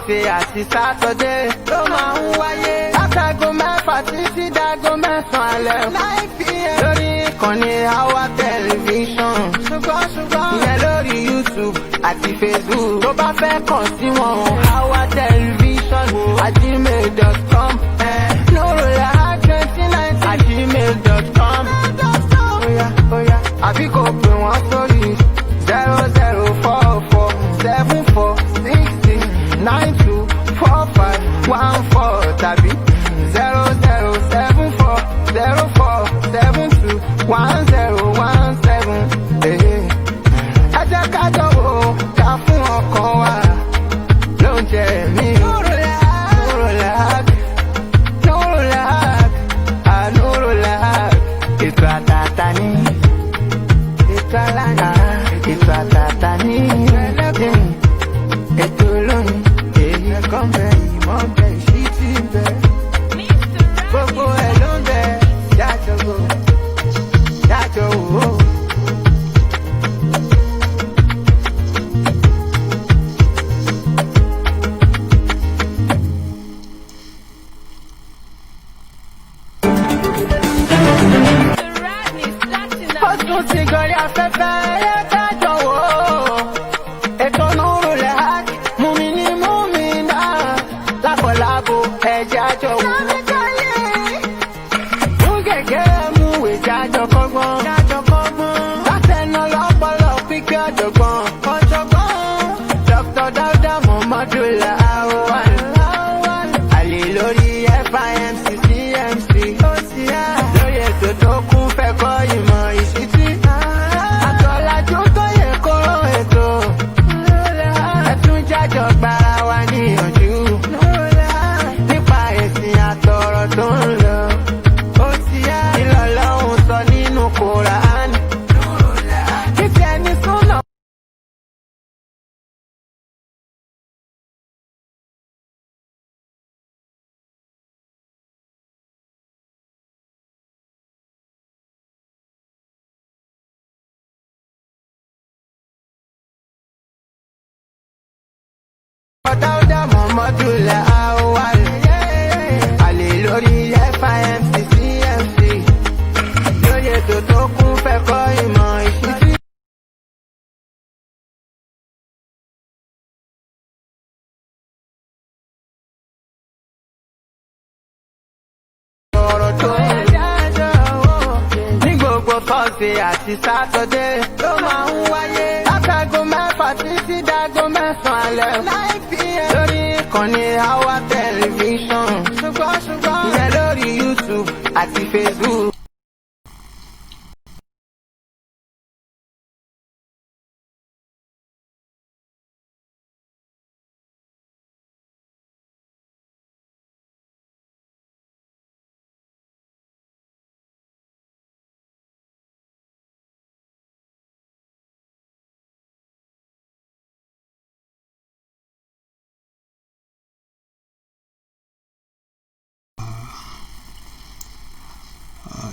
Thursday àti Saturday ló máa ń wáyé. Látago mẹ́fà títí dágo mẹ́sàn-án alẹ́. Lórí ìkànnì Awwal Television. Ìyẹn lórí YouTube àti Facebook. Tó bá fẹ́ kàn sí wọn, Awwal Television @gmail.com. Nurullah29@gmail.com. Oya, àbí kò pè wọ́n sórí 00447460924514 tàbí 007404721017. Ẹ jẹ́ ká jọ̀wọ́ ká fún ọkàn wa lóúnjẹ mi. Ètò àtàtà ní ètò alága, ètò àtàtà ní ètò olóyin, èyí kan bẹ ìmọ̀ bẹ ìṣítí bẹ, gbogbo ẹ̀ ló ń bẹ jájọ wò. Ọdún ti gọrí afẹ́fẹ́ yẹ ká jọ̀wọ́. Ètò Nurullah mú mi náà lábọ̀lábò ẹ̀jẹ̀ àjọwò. Mú gègé mú ìwé jájọ kọ́gbọ́n. Látẹnu lọ́pọ̀lọ́ pípẹ́ ọ̀jọ̀gbọ́n. Dr. Dauda Muhammadula Awwal. Al-Ilory Fimc CMC. Lórí ètò tó kún fẹ́ kọ́ ìmọ̀ ìṣítí. Àtọ̀làjú tó yẹ kóró ètò. Ẹ̀tún jájọ gbára wa níyànjú. Nípa ẹ̀sìn àtọ̀rọ̀ tó ń lọ. Ìlọ́lọ́hun sọ nínú Kùránì. Títí ẹni súnà. Dauda Muhammadula Awwal. Al-Ilory Fimc CMC. Lórí ètò tó kún fẹ́ kọ́ ìmọ̀ ìṣítí. Ọ̀rọ̀ tó ń ní gbogbo Thursday àti Saturday ló máa ń wáyé. Látago mẹ́fà títí dágo mẹ́sàn-án alẹ́. Lórí ìkànnì Awwal Television. Ìyẹn lórí YouTube àti Facebook.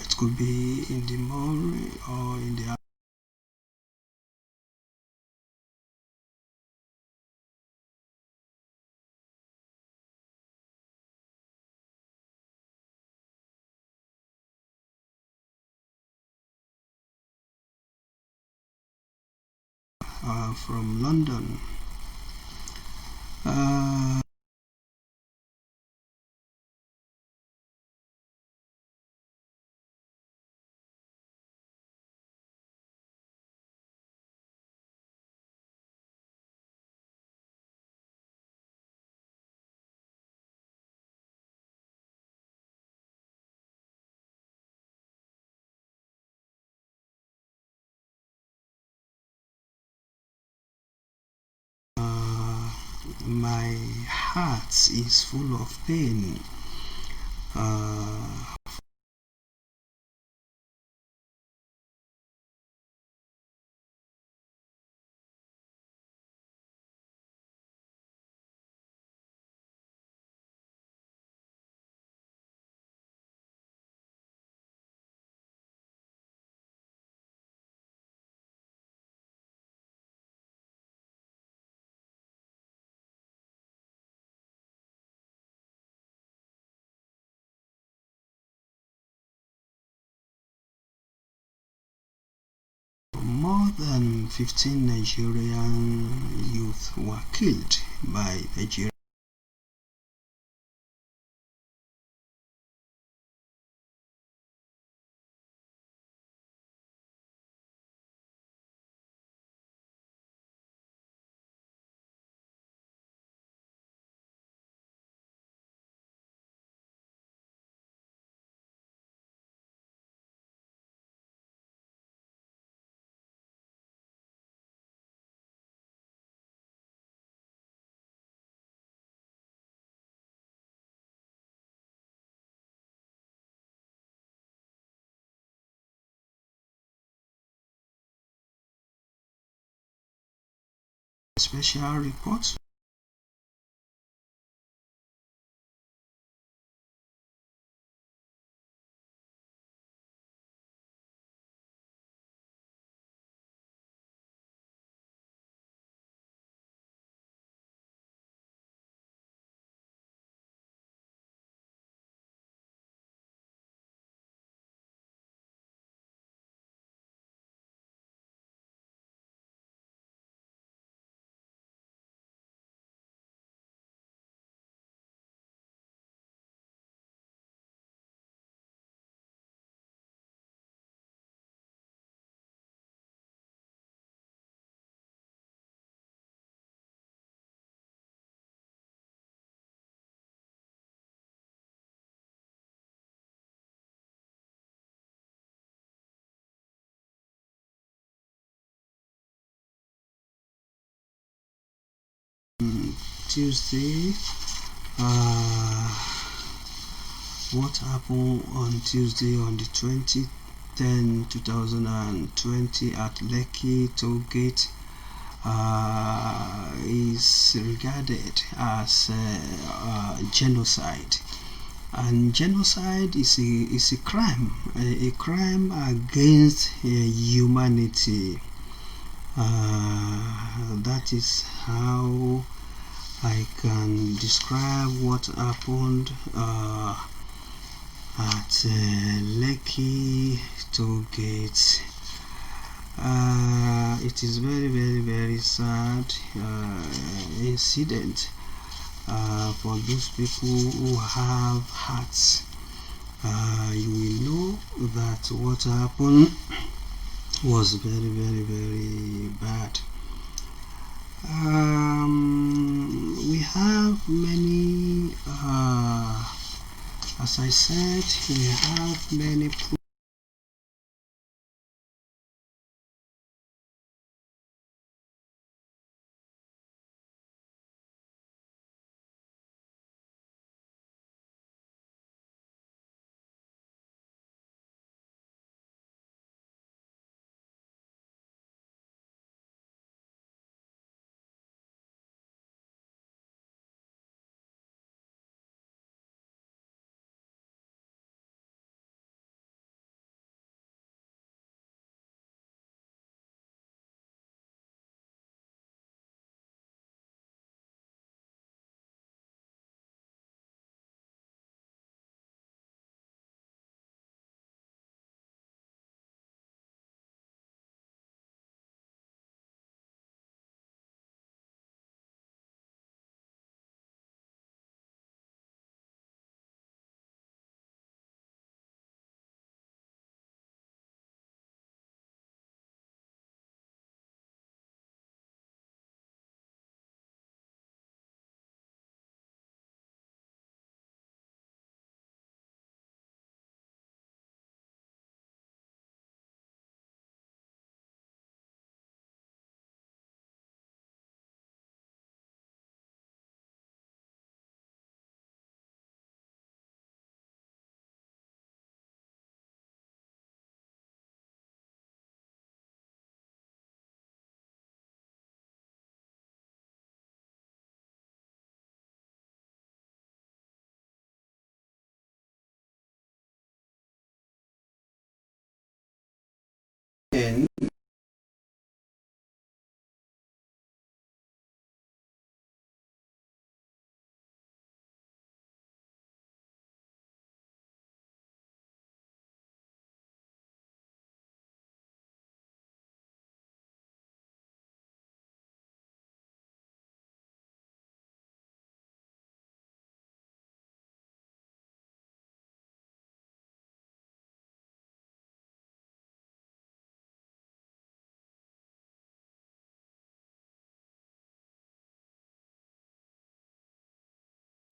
It could be in the morning or in the from London. My heart is full of pain more than 15 Nigerian youth were killed by Nigeria. Special report. Tuesday, what happened on Tuesday on the 2020 at Lekki Toll-Gates is regarded as genocide, and genocide is a crime, a crime against humanity. That is how I can describe what happened at Lekki Toll-Gates. It is very sad incident for those people who have hearts. You will know that what happened was very bad. We have many, as I said, we have many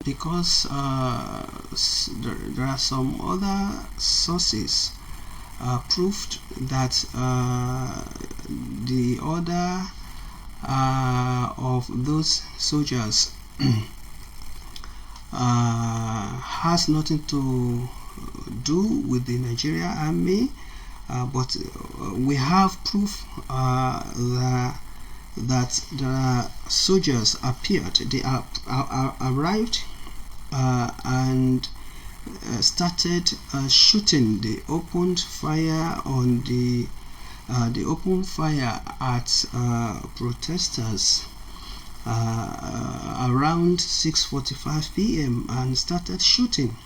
because there are some other sources proved that the order of those soldiers has nothing to do with the Nigerian army, but we have proof that the soldiers appeared. They arrived and started shooting. They opened fire on the open fire at protesters around 6:45 p.m. and started shooting,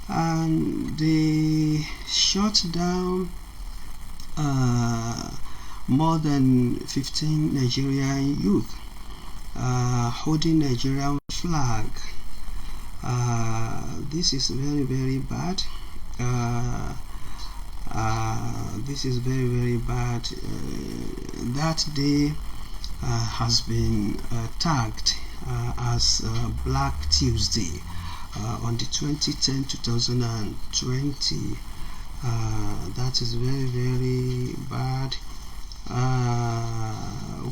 and they shot down more than 15 Nigerian youth holding Nigerian flag. This is very bad. This is very bad. That day has been tagged as Black Tuesday on the 2010-2020. That is very bad.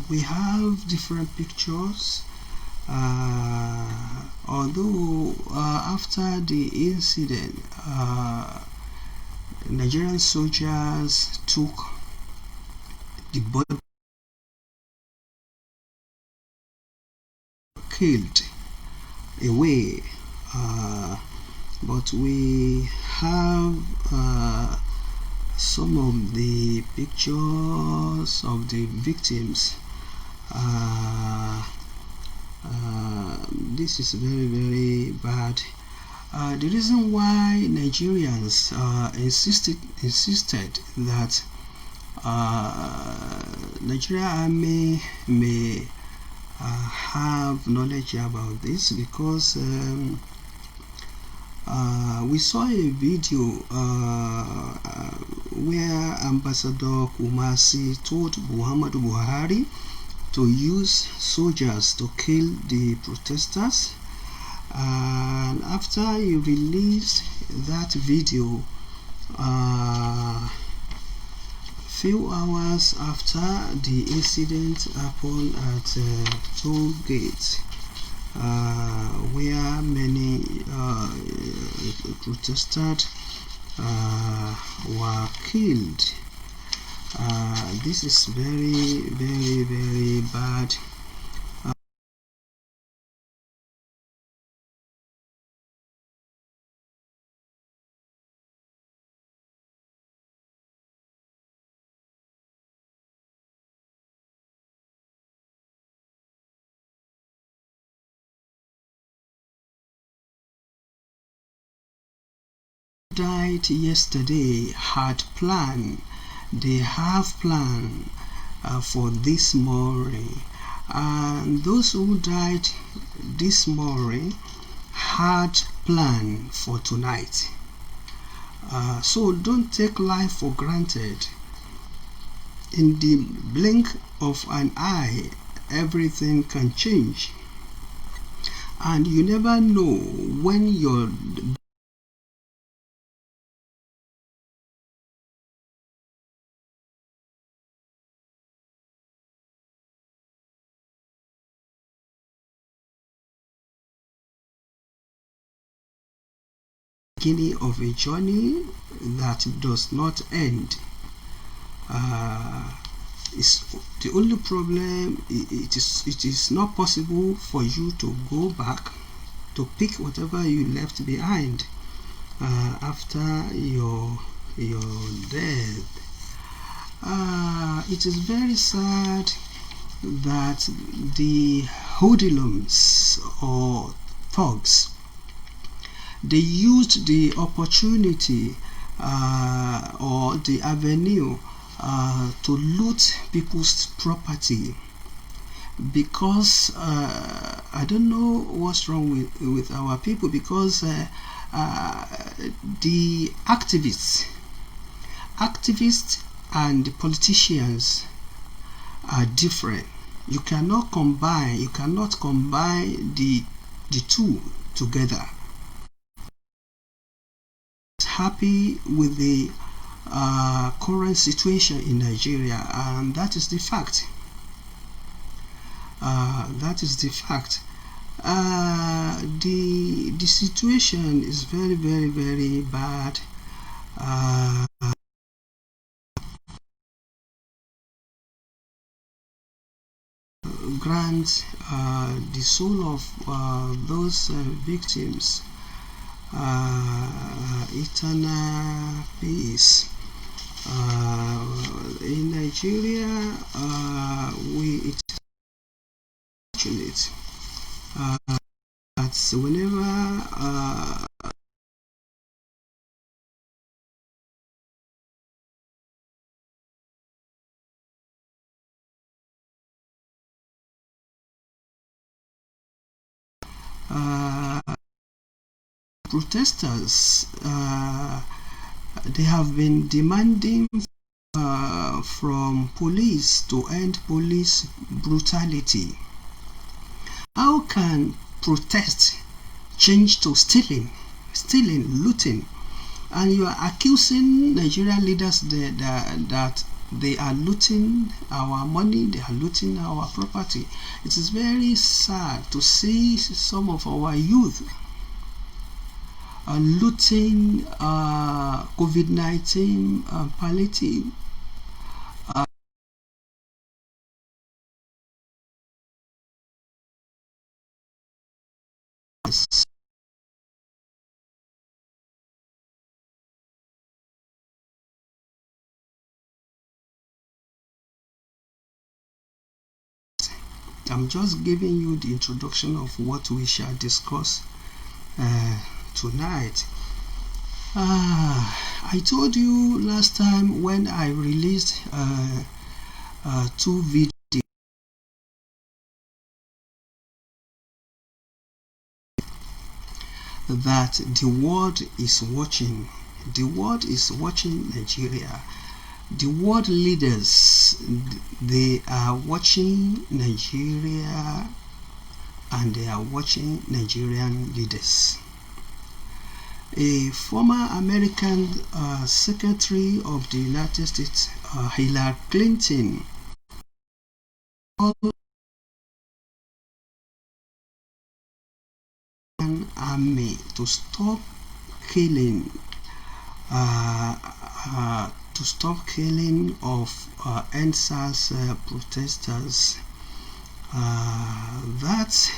We have different pictures, although after the incident, Nigerian soldiers took the body killed away, but we have some of the pictures of the victims. This is very bad. The reason why Nigerians insisted that Nigerian army may have knowledge about this, because we saw a video where Ambassador Kumasi told Muhammadu Buhari to use soldiers to kill the protesters, and after he released that video, few hours after the incident happened at Toll-Gates, where many protesters were killed. This is very bad. Died yesterday had planned. They have planned for this morning, and those who died this morning had planned for tonight. So don't take life for granted. In the blink of an eye, everything can change, and you never know when your beginning of a journey that does not end. Is the only problem. It is not possible for you to go back to pick whatever you left behind after your death. It is very sad that the hoodlums or thugs, they used the opportunity or the avenue to loot people's property, because I don't know what's wrong with our people, because the activists and the politicians are different. You cannot combine the two together. Happy with the current situation in Nigeria, and that is the fact. That is the fact. The situation is very, very, very bad. Grant the soul of those victims eternal peace. In Nigeria, it's fortunate that whenever protesters, they have been demanding from police to end police brutality. How can protest change to stealing, looting? And you are accusing Nigerian leaders that they are looting our money, they are looting our property. It is very sad to see some of our youth looting COVID-19 palliative. I'm just giving you the introduction of what we shall discuss tonight. I told you last time when I released 2 videos that the world is watching. The world is watching Nigeria. The world leaders, they are watching Nigeria, and they are watching Nigerian leaders. A former American Secretary of the United States, Hillary Clinton, army to stop killing of EndSARS protesters. That's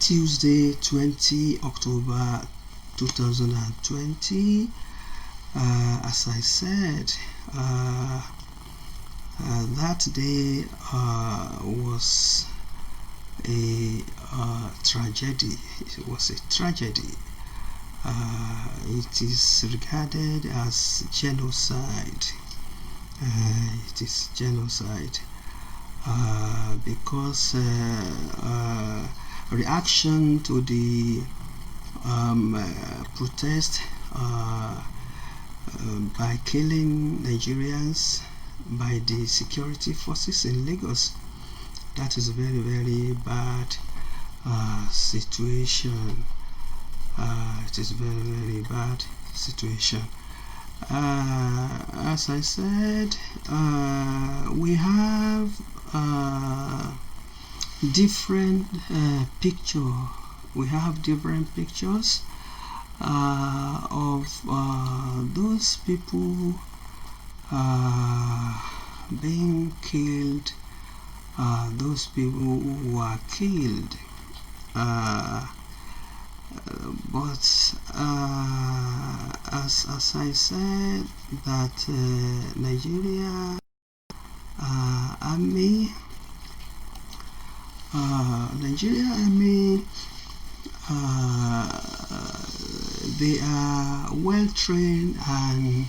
Tuesday, 20 October 2020. As I said, that day was a tragedy. It was a tragedy. It is regarded as genocide. It is genocide because reaction to the protest by killing Nigerians by the security forces in Lagos. That is a very, very bad situation. It is a very, very bad situation. As I said, we have different picture. We have different pictures of those people being killed. Those people who were killed. But as I said, that Nigeria army, they are well trained and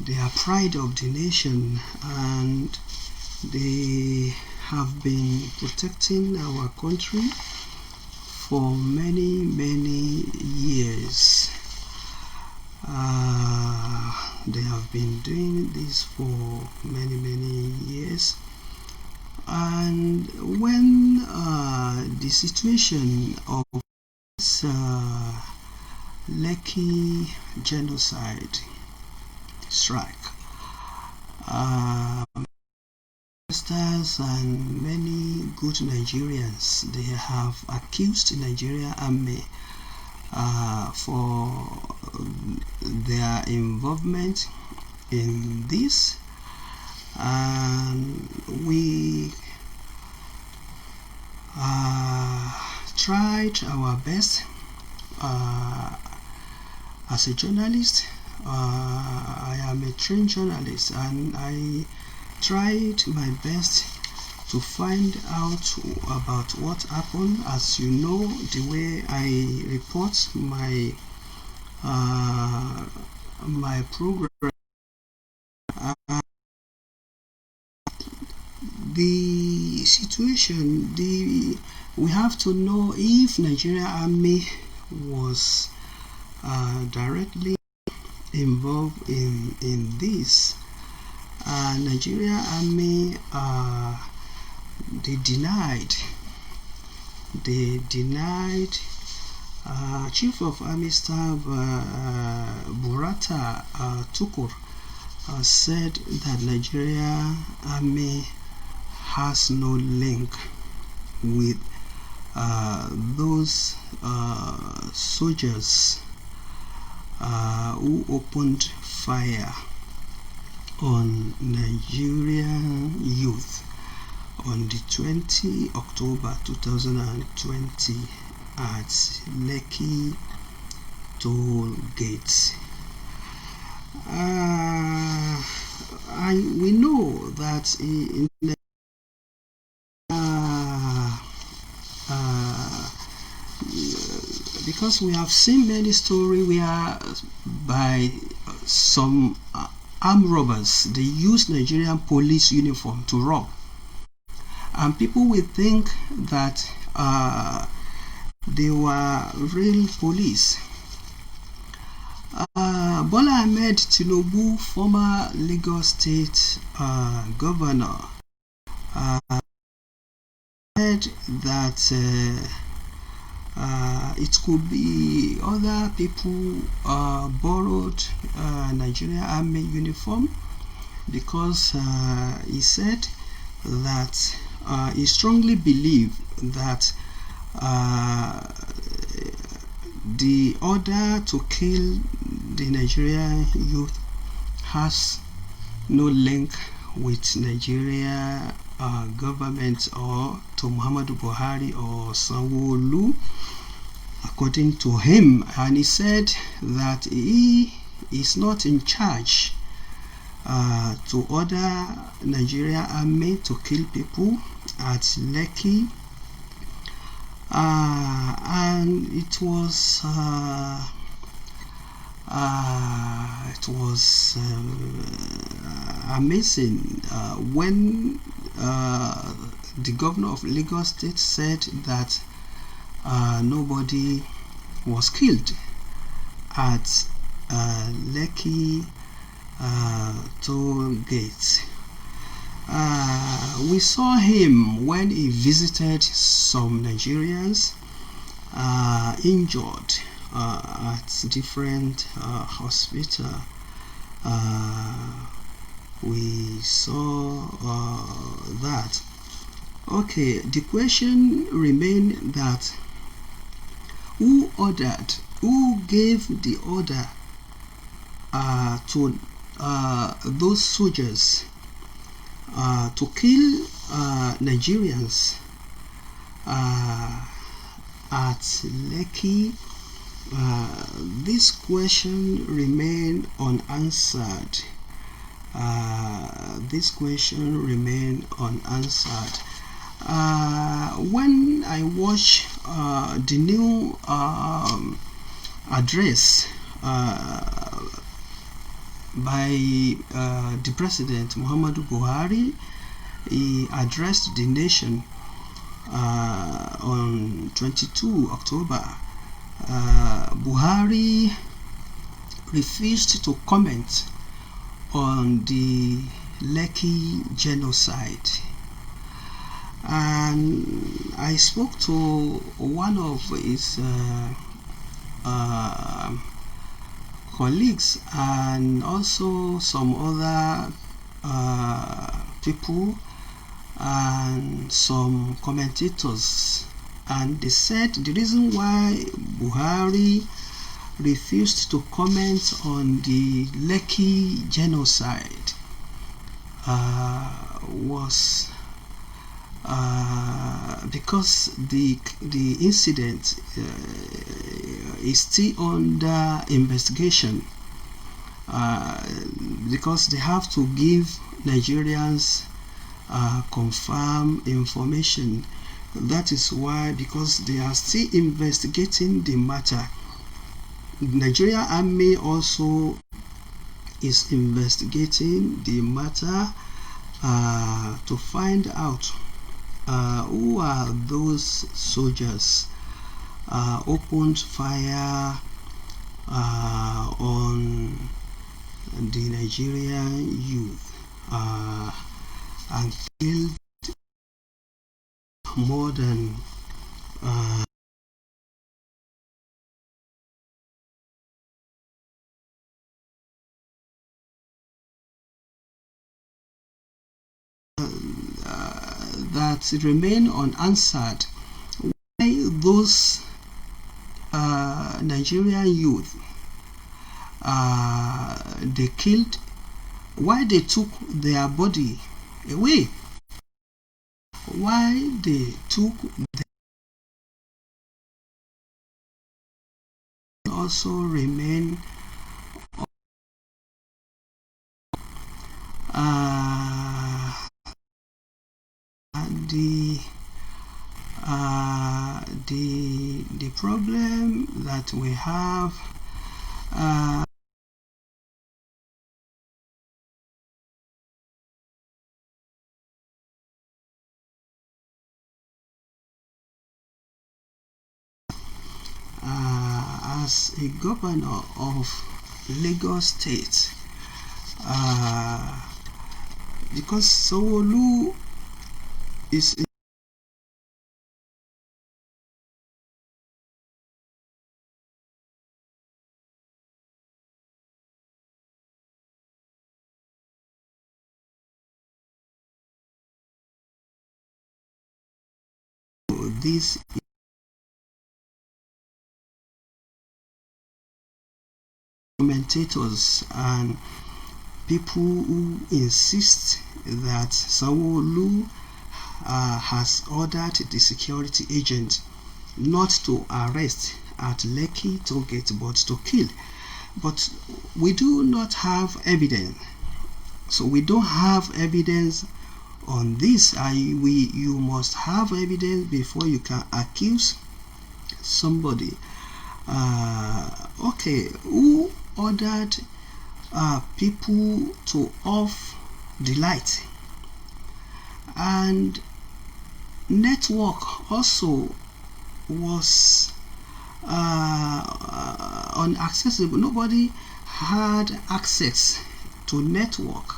they are pride of the nation, and they have been protecting our country for many, many years. They have been doing this for many, many years. And when the situation of this Lekki Genocide strike, investors and many good Nigerians, they have accused the Nigerian army for their involvement in this, and we tried our best as a journalist. I am a trained journalist, and I tried my best to find out about what happened. As you know, the way I report my my program, the situation, we have to know if Nigerian army was directly involved in this. Nigerian army, they denied Chief of Army Staff Burata Tukur said that Nigeria army has no link with those soldiers who opened fire on Nigerian youth on the 20 October 2020 at Lekki Toll-Gates. We know that because we have seen many stories where by some armed robbers, they use Nigerian police uniform to rob, and people will think that they were real police. Bola Ahmed Tinubu, former Lagos State governor, said that it could be other people borrowed Nigerian army uniform, because he said that he strongly believed that the order to kill the Nigerian youth has no link with Nigeria government or to Muhammadu Buhari or Sanwo-Olu, according to him. And he said that he is not in charge to order Nigeria army to kill people at Lekki, and it was amazing when the governor of Lagos State said that nobody was killed at Lekki Toll-Gates. We saw him when he visited some Nigerians injured at different hospitals. We saw that. Okay, the question remained that who gave the order to those soldiers to kill Nigerians at Lekki? This question remained unanswered. When I watch the new address by the President Muhammadu Buhari, he addressed the nation on 22 October. Buhari refused to comment on the Lekki Genocide. And I spoke to one of his colleagues and also some other people and some commentators, and they said the reason why Buhari refused to comment on the Lekki Genocide was because the incident is still under investigation, because they have to give Nigerians confirm information. That is why, because they are still investigating the matter. Nigerian Army also is investigating the matter to find out who are those soldiers opened fire on the Nigerian youth and killed more than that remain unanswered. Why those Nigerian youth they killed, why they took their body away, why they took also remain the problem that we have as a governor of Lagos State, because Sanwo-Olu is this commentators and people who insist that Sanwo-Olu has ordered the security agent not to arrest at Lekki Toll-Gates but to kill. But we do not have evidence. So we don't have evidence on this. You must have evidence before you can accuse somebody. Okay, who ordered people to off the light? And network also was unaccessible. Nobody had access to network,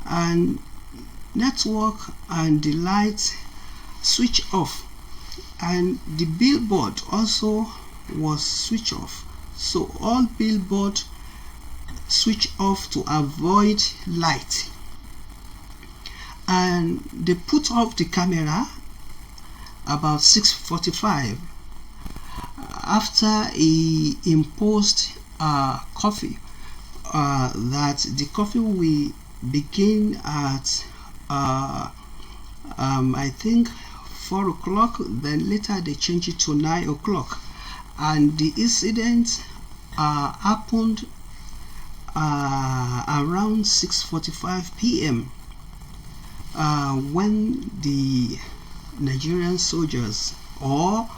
and network and the light switch off, and the billboard also was switch off. So all billboard switch off to avoid light, and they put off the camera about 6:45 after he imposed curfew, that the curfew will begin at I think 4 o'clock, then later they changed it to 9 o'clock, and the incident happened around 6:45 p.m. When the Nigerian soldiers or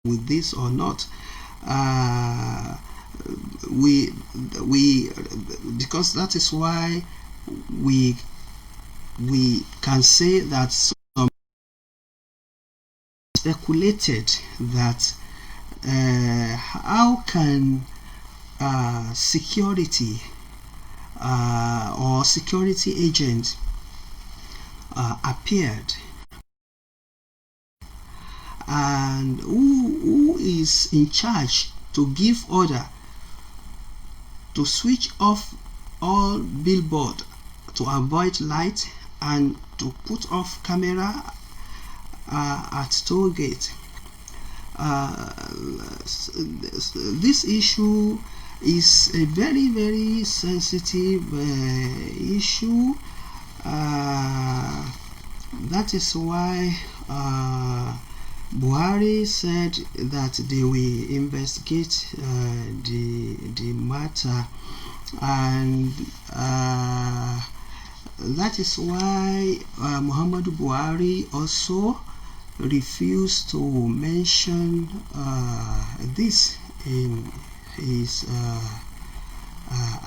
with this or not, we because that is why we can say that some speculated that how can security or security agent appeared, and who is in charge to give order to switch off all billboard to avoid light and to put off camera at Toll-Gate. This issue is a very, very sensitive issue. That is why Buhari said that they will investigate the matter, and that is why Muhammadu Buhari also refused to mention this in his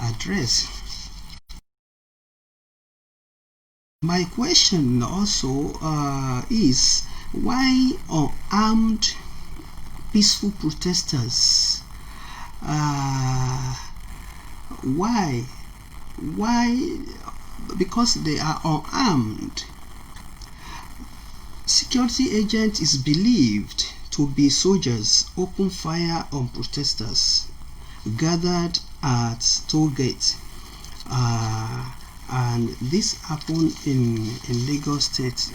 address. My question also is, why unarmed peaceful protesters? Why? Because they are unarmed. Security agent is believed to be soldiers open fire on protesters gathered at Toll-Gate, and this happened in Lagos State.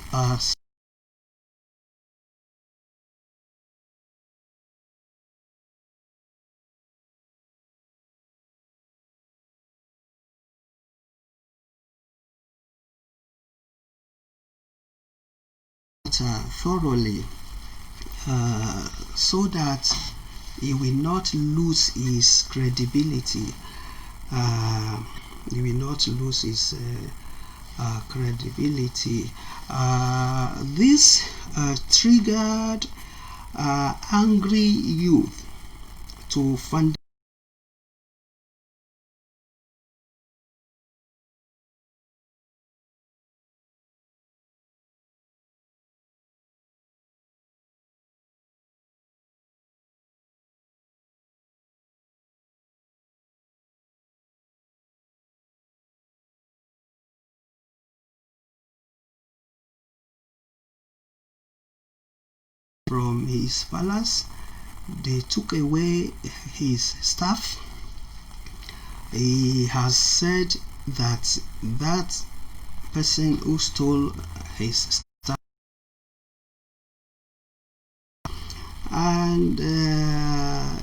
Thoroughly so that he will not lose his credibility. He will not lose his credibility. This triggered angry youth to fund from his palace. They took away his staff. He has said that that person who stole his staff, and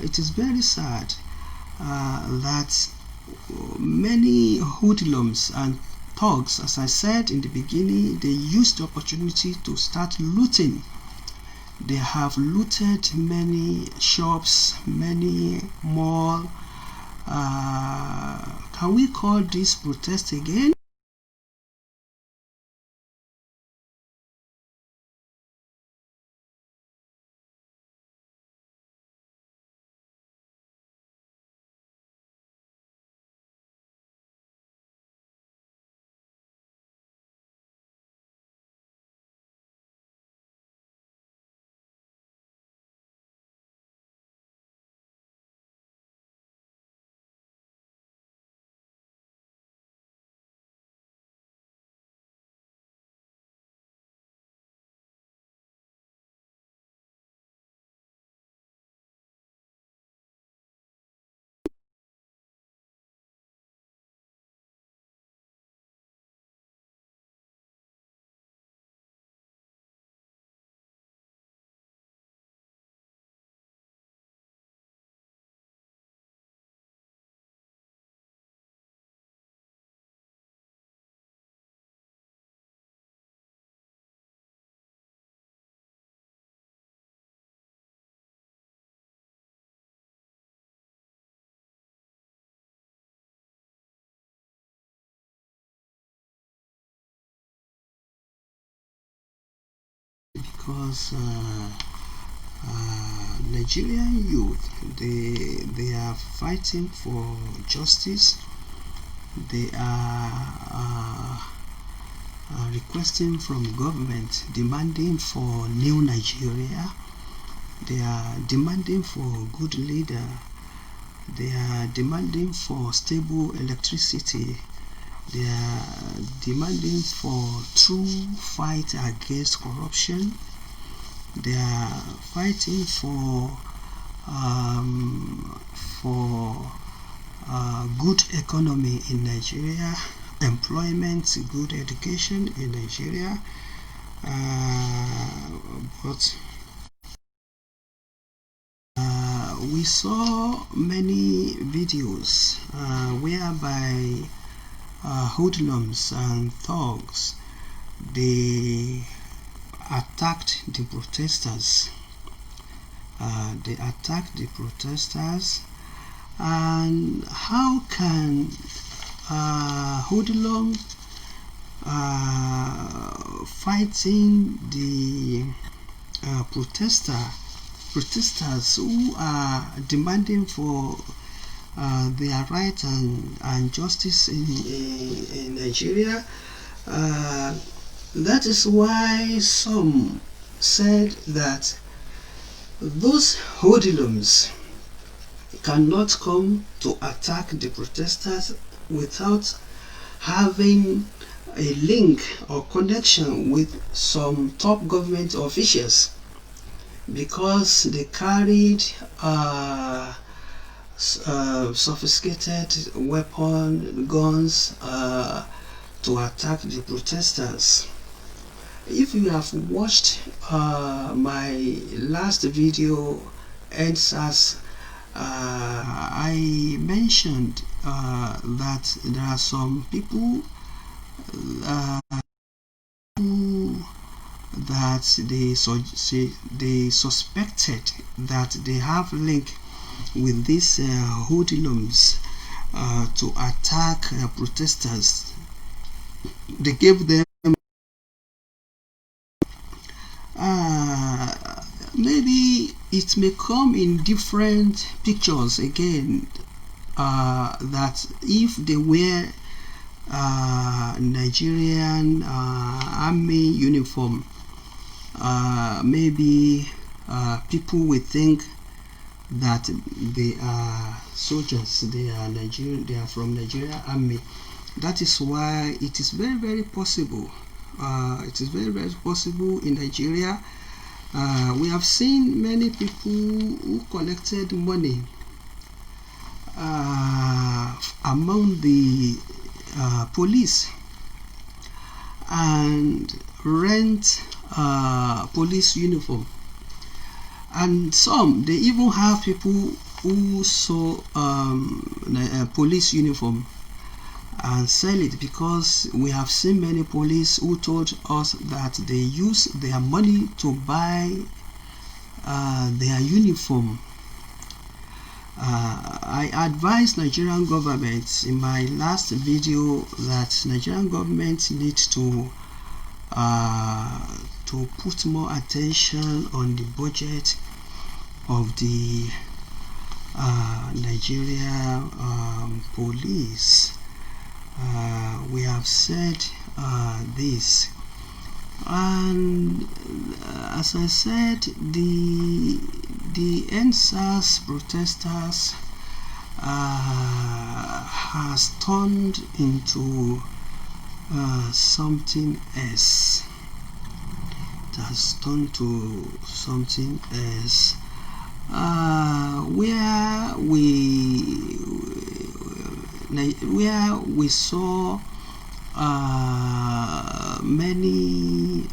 it is very sad that many hoodlums and thugs, as I said in the beginning, they used the opportunity to start looting. They have looted many shops, many malls. Can we call this protest again? Because Nigerian youth, they are fighting for justice. They are requesting from government, demanding for new Nigeria. They are demanding for good leader. They are demanding for stable electricity. They are demanding for true fight against corruption. They are fighting for good economy in Nigeria, employment, good education in Nigeria. But we saw many videos whereby hoodlums and thugs, they attacked the protesters. And how can hoodlum fighting the protesters who are demanding for their right and justice in Nigeria? That is why some said that those hoodlums cannot come to attack the protesters without having a link or connection with some top government officials, because they carried sophisticated weapon, guns to attack the protesters. If you have watched my last video, EndSARS, I mentioned that there are some people that they suspected that they have link with these hoodlums to attack protesters. They gave them maybe it may come in different pictures again, that if they wear Nigerian army uniform, maybe people will think that they are soldiers, they are Nigerian, they are from Nigerian army. That is why it is very, very possible. It is very, very possible in Nigeria. We have seen many people who collected money among the police and rent police uniform, and some they even have people who saw police uniform and sell it, because we have seen many police who told us that they use their money to buy their uniform. I advised Nigerian government in my last video that Nigerian government needs to put more attention on the budget of the Nigeria police. We have said this, and as I said, the EndSARS protesters has turned into something else. It has turned to something else, where we saw many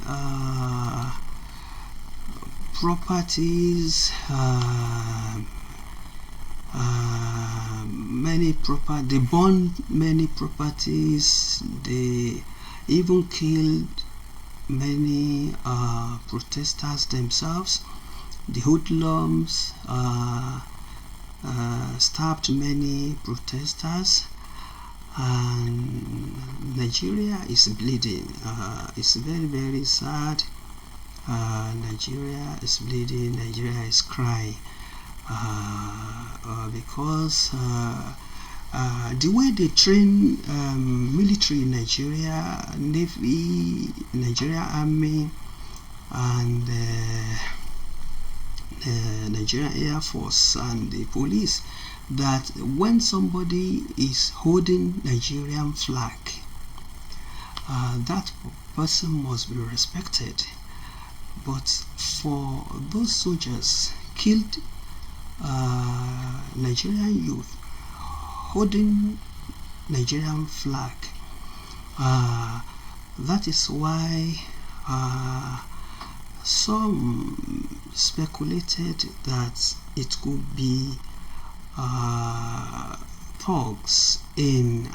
properties, they burned many properties, they even killed many protesters themselves. The hoodlums stabbed many protesters, and Nigeria is bleeding. It's very, very sad. Nigeria is bleeding, Nigeria is crying, because the way they train military in Nigeria, Navy, Nigeria Army, and Nigerian Air Force and the police, that when somebody is holding Nigerian flag, that person must be respected. But for those soldiers killed Nigerian youth holding Nigerian flag, that is why some speculated that it could be thugs in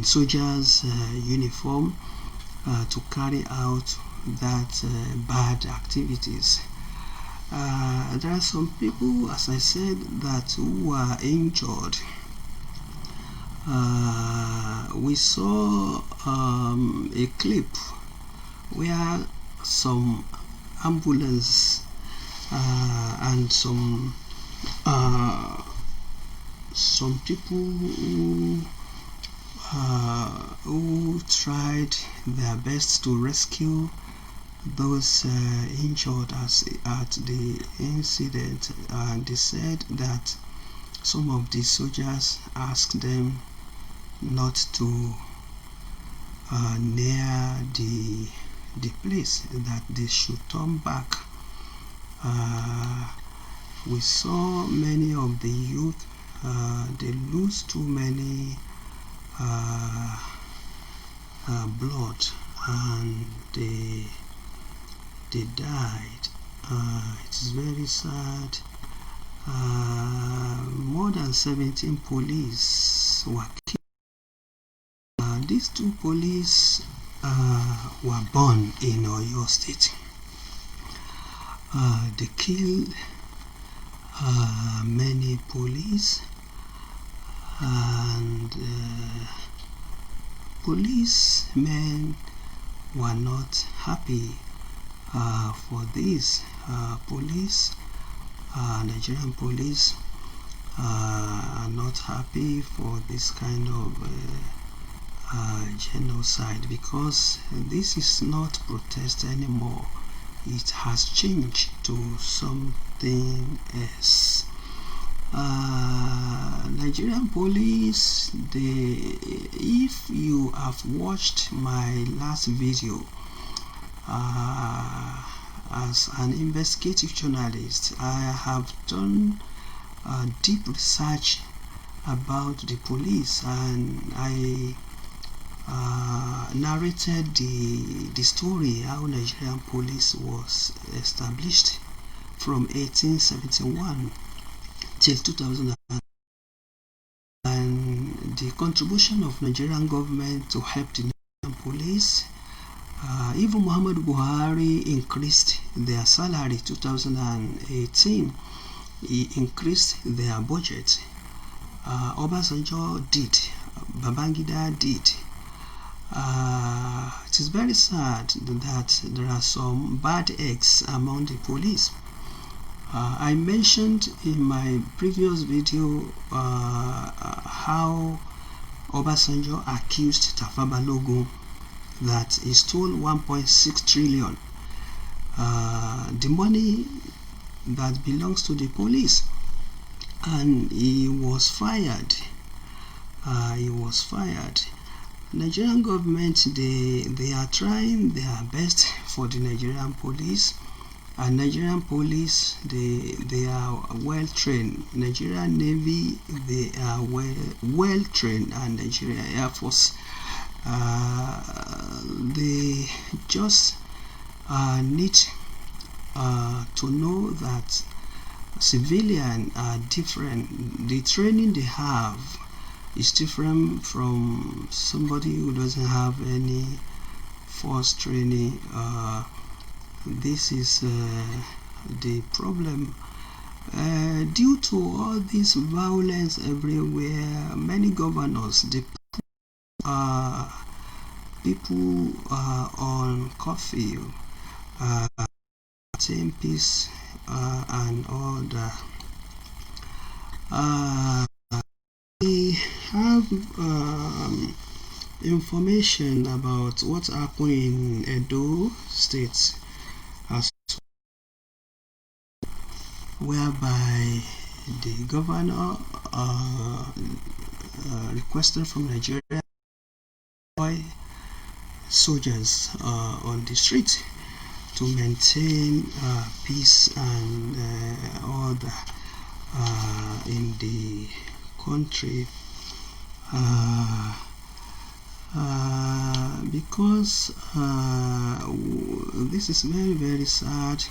soldiers' uniform to carry out that bad activities. There are some people, as I said, that who were injured. We saw a clip where some ambulance and some people who tried their best to rescue those injured at the incident, and they said that some of the soldiers asked them not to near the place, that they should turn back. We saw many of the youth, they lose too many blood, and they died. It is very sad. More than 17 police were killed. These two police were born in Oyo State. They killed many police, and policemen were not happy for this. Nigerian police are not happy for this kind of genocide, because this is not protest anymore. It has changed to something else. Nigerian police, if you have watched my last video, as an investigative journalist, I have done deep research about the police, and I narrated the story how Nigerian police was established from 1871 till 2000, and the contribution of Nigerian government to help the Nigerian police. Even Muhammad Buhari increased their salary 2018. He increased their budget. Obasanjo did. Babangida did. It is very sad that there are some bad eggs among the police. I mentioned in my previous video how Obasanjo accused Tafa Balogun that he stole 1.6 trillion, the money that belongs to the police, and he was fired. Nigerian government, they are trying their best for the Nigerian police, and Nigerian police, they are well trained. Nigerian Navy, they are well trained, and Nigerian Air Force, they just need to know that civilians are different. The training they have is different from somebody who doesn't have any force training. This is the problem. Due to all this violence everywhere, many governors, they people on curfew, same peace and order. We have information about what happened in Edo State, as whereby the governor requested from Nigerian soldiers on the street to maintain peace and order in the country, because this is very, very sad.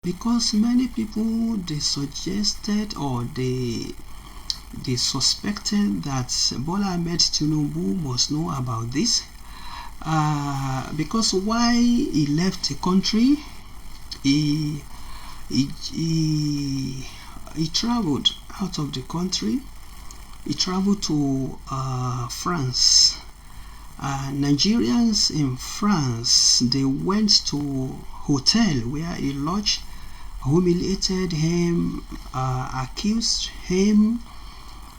Because many people, they suggested or they suspected that Bola Ahmed Tinubu must know about this, because why he left the country, he traveled out of the country. He traveled to France. Nigerians in France, they went to hotel where he lodged, humiliated him, accused him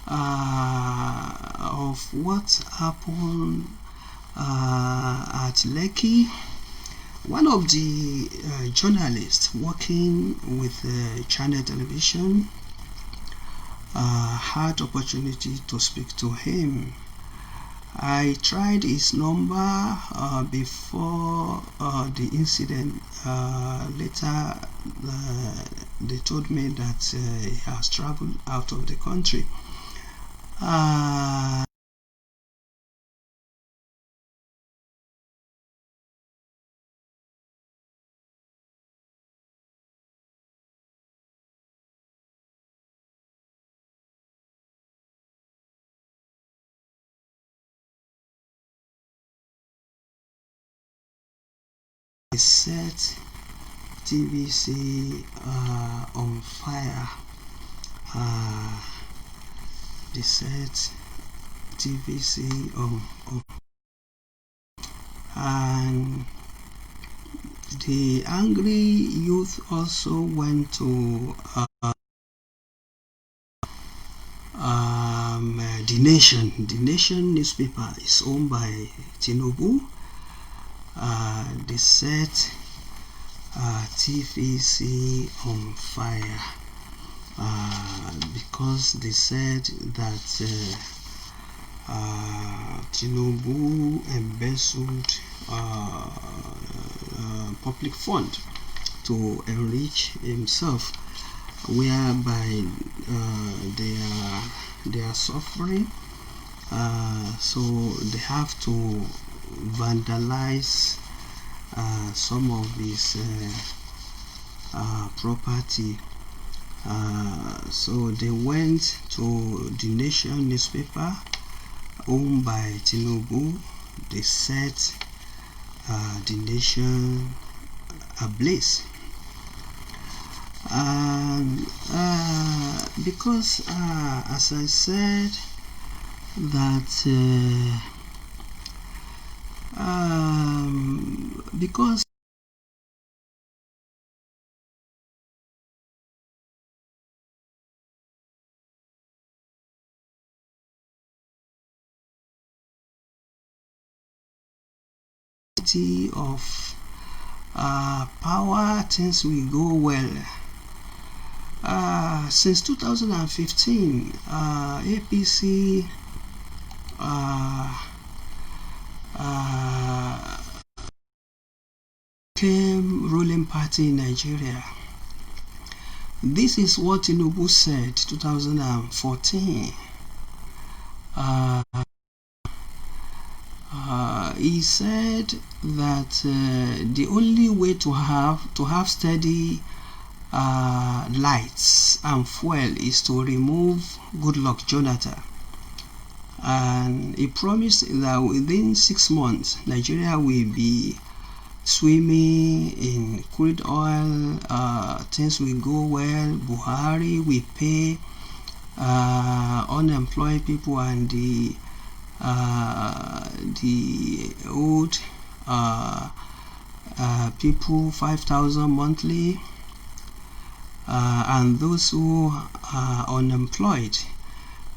of what happened at Lekki. One of the journalists working with Channel Television had opportunity to speak to him. I tried his number before the incident. Later, they told me that he has traveled out of the country. They set TVC on fire. They set TVC on and the angry youth also went to the Nation. The Nation newspaper is owned by Tinubu. They set TVC on fire because they said that Tinubu embezzled public fund to enrich himself, whereby they are suffering, so they have to vandalize some of his property. So they went to the Nation newspaper owned by Tinubu. They set the Nation ablaze, and because as I said that because of power, things will go well. Since 2015, APC became ruling party in Nigeria. This is what Tinubu said 2014. He said that the only way to have steady lights and fuel is to remove Goodluck Jonathan, and he promised that within 6 months Nigeria will be swimming in crude oil, things will go well, Buhari will pay unemployed people and the old people 5,000 monthly, and those who are unemployed,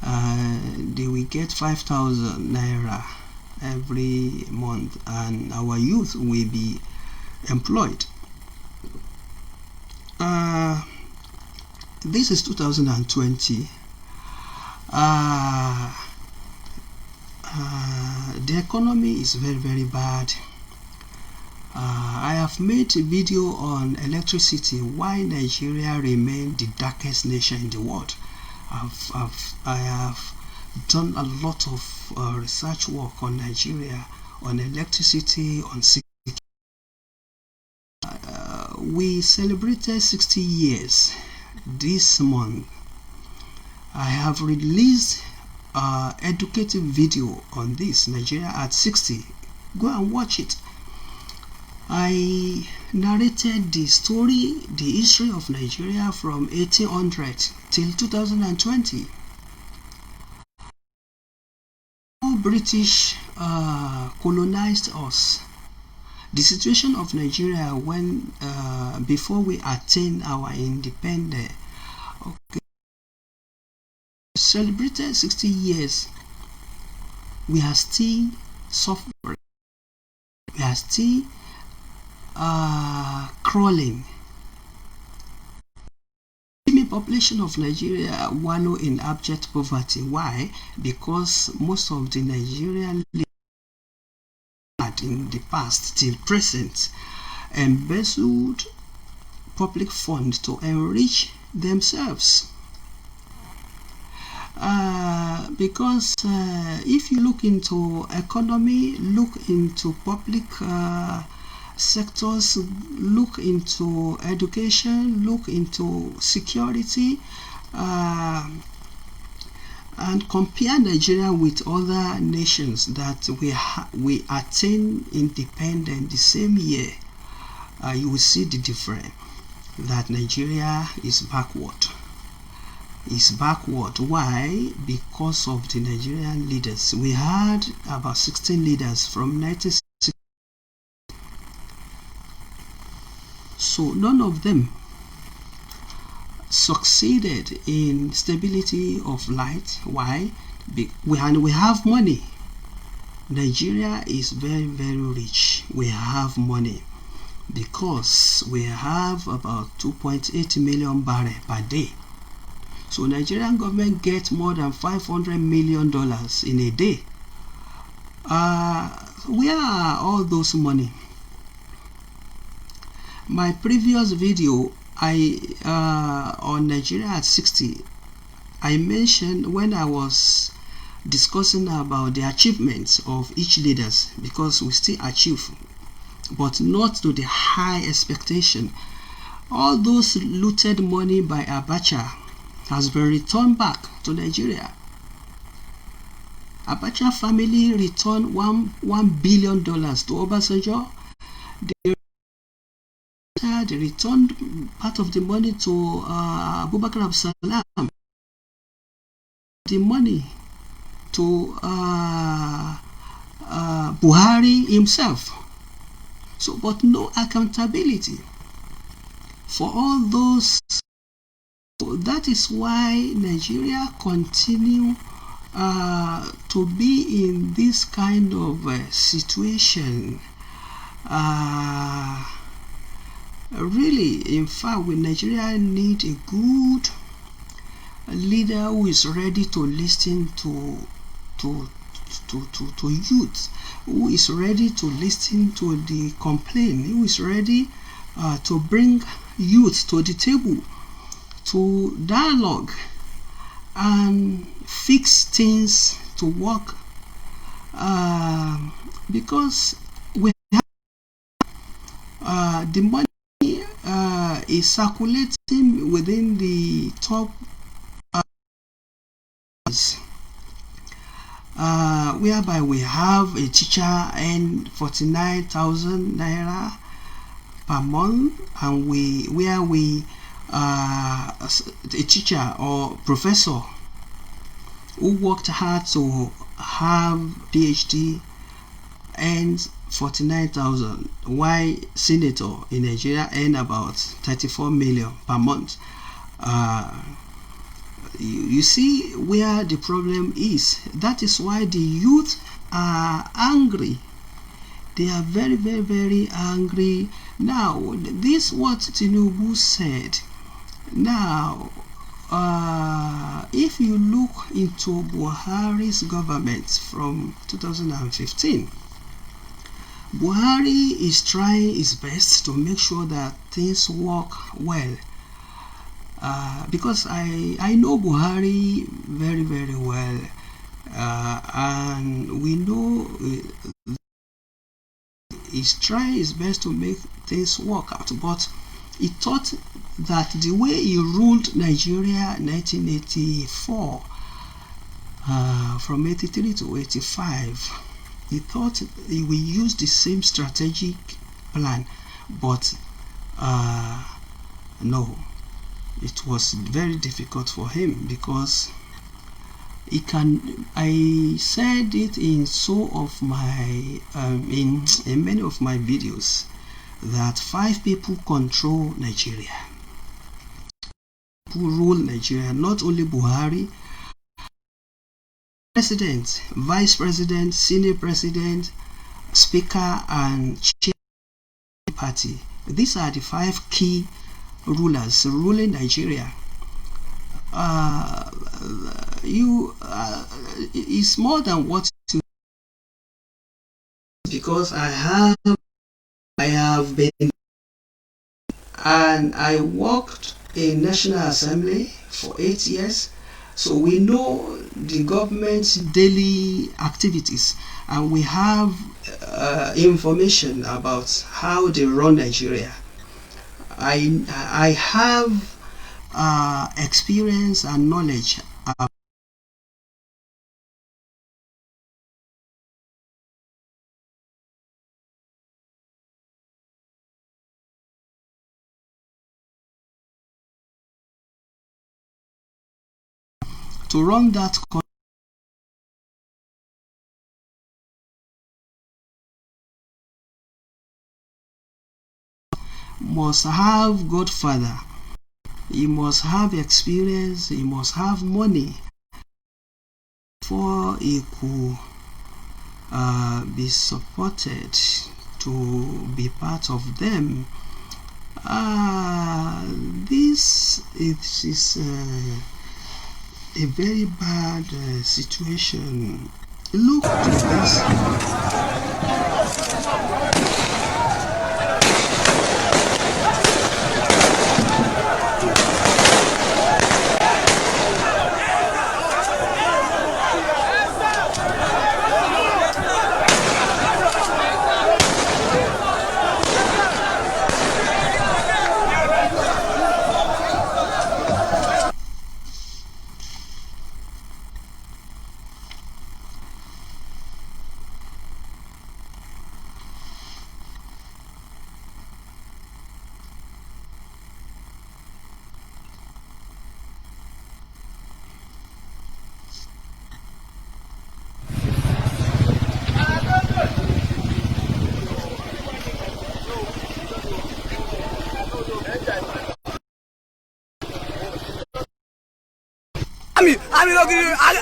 they will get 5,000 naira every month, and our youth will be employed. This is 2020. The economy is very, very bad. I have made a video on electricity, why Nigeria remains the darkest nation in the world. I have done a lot of research work on Nigeria, on electricity, on security. We celebrated 60 years this month. I have released educative video on this, Nigeria at 60. Go and watch it. I narrated the story, the history of Nigeria from 1800 till 2020. British colonized us. The situation of Nigeria when before we attained our independence. Okay, celebrated 60 years. We are still suffering. We are still crawling. The population of Nigeria wallow in abject poverty. Why? Because most of the Nigerian had in the past till present embezzled public funds to enrich themselves. Because if you look into economy, look into public sectors, look into education, look into security, and compare Nigeria with other nations that we attain independence the same year, you will see the difference, that Nigeria is backward. Is backward. Why? Because of the Nigerian leaders. We had about 16 leaders from 1960. So none of them succeeded in stability of light. Why? We have money. Nigeria is very, very rich. We have money because we have about 2.8 million barrels per day. So Nigerian government gets more than $500 million in a day. Where are all those money? My previous video, on Nigeria at 60, I mentioned when I was discussing about the achievements of each leaders, because we still achieve, but not to the high expectation. All those looted money by Abacha has been returned back to Nigeria. Abacha family returned $1 billion to Obasanjo. They returned part of the money to Abubakar Absalam. The money to Buhari himself. So, but no accountability for all those. That is why Nigeria continue to be in this kind of situation. Really, in fact, we Nigeria need a good leader who is ready to listen to youth, who is ready to listen to the complaint, who is ready to bring youth to the table, to dialogue and fix things to work, because we have the money is circulating within the top whereby we have a teacher earn 49,000 naira per month, and a teacher or professor who worked hard to have PhD earns 49,000, while senator in Nigeria earn about 34 million per month. You see where the problem is. That is why the youth are angry. They are very, very, very angry. Now, this is what Tinubu said. Now, if you look into Buhari's government from 2015, Buhari is trying his best to make sure that things work well. Because I know Buhari very, very well, and we know he's trying his best to make things work out, but he thought that the way he ruled Nigeria in 1984, from 83 to 85, he thought he will use the same strategic plan, but no. It was very difficult for him because he can. I said it in so of my in many of my videos that 5 people control Nigeria. Who rule Nigeria? Not only Buhari, president, vice president, senior president, speaker, and chair of the party. These are the 5 key rulers ruling Nigeria. It's more than what you, because I have been, and I worked in National Assembly for 8 years, so we know the government's daily activities, and we have information about how they run Nigeria. I have experience and knowledge to run that country. Must have Godfather. He must have experience. He must have money before he could be supported to be part of them. This is a very bad situation. Look at this.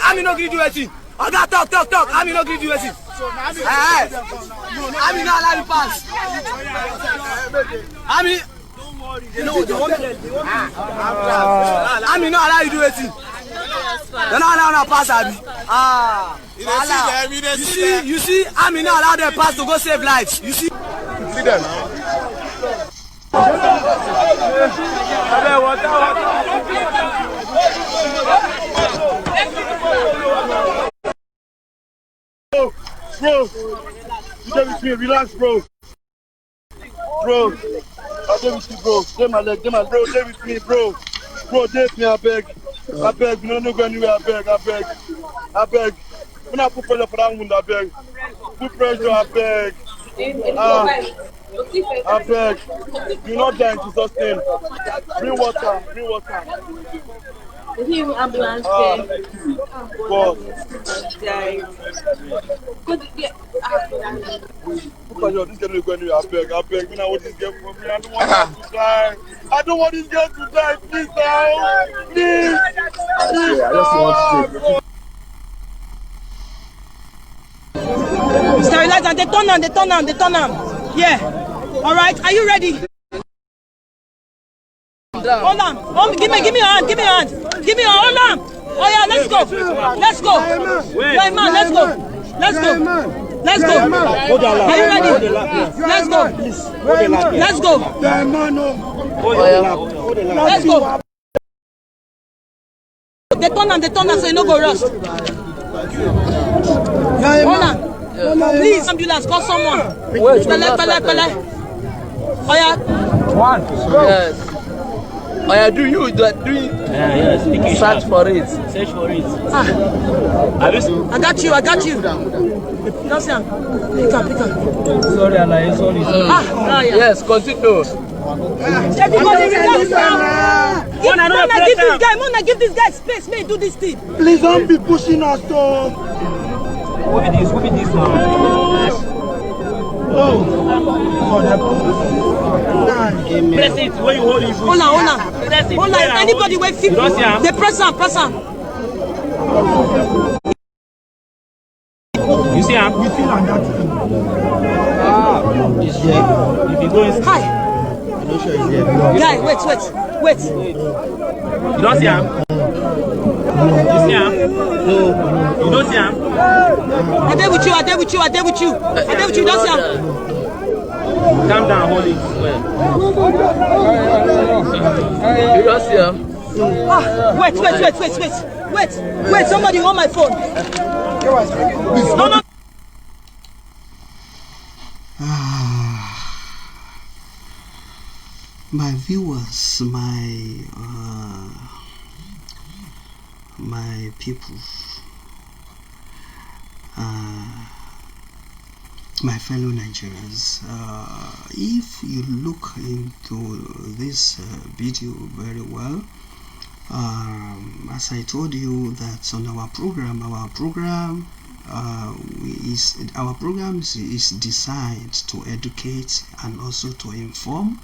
I'm not going to do anything. Oga, talk. I mean, not give you a seat. I mean, not allow you pass. I mean, I mean, not allow you do a seat. They're not allowed to pass, Abi. You see, I mean, not allow them pass to go save lives. You see? See them. Bro, you don't with me, relax, bro. Bro, I don't with you, bro. Get my leg, bro, stay with me, bro. Bro, date me, I beg, we don't go anywhere, I beg. When I put pressure for that wound, I beg. Put pressure, I beg. I beg. You're not dying to sustain. Bring water. Is he even ambulance God. This girl is going to I beg. When I want this girl for me, I don't want her to die. I don't want this girl to die. Please, now. Please. I just want to Sterilize and they turn on. Yeah. All right. Are you ready? Hold on. Give me your hand. Give me your hold on. Oh yeah, let's go. You're a man. Let's go. Are you ready? Let's go. Let's go. They turn on so you no go rust. Hold on. Please, ambulance, call someone. Pele. Oh yeah. One. Yes. Oh yeah, do you yes, search for it. I got you. Don't say pick up. Sorry, Allah. Yes, continue. Everybody relax now. Give this guy space. May do this thing. Please don't be pushing us, though. Who be this now? Press it when you hold it. Hold on. Anybody wait 50. They press on. You see him? We feel on that thing. He's here. If you go inside. Hi. I'm not sure he's here. Guy, wait. You don't see him? You see him? No. You don't see him? I there with you. Don't see him. Calm down, hold it. You don't see him? Wait, somebody hold my phone. No. My viewers, my people, my fellow Nigerians, if you look into this video very well, as I told you that on our program is designed to educate and also to inform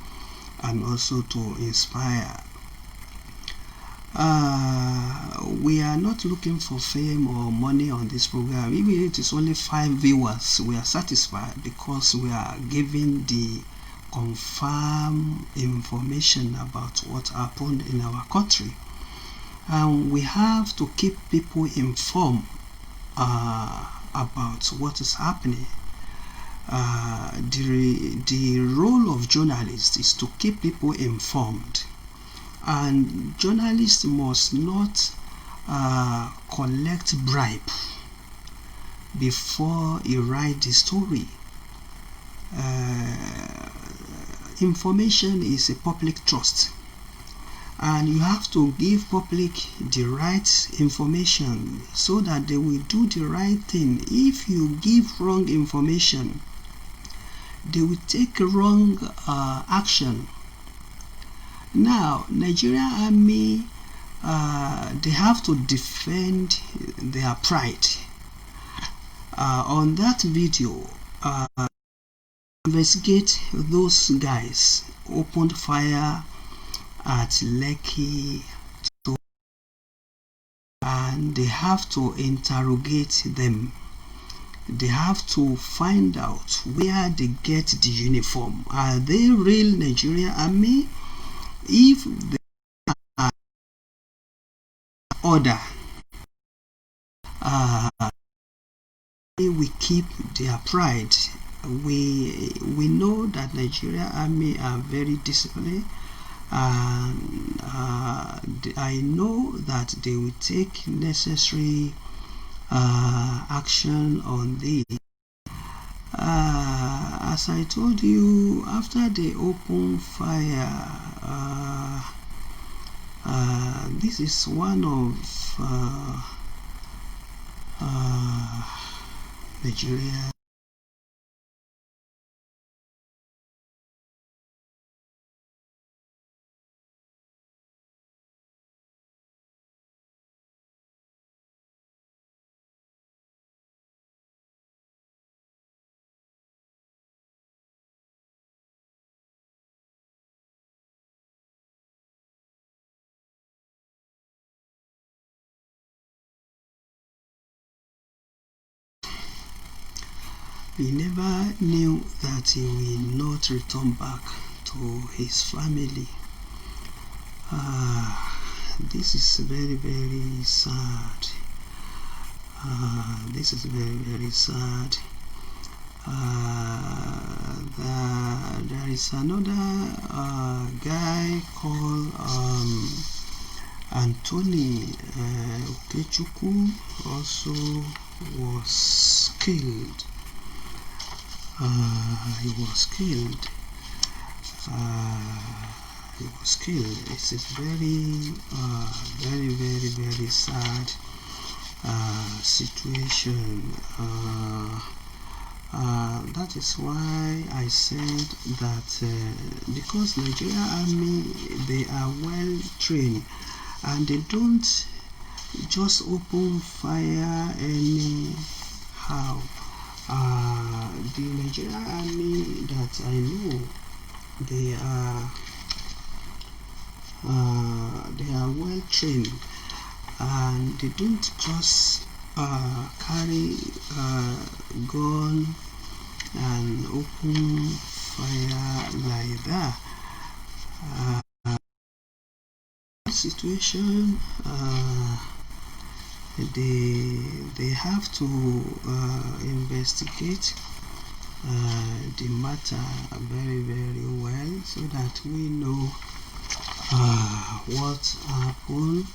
and also to inspire. We are not looking for fame or money on this program. Even if it is only 5 viewers, we are satisfied because we are giving the confirmed information about what happened in our country, and we have to keep people informed about what is happening. The role of journalists is to keep people informed, and journalists must not collect bribe before you write the story. Information is a public trust, and you have to give public the right information so that they will do the right thing. If you give wrong information, they will take wrong action. Now, Nigerian army, they have to defend their pride. On that video, investigate those guys opened fire at Lekki and they have to interrogate them. They have to find out where they get the uniform. Are they real Nigerian army? If they are order, we keep their pride. We know that Nigerian army are very disciplined, and I know that they will take necessary action on this. As I told you, after they open fire, this is one of Nigeria. He never knew that he will not return back to his family. This is very, very sad. This is very, very sad. There is another guy called Anthony Okechukwu also was killed. He was killed. It is very, very, very sad situation. That is why I said that because Nigerian army, they are well trained and they don't just open fire anyhow. The Nigerian army that I know, they are well trained and they don't just carry gun and open fire like that. Situation, they have to investigate the matter very, very well so that we know what happened,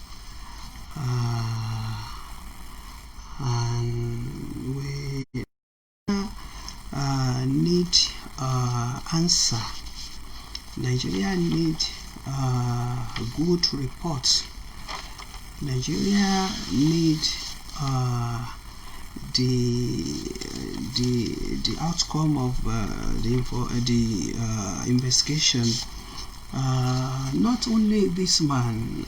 and we need answer. Nigeria need good reports. Nigeria need the outcome of the investigation. Not only this man,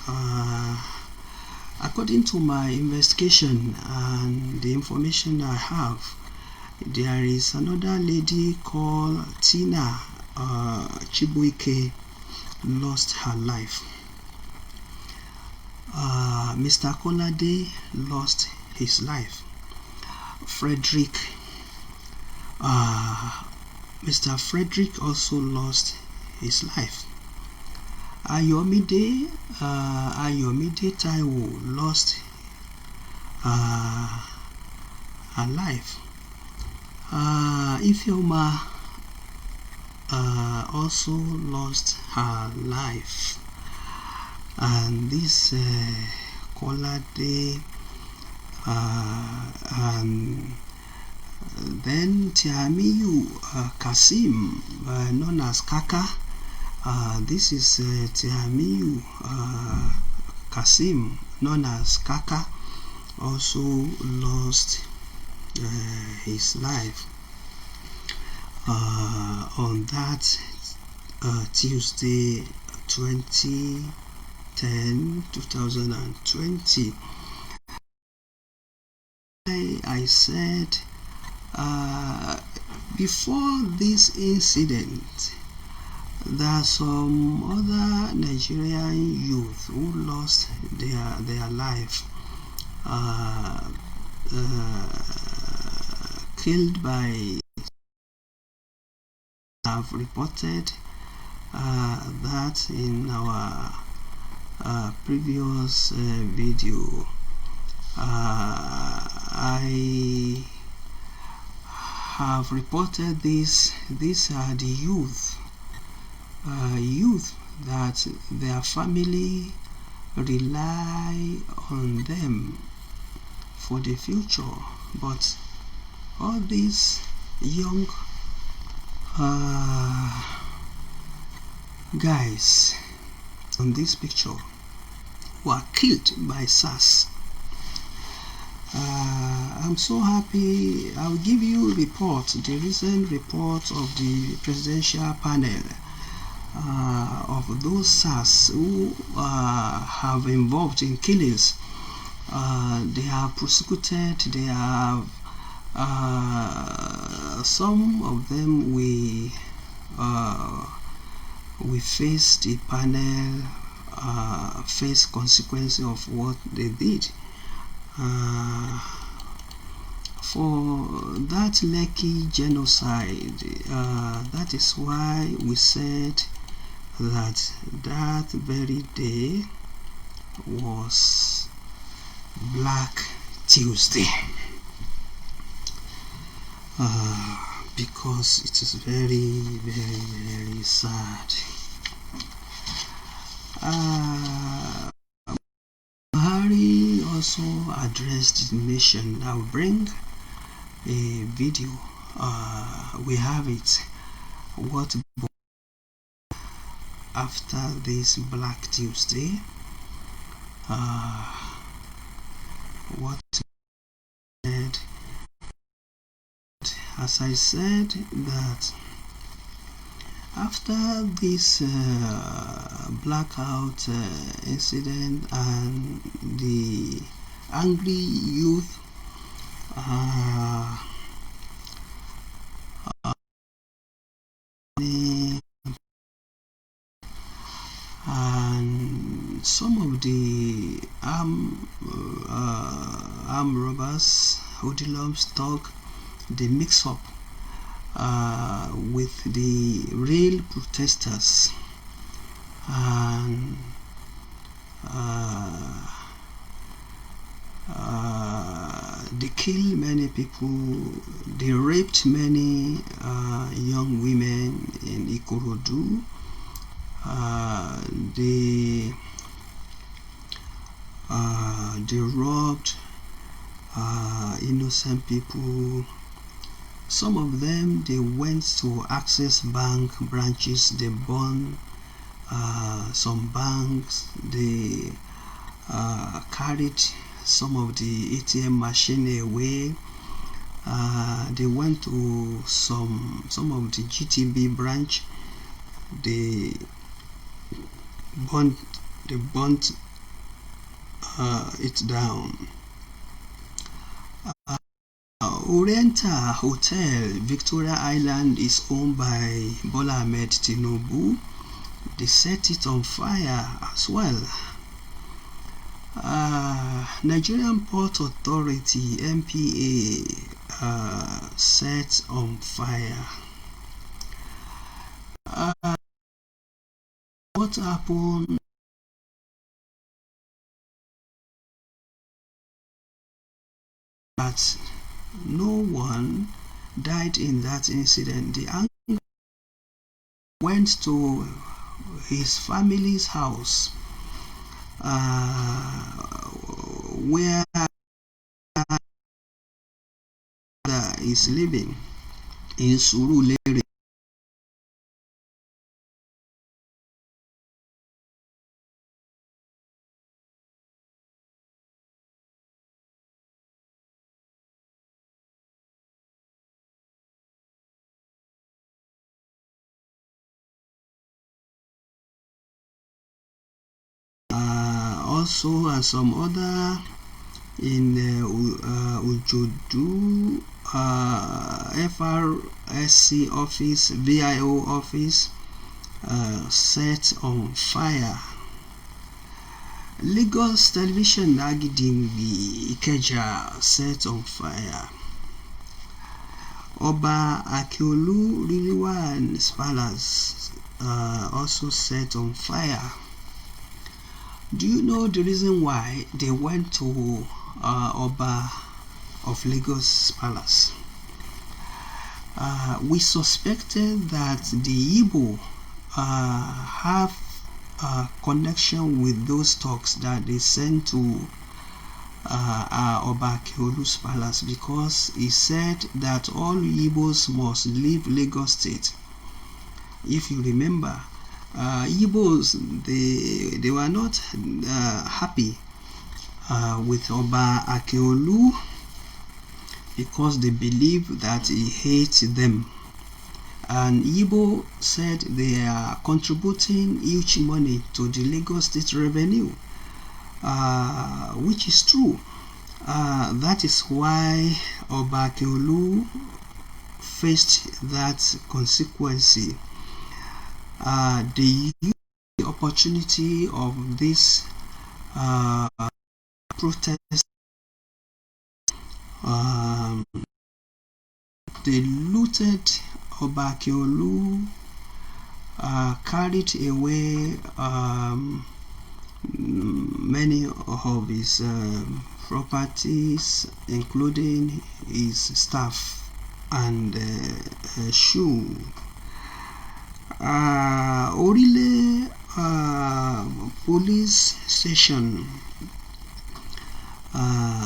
according to my investigation and the information I have, there is another lady called Tina Chibuike lost her life. Mr. Kolade lost his life. Mr. Frederick also lost his life. Ayomide Taiwo lost her life. Ifeoma also lost her life. And this Kolade, and then Tiamiyu Kasim, known as Kaka. This is Tiamiyu Kasim, known as Kaka, also lost his life on that Tuesday 2020. I said before this incident, there are some other Nigerian youth who lost their life. killed by have reported that in our previous video. I have reported this. These are the youth that their family rely on them for the future, but all these young guys on this picture were killed by SARS. I'm so happy. I'll give you the recent report of the presidential panel of those SARS who have involved in killings. They have prosecuted, they have some of them we face the panel, face consequences of what they did. For that Lekki Genocide, that is why we said that that very day was Black Tuesday, because it is very, very, very sad. Buhari also addressed the nation. I'll bring a video. We have it. What after this Black Tuesday? What said? As I said, that after this blackout incident and the angry youth and some of the armed robbers, hoodlums, thug, they mix up with the real protesters, and they kill many people, they raped many young women in Ikorodu, they robbed innocent people. Some of them, they went to Access Bank branches, they burned some banks, they carried some of the ATM machine away. They went to some of the GTB branch, they burnt it down. Oriental Hotel, Victoria Island, is owned by Bola Ahmed Tinubu. They set it on fire as well. Nigerian Port Authority, NPA, set on fire. What happened? But no one died in that incident. The anger went to his family's house, where is living in Surulere. Also, and some other in Ujodu, FRSC office, VIO office, set on fire. Lagos Television Agidingbi Ikeja set on fire. Oba Akiolu Riliwan's palace also set on fire. Do you know the reason why they went to Oba of Lagos Palace? We suspected that the Igbo have a connection with those talks that they sent to Oba Akiolu's palace, because he said that all Igbos must leave Lagos State. If you remember, Igbos, they were not happy with Oba Akiolu, because they believe that he hates them. And Igbo said they are contributing huge money to the Lagos State revenue, which is true. That is why Oba Akiolu faced that consequence. They used the opportunity of this protest. They looted Oba Akiolu, carried away many of his properties, including his staff and shoe. Orile police station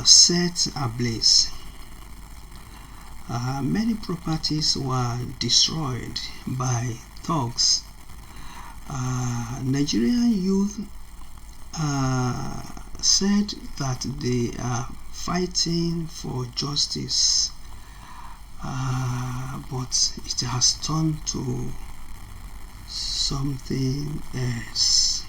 set ablaze. Many properties were destroyed by thugs. Nigerian youth said that they are fighting for justice, but it has turned to something else.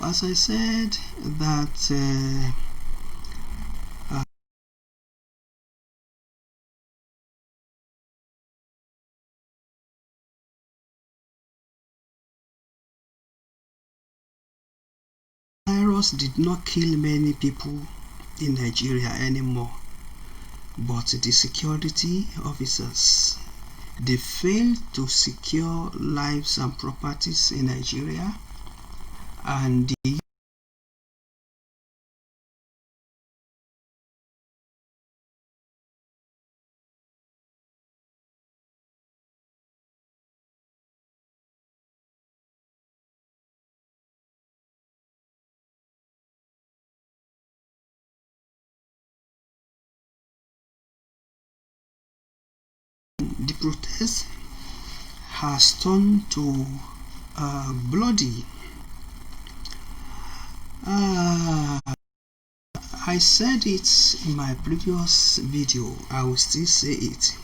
As I said, that virus did not kill many people in Nigeria anymore, but the security officers, they failed to secure lives and properties in Nigeria, and the protest has turned to bloody. I said it in my previous video, I will still say it.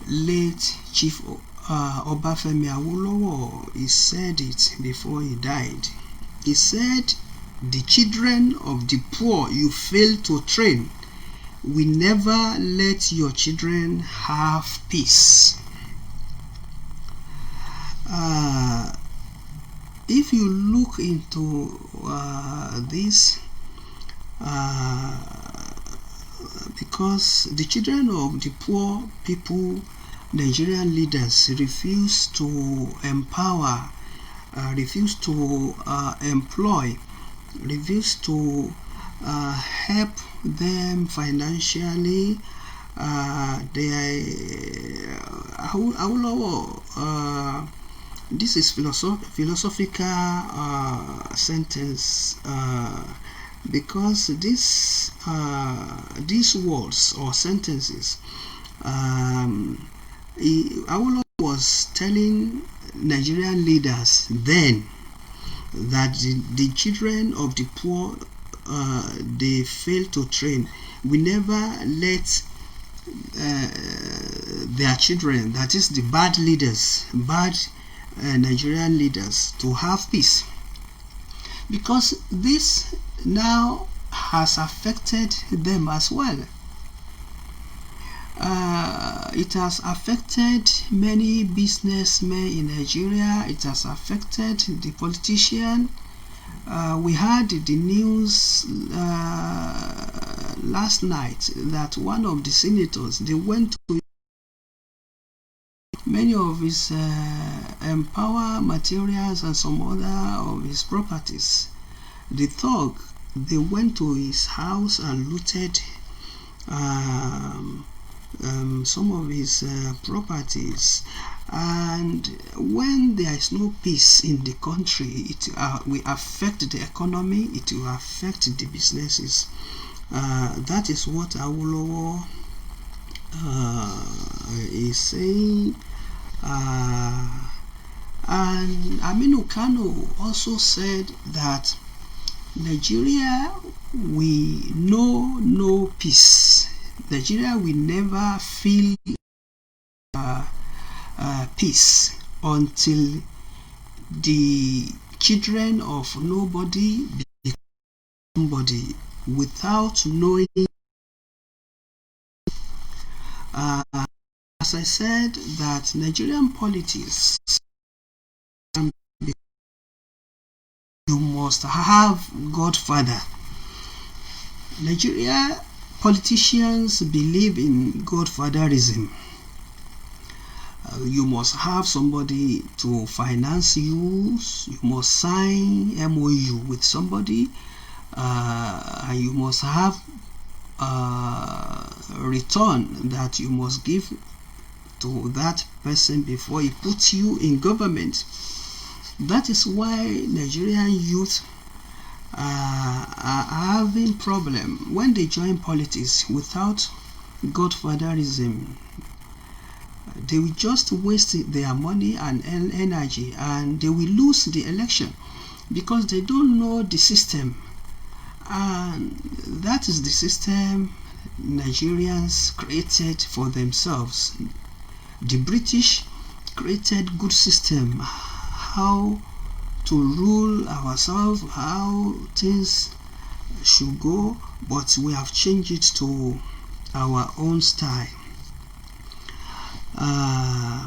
Late Chief Obafemi Awolowo, he said it before he died. He said, the children of the poor you fail to train, we never let your children have peace. If you look into this, because the children of the poor people, Nigerian leaders refuse to empower, refuse to employ, refuse to help them financially. This is philosophical sentence, because these words or sentences, Awwal was telling Nigerian leaders then that the children of the poor, they fail to train. We never let their children, that is the bad leaders, bad Nigerian leaders, to have peace, because this now has affected them as well. It has affected many businessmen in Nigeria. It has affected the politician. We heard the news last night that one of the senators, they went to many of his empower materials and some other of his properties. The thug, they went to his house and looted some of his properties. And when there is no peace in the country, it will affect the economy, it will affect the businesses. That is what Awwal is saying. And Aminu Kano also said that Nigeria will know no peace. Nigeria will never feel peace until the children of nobody become somebody without knowing. As I said, that Nigerian politics, you must have Godfather. Nigeria politicians believe in Godfatherism. You must have somebody to finance you. You must sign MOU with somebody. And you must have return that you must give to that person before he puts you in government. That is why Nigerian youth are having problem when they join politics without Godfatherism. They will just waste their money and energy, and they will lose the election because they don't know the system. And that is the system Nigerians created for themselves. The British created good system, how to rule ourselves, how things should go, but we have changed it to our own style.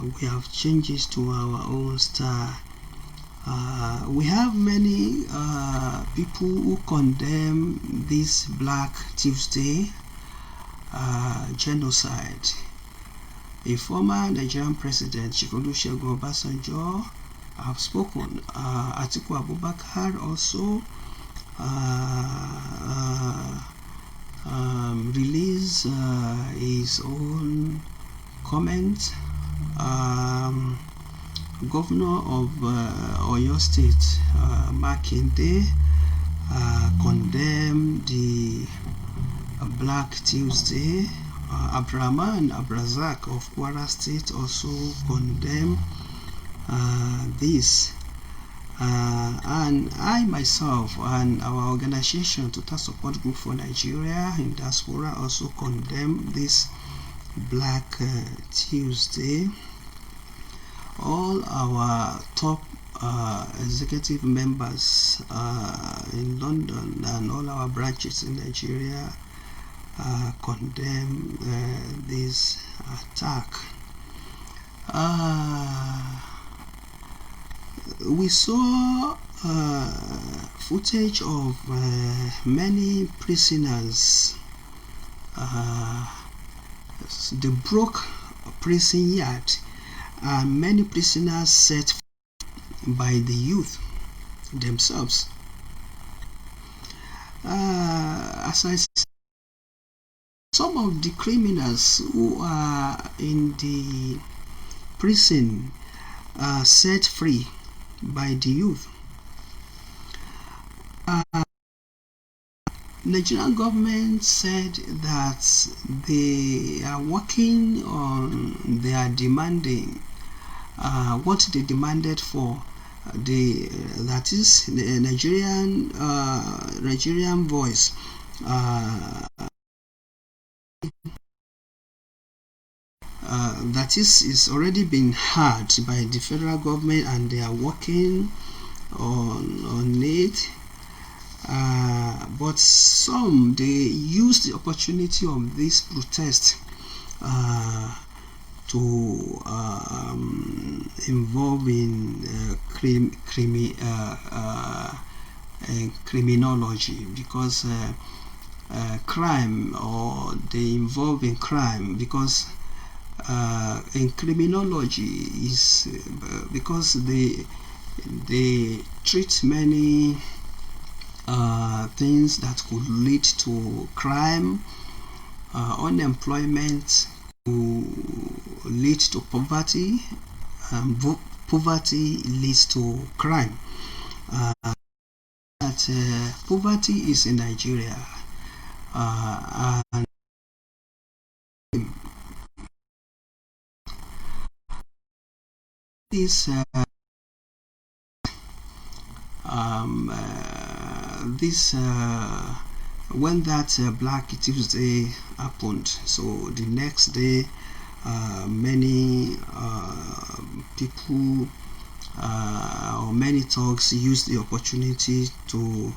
We have changed it to our own style. We have many people who condemn this Black Tuesday genocide. A former Nigerian president, Olusegun Obasanjo, have spoken. Atiku Abubakar also released his own comment. Governor of Oyo State, Makinde, condemned the Black Tuesday. Abdurrahman Abrazak of Kwara State also condemned this. And I myself and our organization, Total Support Group for Nigeria in Diaspora, also condemn this Black Tuesday. All our top executive members in London and all our branches in Nigeria condemn this attack. We saw footage of many prisoners. They broke a prison yard, and many prisoners set by the youth themselves. As I said, some of the criminals who are in the prison are set free by the youth. Nigerian government said that they are working on their demanding what they demanded for that is the Nigerian voice. That is already been heard by the federal government, and they are working on it. But some, they use the opportunity of this protest to involve in criminology, because crime, or they involve in crime, because in criminology is because they treat many things that could lead to crime. Unemployment could lead to poverty, and poverty leads to crime. Poverty is in Nigeria, and this when that Black Tuesday happened, so the next day many people or many thugs used the opportunity to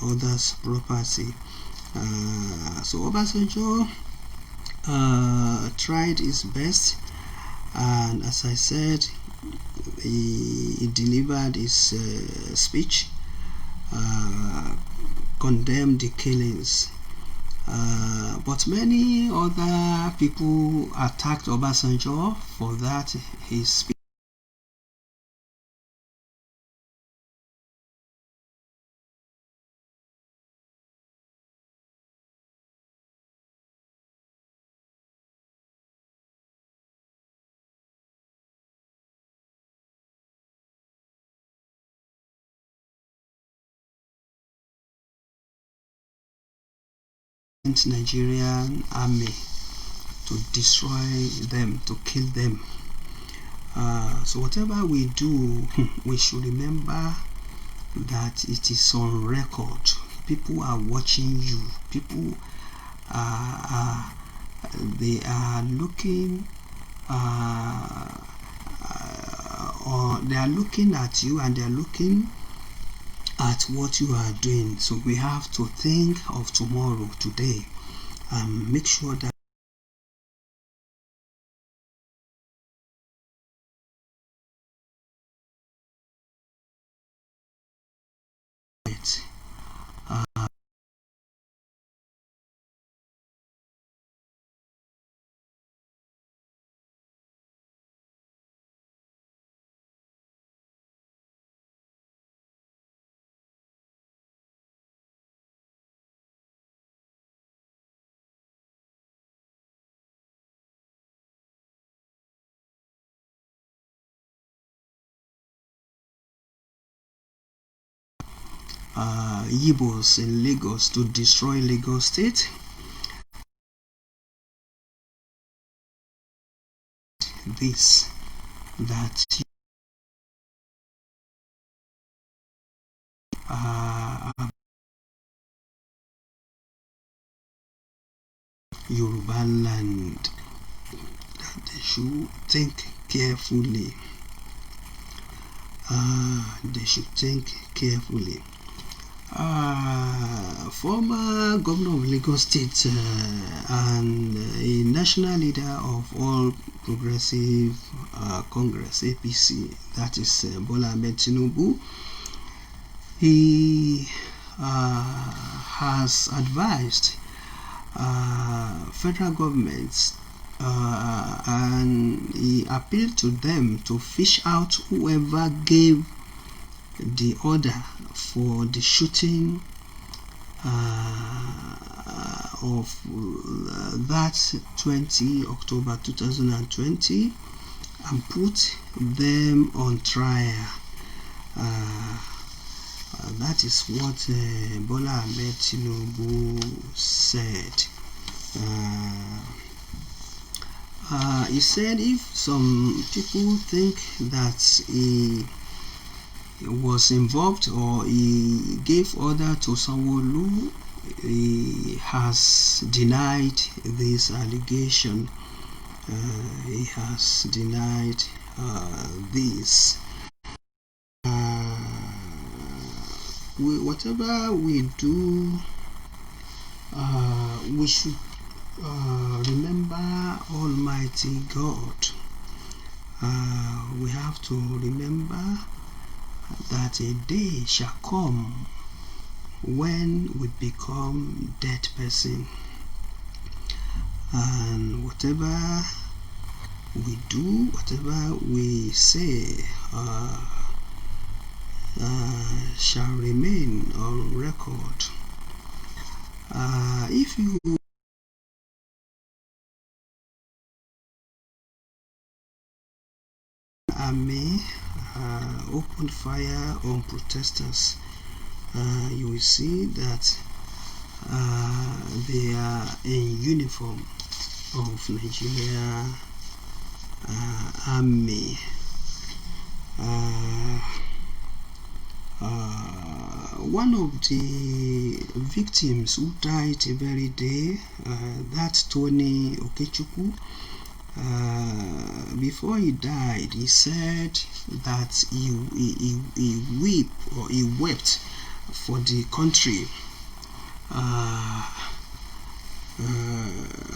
others' property. So Obasanjo tried his best, and as I said, he delivered his speech, condemned the killings, but many other people attacked Obasanjo for that his speech. Nigerian army to destroy them, to kill them. So whatever we do, we should remember that it is on record. People are watching you. People they are looking or they are looking at you, and they are looking at what you are doing. So we have to think of tomorrow, today, and make sure that Igbos in Lagos to destroy Lagos State. This, that Yoruba land, that they should think carefully. They should think carefully. Former governor of Lagos State and a national leader of All Progressive Congress, APC, that is Bola Ahmed Tinubu, he has advised federal governments and he appealed to them to fish out whoever gave the order for the shooting of that 20 October 2020 and put them on trial. That is what Bola Ahmed Tinubu said. He said if some people think that he was involved or he gave order to Sanwo-Olu, he has denied this allegation. He has denied this. whatever we do, we should remember Almighty God. We have to remember that a day shall come when we become dead person, and whatever we do, whatever we say shall remain on record. If you army opened fire on protesters, you will see that they are in uniform of Nigeria army. One of the victims who died the very day, that's Tony Okechukwu, before he died, he said that he wept for the country.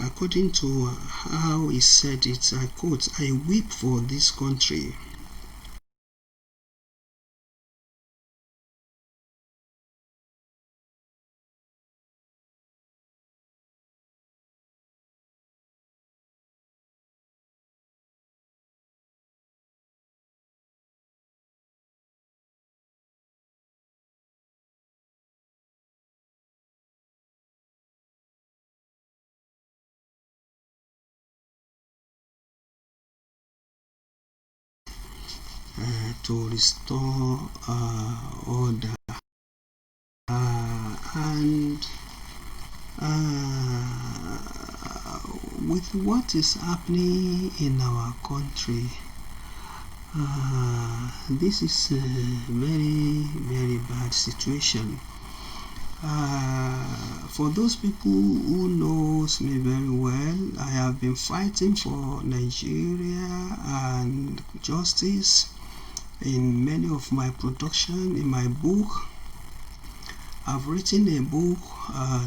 According to how he said it, I quote, "I weep for this country." To restore order, and with what is happening in our country, this is a very, very bad situation. For those people who knows me very well, I have been fighting for Nigeria and justice in many of my production. In my book, I've written a book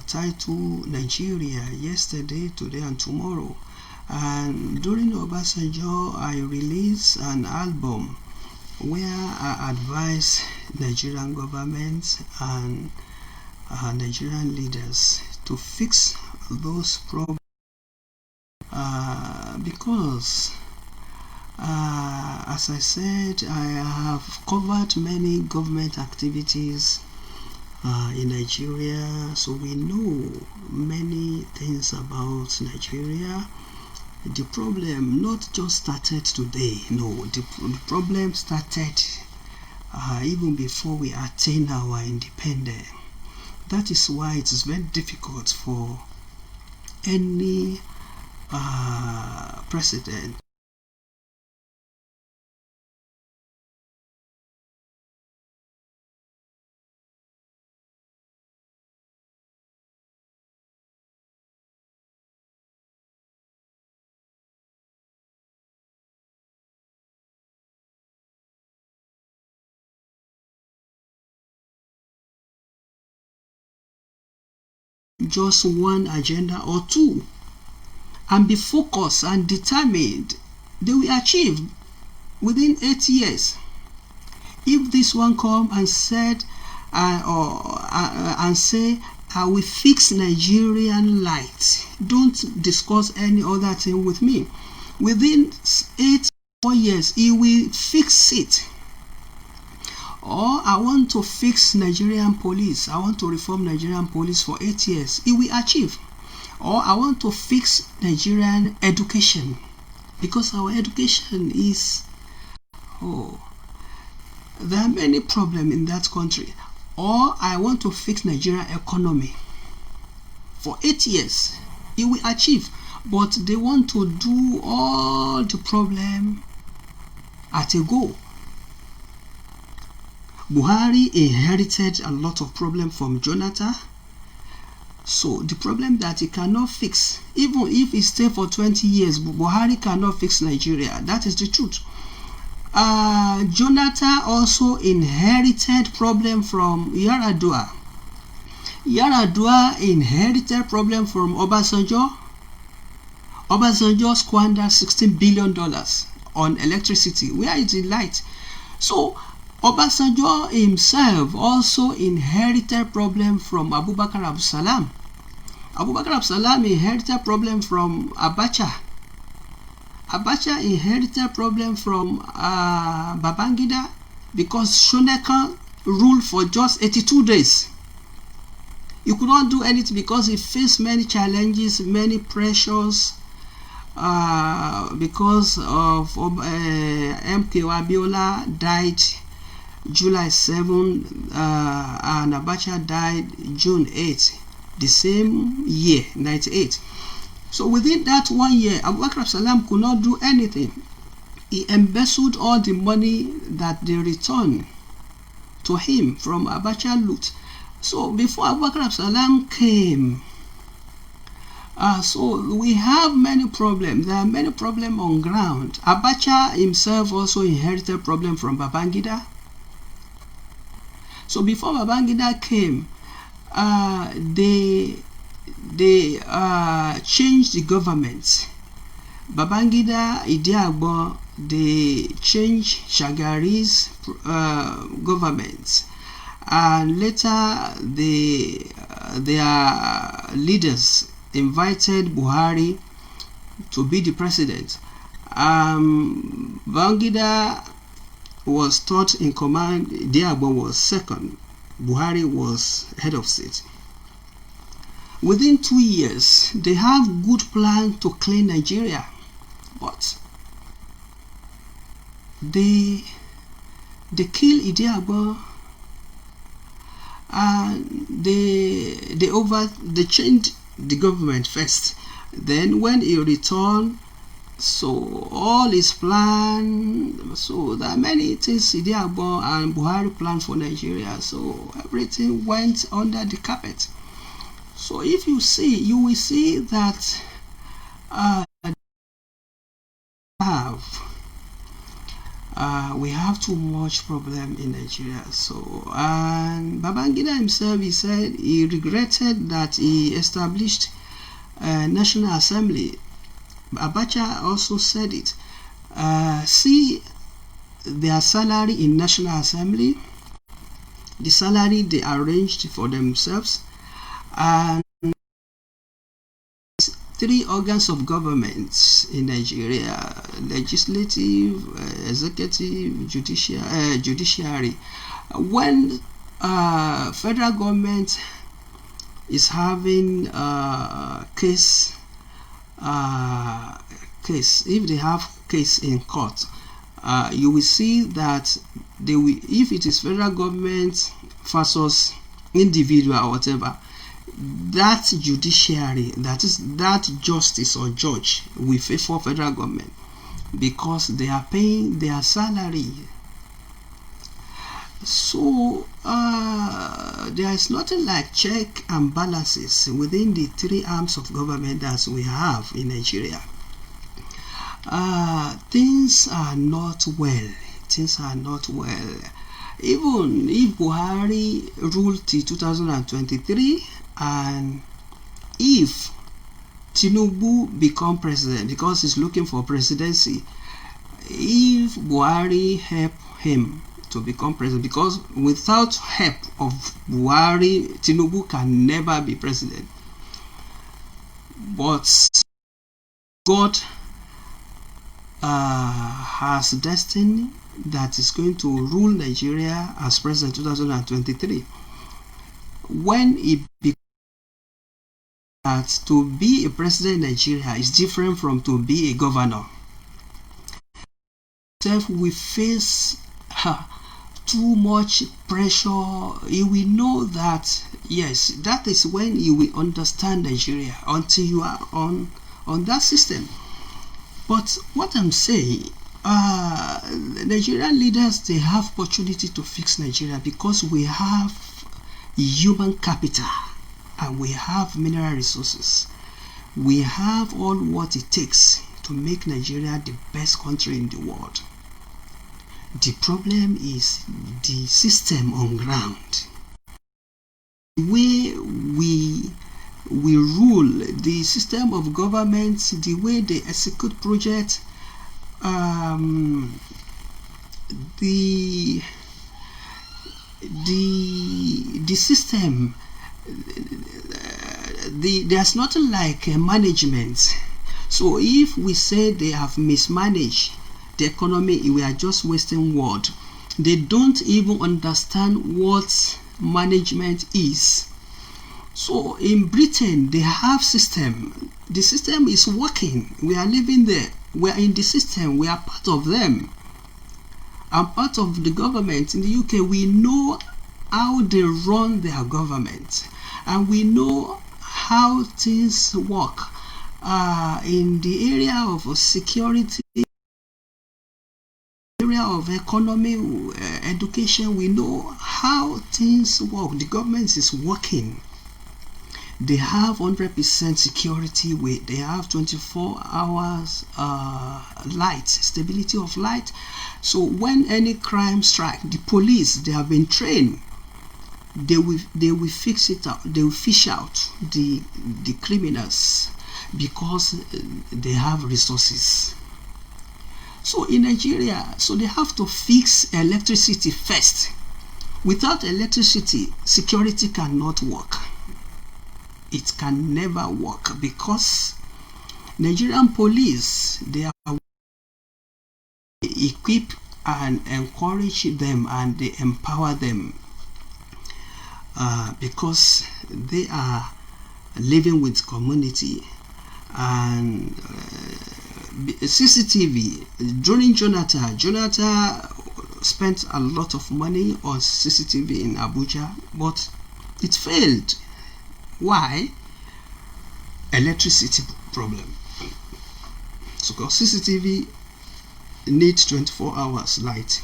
titled Nigeria Yesterday, Today and Tomorrow, and during Obasanjo I released an album where I advise Nigerian government and Nigerian leaders to fix those problems, because as I said, I have covered many government activities in Nigeria, so we know many things about Nigeria. The problem not just started today, no, the problem started even before we attained our independence. That is why it is very difficult for any president just one agenda or two and be focused and determined, they will achieve within 8 years. If this one come and said and say, I will fix Nigerian light, don't discuss any other thing with me. Within 4 years, he will fix it. Or I want to fix Nigerian police, I want to reform Nigerian police for 8 years, it will achieve. Or I want to fix Nigerian education, because our education is, there are many problems in that country. Or I want to fix Nigerian economy for 8 years, it will achieve. But they want to do all the problem at a go. Buhari inherited a lot of problem from Jonathan. So the problem that he cannot fix, even if he stay for 20 years, Buhari cannot fix Nigeria. That is the truth. Jonathan also inherited problem from Yar'Adua. Yar'Adua inherited problem from Obasanjo. Obasanjo squandered $16 billion on electricity. Where is the light? So Obasanjo himself also inherited problem from Abubakar Abdul-Salam. Abubakar Abdul-Salam inherited problem from Abacha. Abacha inherited problem from Babangida, because Shonekan ruled for just 82 days. He could not do anything because he faced many challenges, many pressures, because of MK Abiola died July 7 and Abacha died June 8, the same year, 98. So within that 1 year, Abubakar Salam could not do anything. He embezzled all the money that they returned to him from Abacha loot. So before Abubakar Salam came, so we have many problems. There are many problems on ground. Abacha himself also inherited problem from Babangida. So before Babangida came, they changed the government. Babangida, Idiagbo, they changed Shagari's government, and later their leaders invited Buhari to be the president. Babangida was third in command, Idiagbo was second, Buhari was head of state. Within 2 years, they have good plan to clean Nigeria, but they kill Idiagbo, and they changed the government first. Then when he returned, so all his plan, so there are many things Idiagbo and Buhari planned for Nigeria, so everything went under the carpet. So if you see, you will see that we have too much problem in Nigeria. So, and Babangida himself, he said he regretted that he established a National Assembly. Abacha also said it. See their salary in National Assembly, the salary they arranged for themselves, and 3 organs of government in Nigeria: legislative, executive, judiciary. When federal government is having case, if they have case in court, you will see that they will, if it is federal government versus individual or whatever, that judiciary, that is that justice or judge, will favor federal government because they are paying their salary. So there is nothing like check and balances within the 3 arms of government that we have in Nigeria. Things are not well. Things are not well. Even if Buhari ruled till 2023, and if Tinubu become president, because he's looking for presidency, if Buhari help him to become president, because without help of Buhari, Tinubu can never be president. But God has destiny that is going to rule Nigeria as president 2023. When he becomes that, to be a president in Nigeria is different from to be a governor. We face too much pressure. You will know that, yes, that is when you will understand Nigeria, until you are on that system. But what I'm saying, Nigerian leaders, they have opportunity to fix Nigeria because we have human capital and we have mineral resources. We have all what it takes to make Nigeria the best country in the world. The problem is the system on ground. The way we rule, the system of government, the way they execute projects, the system, there's nothing like management. So if we say they have mismanaged the economy, we are just wasting words. They don't even understand what management is. So in Britain, they have system. The system is working. We are living there. We are in the system. We are part of them. I'm part of the government. In the UK, we know how they run their government, and we know how things work. In the area of security, area of economy, education, we know how things work. The government is working. They have 100% security. They have 24 hours light, stability of light. So when any crime strike, the police, they have been trained. They will fix it out. They will fish out the criminals because they have resources. So in Nigeria, so they have to fix electricity first. Without electricity, security cannot work. It can never work because Nigerian police, they are equipped and encourage them and they empower them because they are living with community. And CCTV, during Jonathan spent a lot of money on CCTV in Abuja, but it failed. Why? Electricity problem. So because CCTV needs 24 hours light.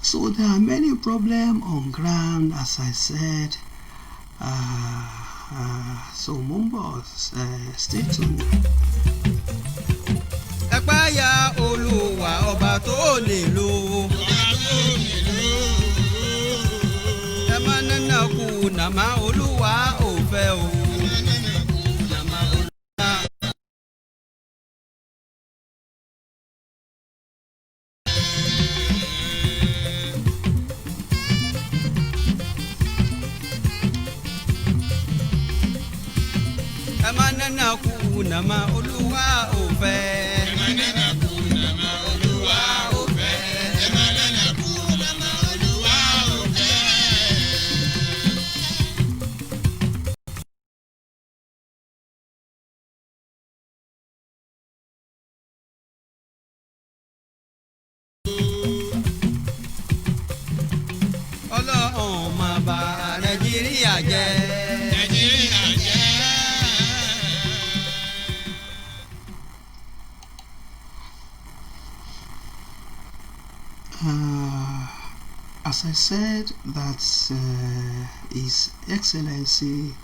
So there are many problems on ground, as I said. So Mumbos, stay tuned. Ẹgbáyà Olúwa ọba tó lè lò. Ẹ má nánà kú nàmá Olúwa ò fẹ́ o. Ẹ má nánà kú nàmá Olúwa ò fẹ́. Ọlọ́run má bà Nàìjíríà jẹ́. As I said, that His Excellency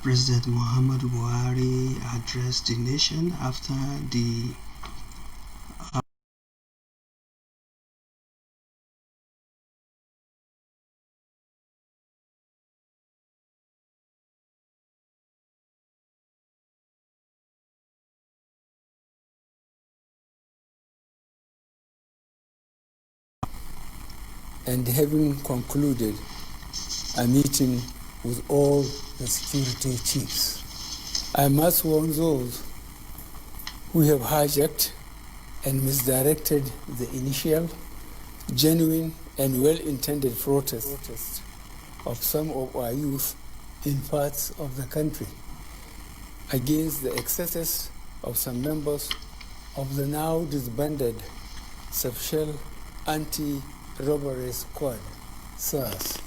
President Muhammadu Buhari addressed the nation after the and having concluded a meeting with all the security chiefs, I must warn those who have hijacked and misdirected the initial, genuine and well-intended protest of some of our youth in parts of the country against the excesses of some members of the now disbanded Special Anti-Robbery Squad, SARS.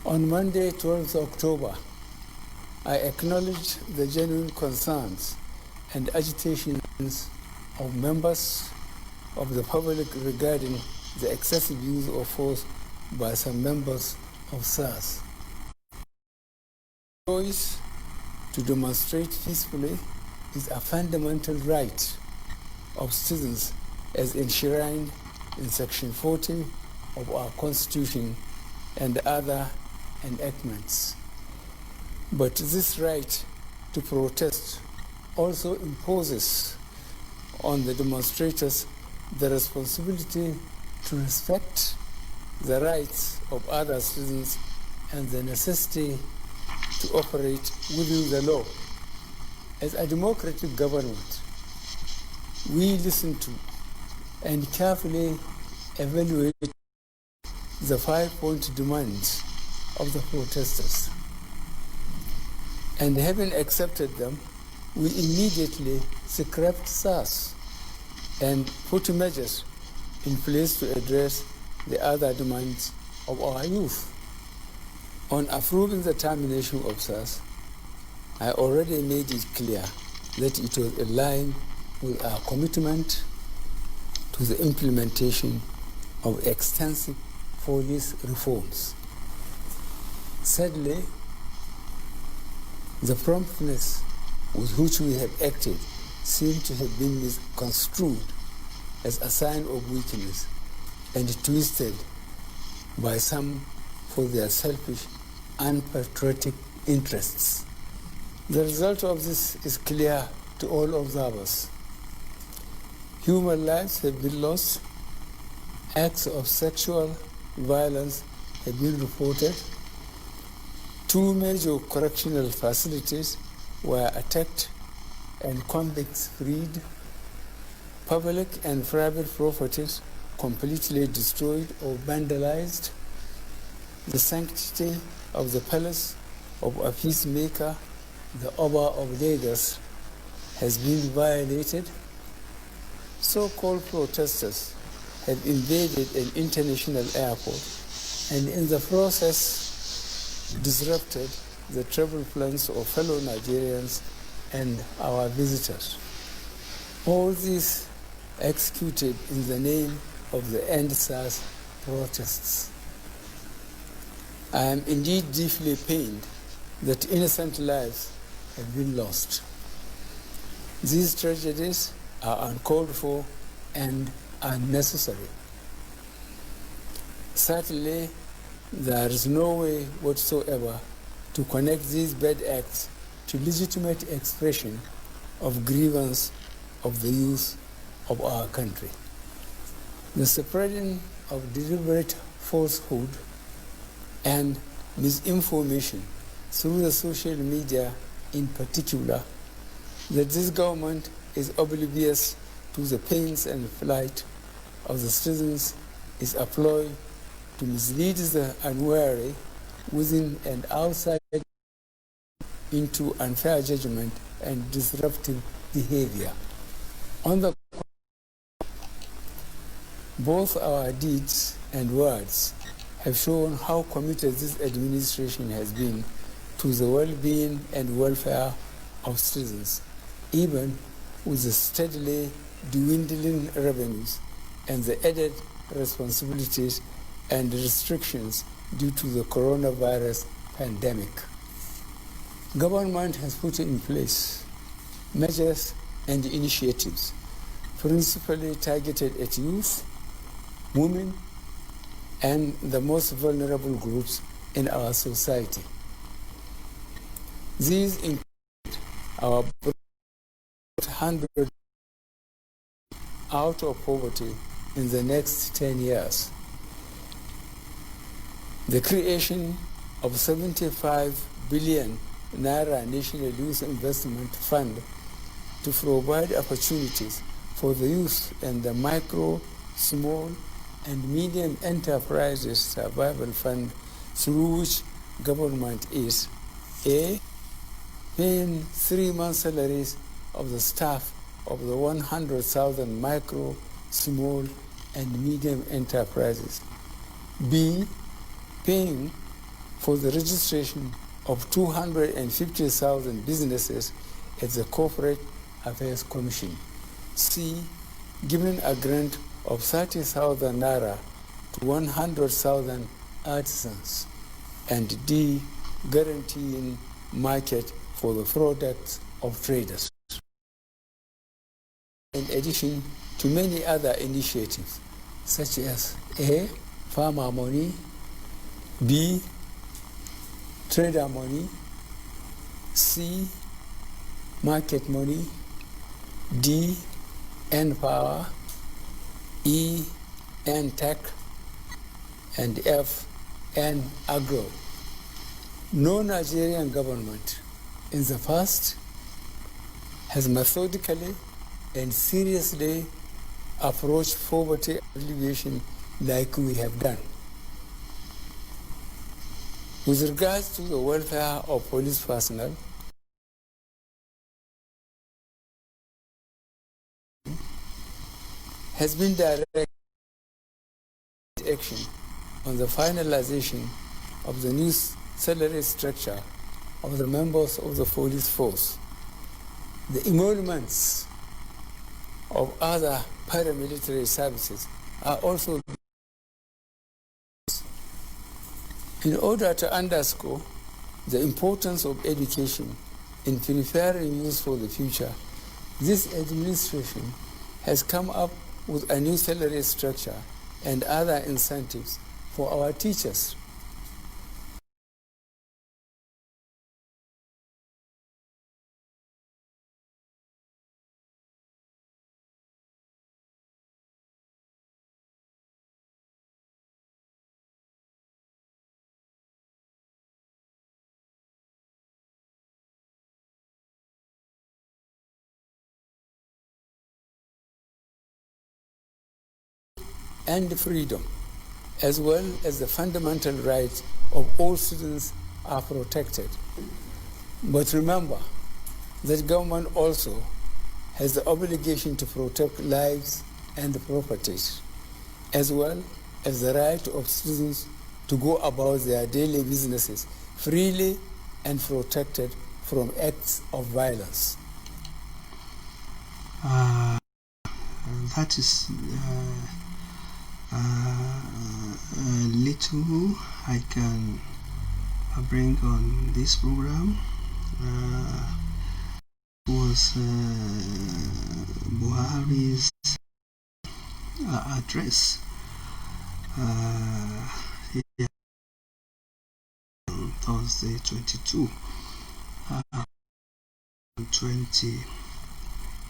On Monday, 12th October, I acknowledged the genuine concerns and agitations of members of the public regarding the excessive use of force by some members of SARS. The choice to demonstrate peacefully is a fundamental right of citizens as enshrined in Section 40 of our Constitution and other enactments. But this right to protest also imposes on the demonstrators the responsibility to respect the rights of other citizens and the necessity to operate within the law. As a democratic government, we listen to and carefully evaluate the 5-point demands of the protesters. And having accepted them, we immediately scrapped SARS and put measures in place to address the other demands of our youth. On approving the termination of SARS, I already made it clear that it was in line with our commitment to the implementation of extensive police reforms. Sadly, the promptness with which we have acted seemed to have been misconstrued as a sign of weakness and twisted by some for their selfish, unpatriotic interests. The result of this is clear to all observers. Human lives have been lost, acts of sexual violence have been reported, 2 major correctional facilities were attacked and convicts freed, public and private properties completely destroyed or vandalized, the sanctity of the palace of a peacemaker, the Oba of Lagos, has been violated. So-called protesters have invaded an international airport and in the process disrupted the travel plans of fellow Nigerians and our visitors. All this executed in the name of the EndSARS protests. I am indeed deeply pained that innocent lives have been lost. These tragedies are uncalled for and unnecessary. Certainly, there is no way whatsoever to connect these bad acts to legitimate expression of grievance of the youth of our country. The spreading of deliberate falsehood and misinformation through the social media in particular, that this government is oblivious to the pains and plight of the citizens is a ploy to mislead the unwary within and outside into unfair judgment and disruptive behavior. On the both our deeds and words have shown how committed this administration has been to the well-being and welfare of citizens, even with the steadily dwindling revenues and the added responsibilities and restrictions due to the coronavirus pandemic. Government has put in place measures and initiatives principally targeted at youth, women, and the most vulnerable groups in our society. These include our 100 out of poverty in the next 10 years, the creation of 75 billion Naira National Youth Investment Fund to provide opportunities for the youth and the micro, small, and medium enterprises survival fund, through which government is A, paying 3 months' salaries of the staff of the 100,000 micro, small, and medium enterprises. B, paying for the registration of 250,000 businesses at the Corporate Affairs Commission. C, giving a grant of 30,000 Naira to 100,000 artisans. And D, guaranteeing market for the products of traders. In addition to many other initiatives, such as A, farmer money, B, trader money, C, market money, D, N-power, E, N-tech, and F, N-agro. No Nigerian government in the past has methodically and seriously approached poverty alleviation like we have done. With regards to the welfare of police personnel, has been direct action on the finalization of the new salary structure of the members of the police force. The emoluments of other paramilitary services are also in order to underscore the importance of education in preparing youth for the future. This administration has come up with a new salary structure and other incentives for our teachers. And freedom, as well as the fundamental rights of all students are protected. But remember that government also has the obligation to protect lives and properties, as well as the right of citizens to go about their daily businesses freely and protected from acts of violence. That is little I can bring on this program. Was Buhari's address on Thursday 22 20.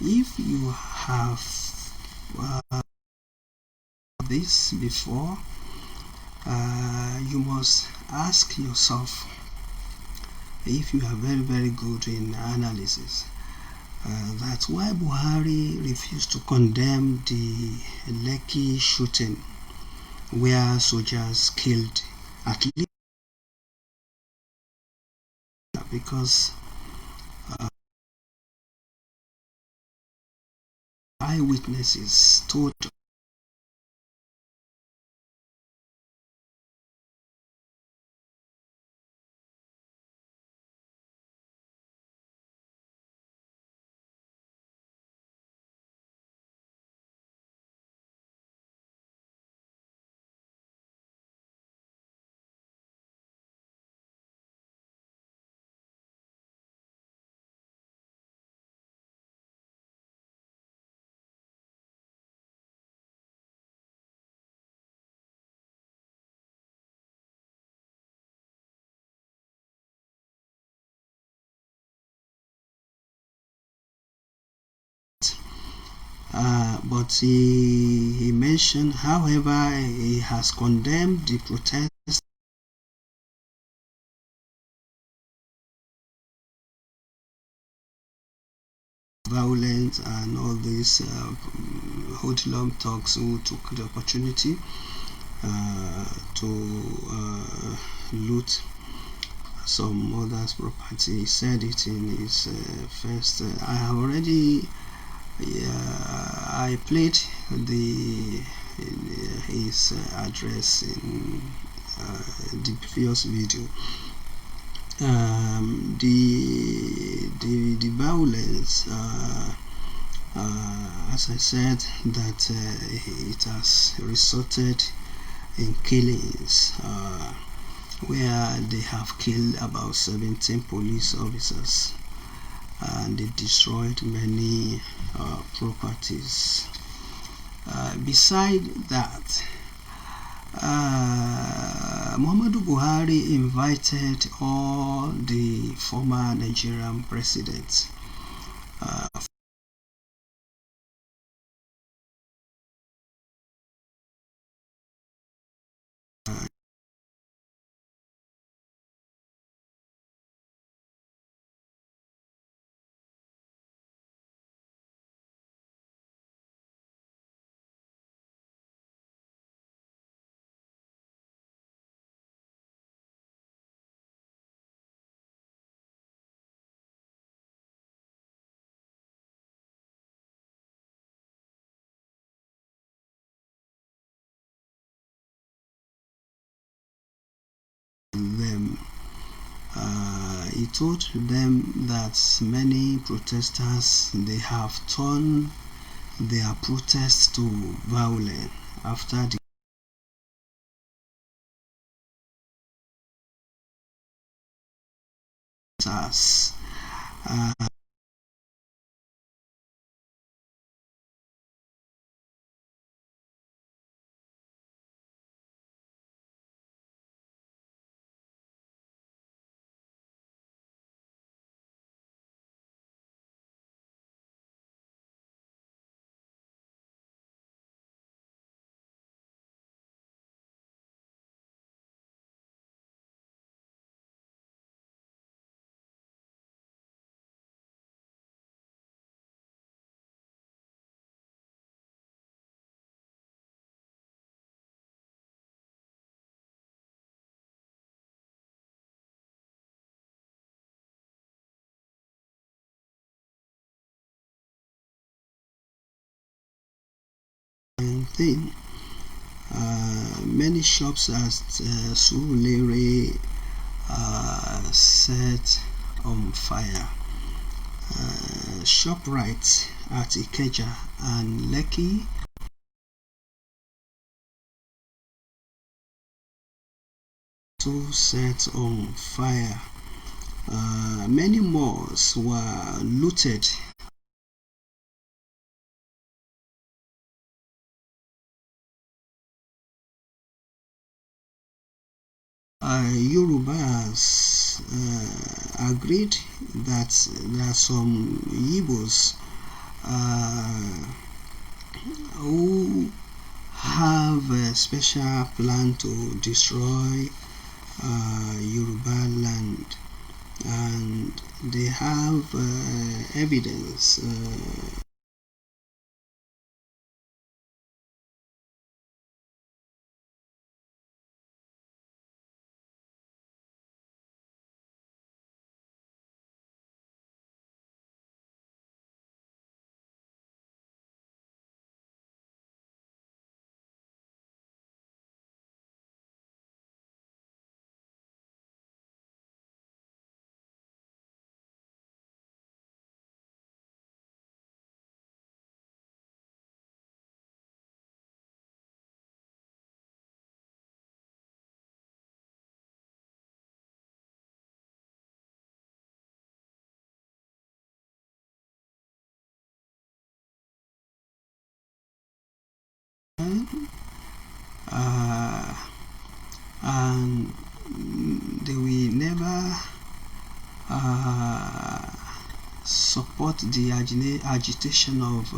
If you have this before, you must ask yourself, if you are very good in analysis, that's why Buhari refused to condemn the Lekki shooting, where soldiers killed at least, because eyewitnesses told but he mentioned, however, he has condemned the protest violence and all these hoodlum thugs who took the opportunity to loot some others' property. He said it in his first. I have already. I played his address in the previous video. The violence, as I said, that it has resulted in killings, where they have killed about 17 police officers, and they destroyed many properties. Beside that, Muhammadu Buhari invited all the former Nigerian presidents them. He told them that many protesters, they have turned their protests to violence after the SARS. Thing. Many shops at Al-Ilory set on fire. ShopRite at Ikeja and Lekki also set on fire. Many malls were looted. Yorubas agreed that there are some Igbos who have a special plan to destroy Yoruba land, and they have evidence. And they will never support the agitation of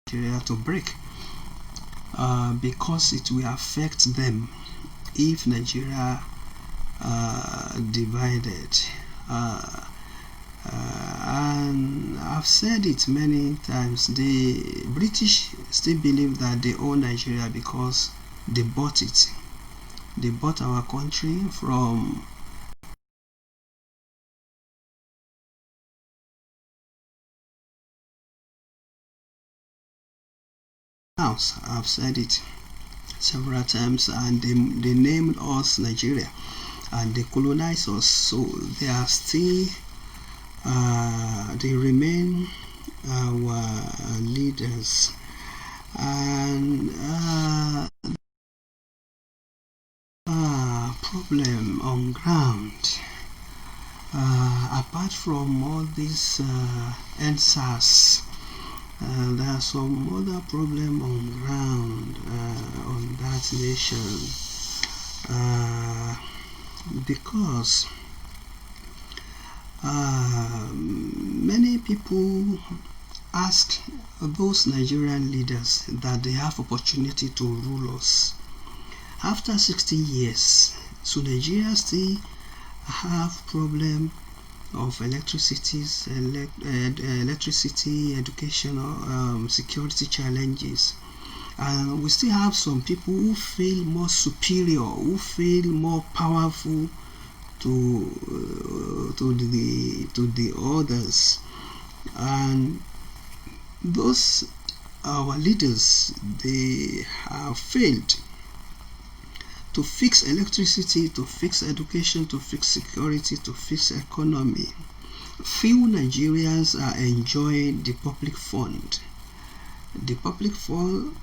Nigeria to break, because it will affect them if Nigeria divided. And I've said it many times, the British still believe that they own Nigeria because they bought it. They bought our country from house. I've said it several times, and they named us Nigeria and they colonized us, so they are still they remain our leaders. And problem on ground, apart from all this EndSARS, there are some other problem on ground on that nation, because many people ask those Nigerian leaders that they have opportunity to rule us. After 60 years, so Nigeria still have problem of electricity, educational, security challenges, and we still have some people who feel more superior, who feel more powerful to the others, and those our leaders, they have failed to fix electricity, to fix education, to fix security, to fix economy. Few Nigerians are enjoying the public fund. The public fund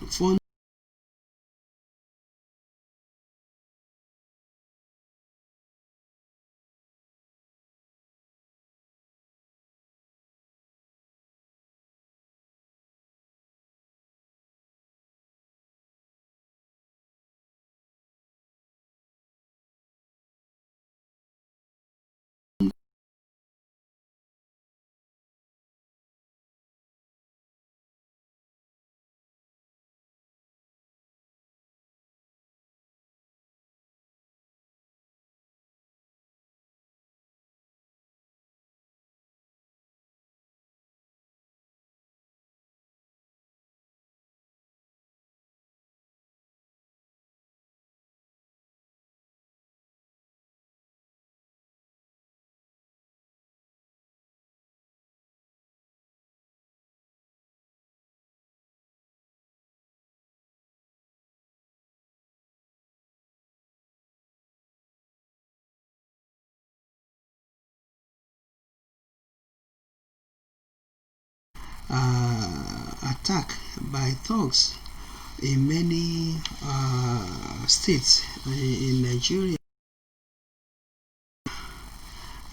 attack by thugs in many states in Nigeria.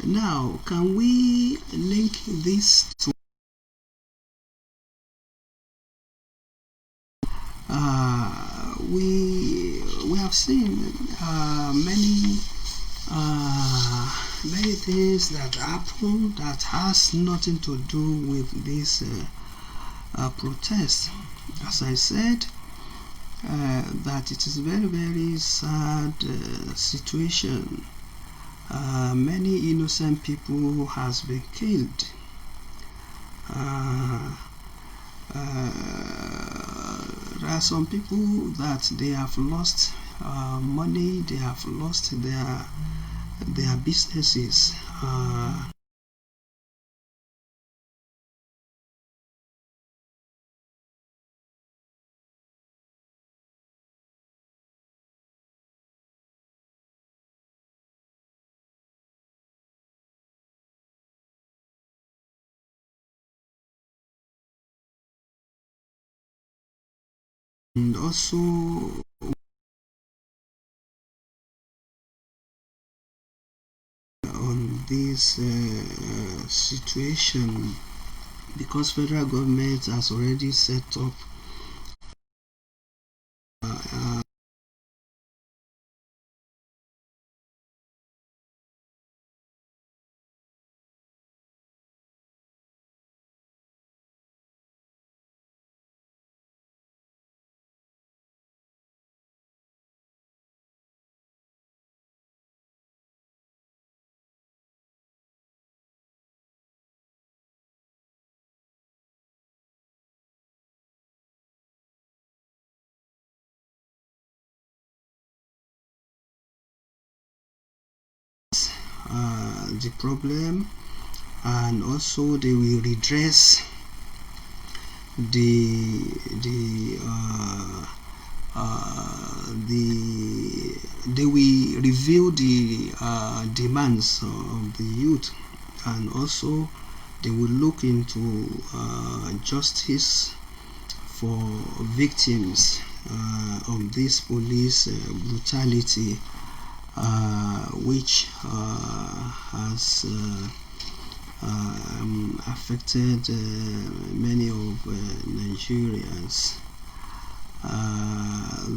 Now, can we link this to we have seen many things that happen that has nothing to do with this protest. As I said, that it is very, very sad situation. Many innocent people has been killed. There are some people that they have lost money, they have lost their businesses. And also on this situation, because federal government has already set up the problem, and also they will redress they will review the demands of the youth, and also they will look into justice for victims of this police brutality. which has affected many of Nigerians.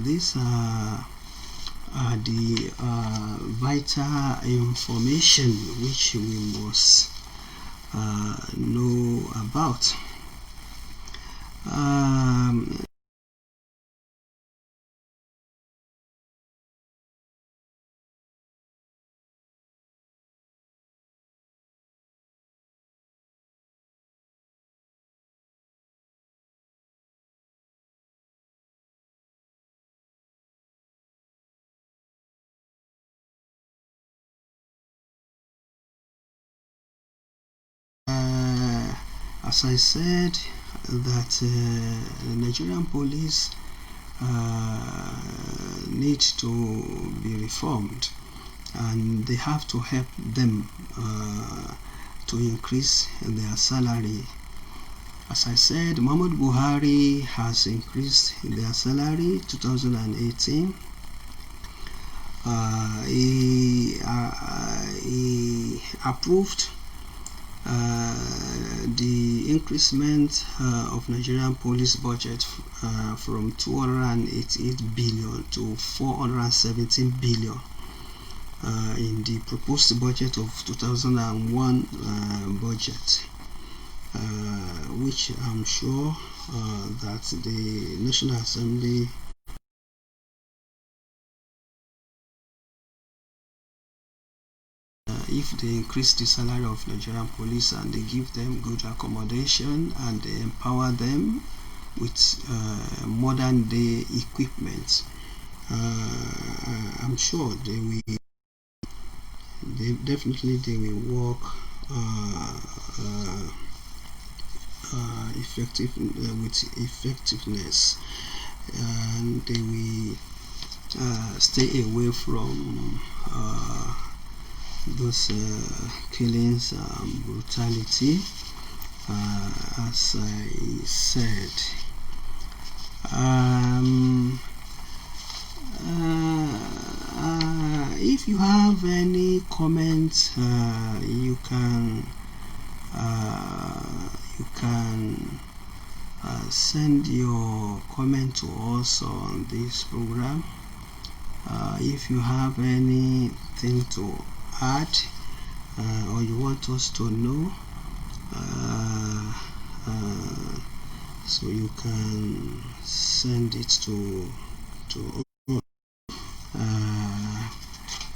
These are the vital information which we must know about. As I said, that Nigerian police need to be reformed, and they have to help them to increase their salary. As I said, Muhammad Buhari has increased their salary 2018. He approved the increasement of Nigerian police budget from 288 billion to 417 billion in the proposed budget of 2001 budget, which I'm sure that the National Assembly if they increase the salary of Nigerian police and they give them good accommodation and they empower them with modern day equipment, I'm sure they will work with effectiveness, and they will stay away from those killings and brutality, as I said. If you have any comments, you can send your comment to us on this program. If you have anything to add, or you want us to know, so you can send it to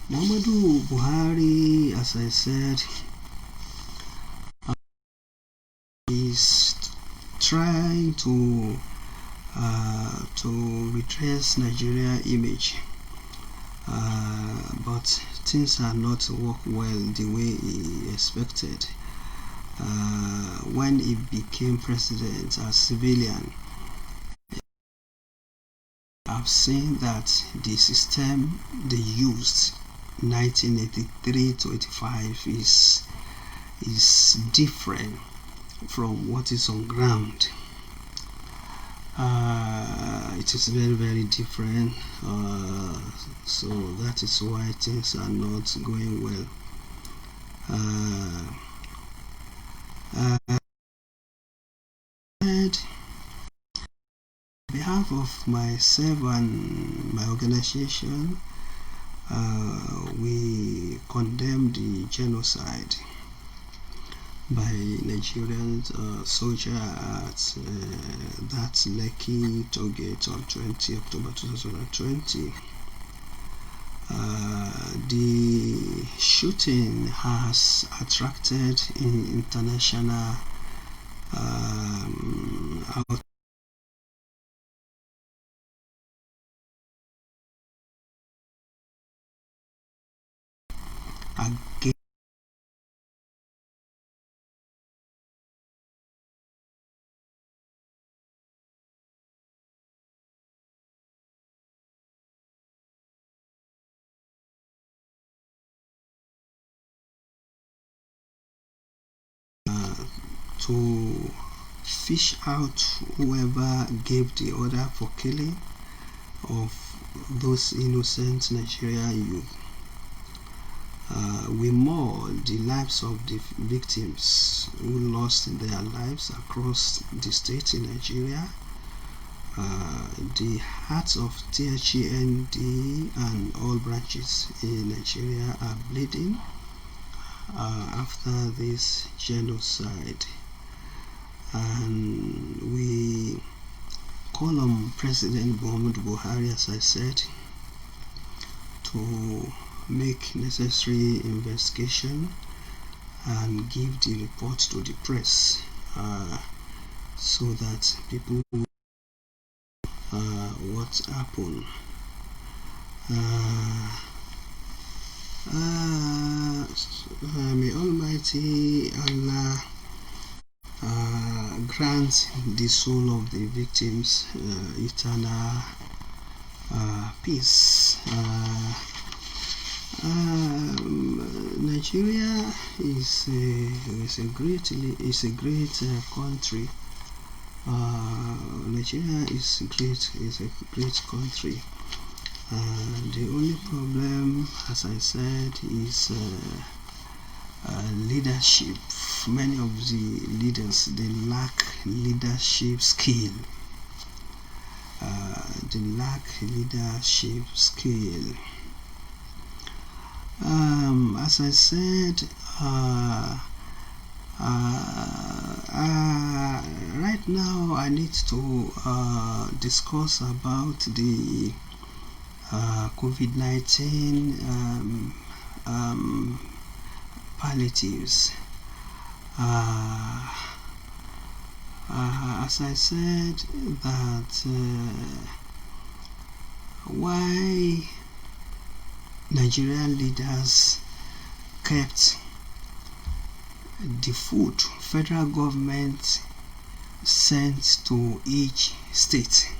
Muhammadu Buhari, as I said, is trying to redress Nigeria image, but things are not work well the way he expected. When he became president as civilian, I've seen that the system they used 1983 to 85 is different from what is on ground. It is very, very different, so that is why things are not going well. On behalf of myself and my organization, we condemn the genocide by Nigerian soldiers at that Lekki Toll-Gates on 20 October 2020. The shooting has attracted international against to fish out whoever gave the order for killing of those innocent Nigerian youth. We mourn the lives of the victims who lost their lives across the state in Nigeria. The hearts of THND and all branches in Nigeria are bleeding after this genocide, and we call on President Muhammadu Buhari, as I said, to make necessary investigation and give the report to the press, so that people know what happened. May Almighty Allah grant the soul of the victims eternal peace. Nigeria is a great country. Nigeria is a great country. The only problem, as I said, is leadership. Many of the leaders, they lack leadership skill. They lack leadership skill. As I said, right now I need to discuss about the COVID-19 palliatives. As I said, that why Nigerian leaders kept the food federal government sent to each state.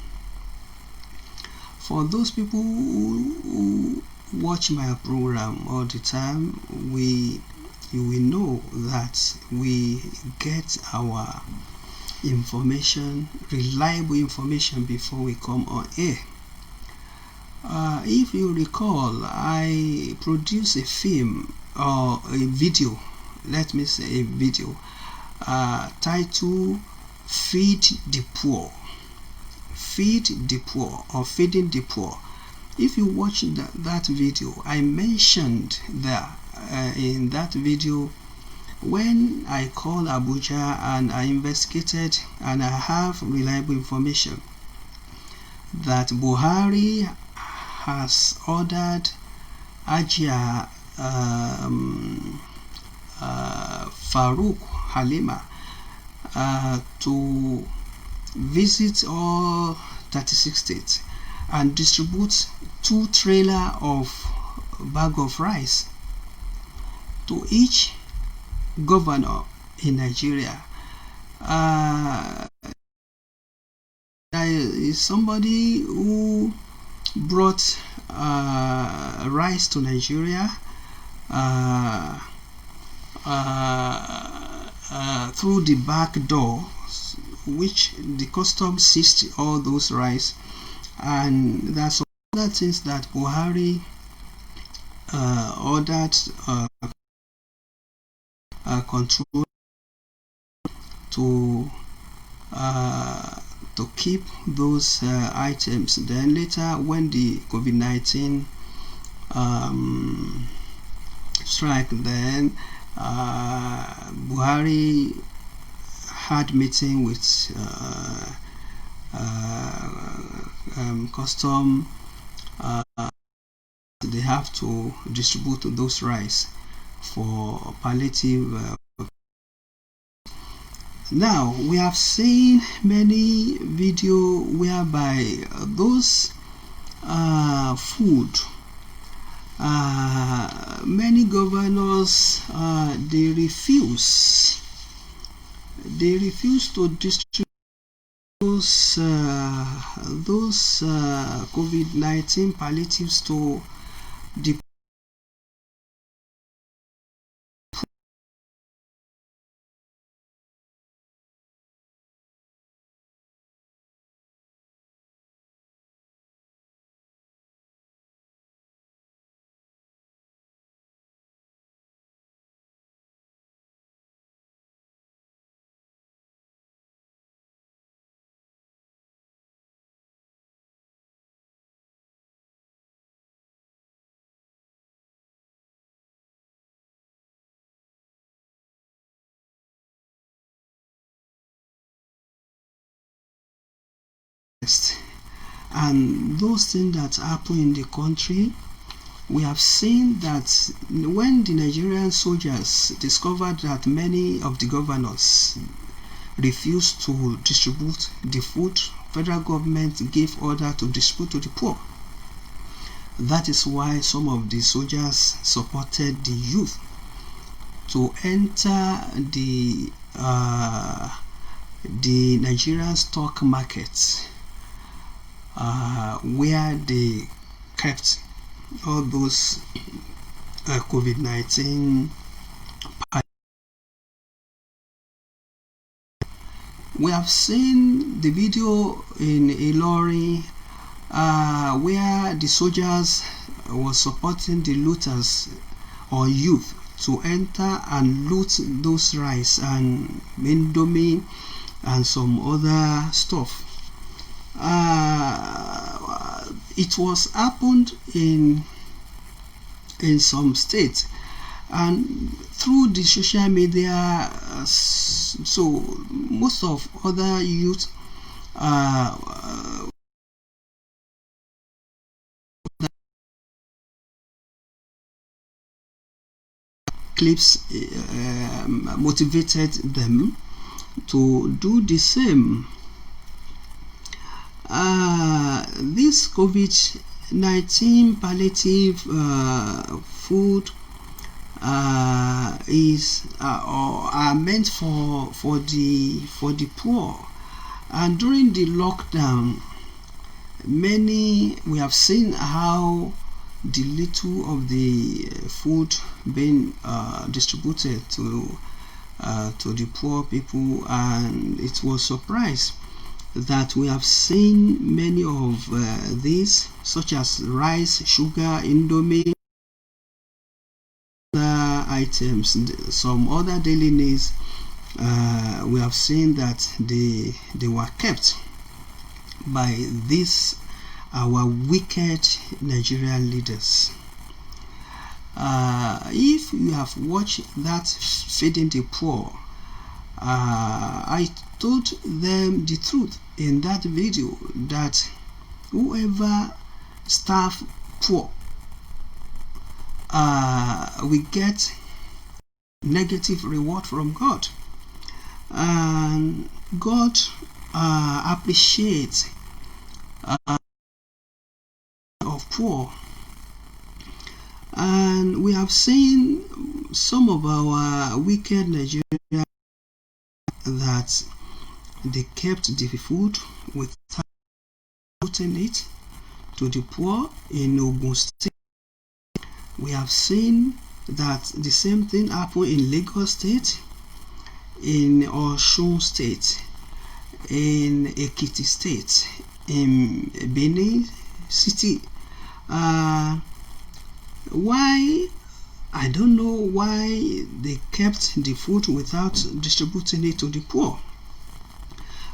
For those people who watch my program all the time, you will know that we get our information, reliable information, before we come on air. If you recall, I produced a film or a video, let me say a video, titled Feed the Poor. Feed the Poor, or Feeding the Poor. If you watch that video, I mentioned that in that video, when I called Abuja and I investigated, and I have reliable information that Buhari has ordered Ajia Farouk Halima to visit all 36 states and distribute 2 trailers of bag of rice to each governor in Nigeria. There is somebody who brought rice to Nigeria through the back door, which the customs seized all those rice, and there's other things that Buhari ordered control to keep those items. Then later, when the COVID-19 strike, then Buhari had meeting with custom. They have to distribute those rice for palliative. Now we have seen many video whereby those food, many governors they refuse to distribute those COVID-19 palliatives to the and those things that happen in the country, we have seen that when the Nigerian soldiers discovered that many of the governors refused to distribute the food, federal government gave order to distribute to the poor. That is why some of the soldiers supported the youth to enter the Nigerian stock market, where they kept all those COVID-19. We have seen the video in Al-Ilory where the soldiers were supporting the looters or youth to enter and loot those rice and indomie and some other stuff. It was happened in some states, and through the social media, so most of other youth clips motivated them to do the same. This COVID-19 palliative food are meant for the poor, and during the lockdown, we have seen how the little of the food being distributed to the poor people, and it was surprised that we have seen many of these, such as rice, sugar, indomie, other items, some other daily needs. We have seen that they were kept by these our wicked Nigerian leaders. If you have watched that Feeding the Poor, I told them the truth in that video, that whoever starve poor we get negative reward from God, and God appreciates of poor. And we have seen some of our wicked Nigerians that they kept the food without putting it to the poor. In Ogun State, we have seen that the same thing happened in Lagos State, in Osun State, in Ekiti State, in Benin City. Why? I don't know why they kept the food without distributing it to the poor.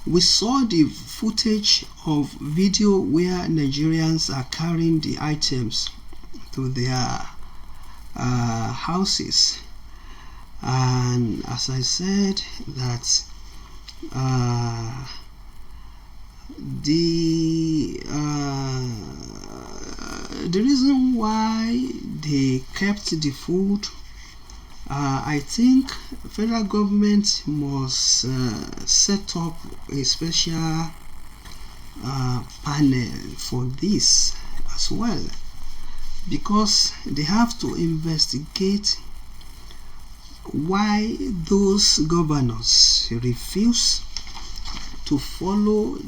We saw the footage of video where Nigerians are carrying the items to their houses, and as I said, that the reason why they kept the food, I think federal government must set up a special panel for this as well, because they have to investigate why those governors refuse to follow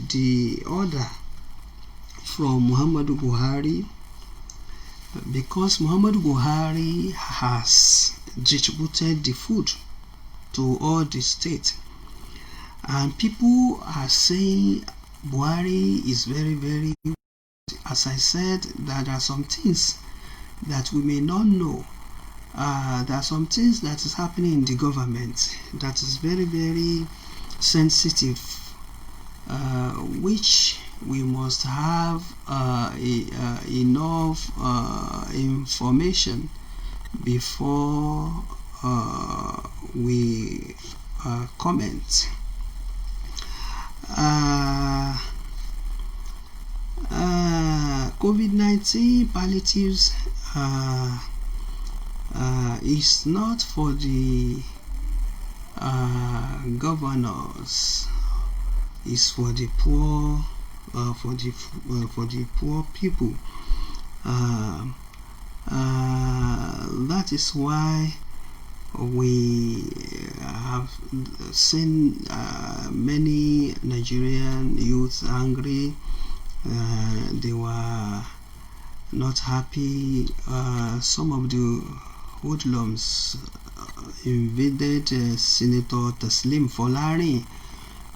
the order from Muhammadu Buhari, because Muhammadu Buhari has distributed the food to all the states, and people are saying Buhari is very, very good. As I said, that there are some things that we may not know. There are some things that is happening in the government that is very, very sensitive, which we must have enough information before we comment. COVID-19 palliatives is not for the governors. It's for the poor, for the poor people. That is why we have seen many Nigerian youths angry. They were not happy. Some of the hoodlums invaded Senator Taslim Folari,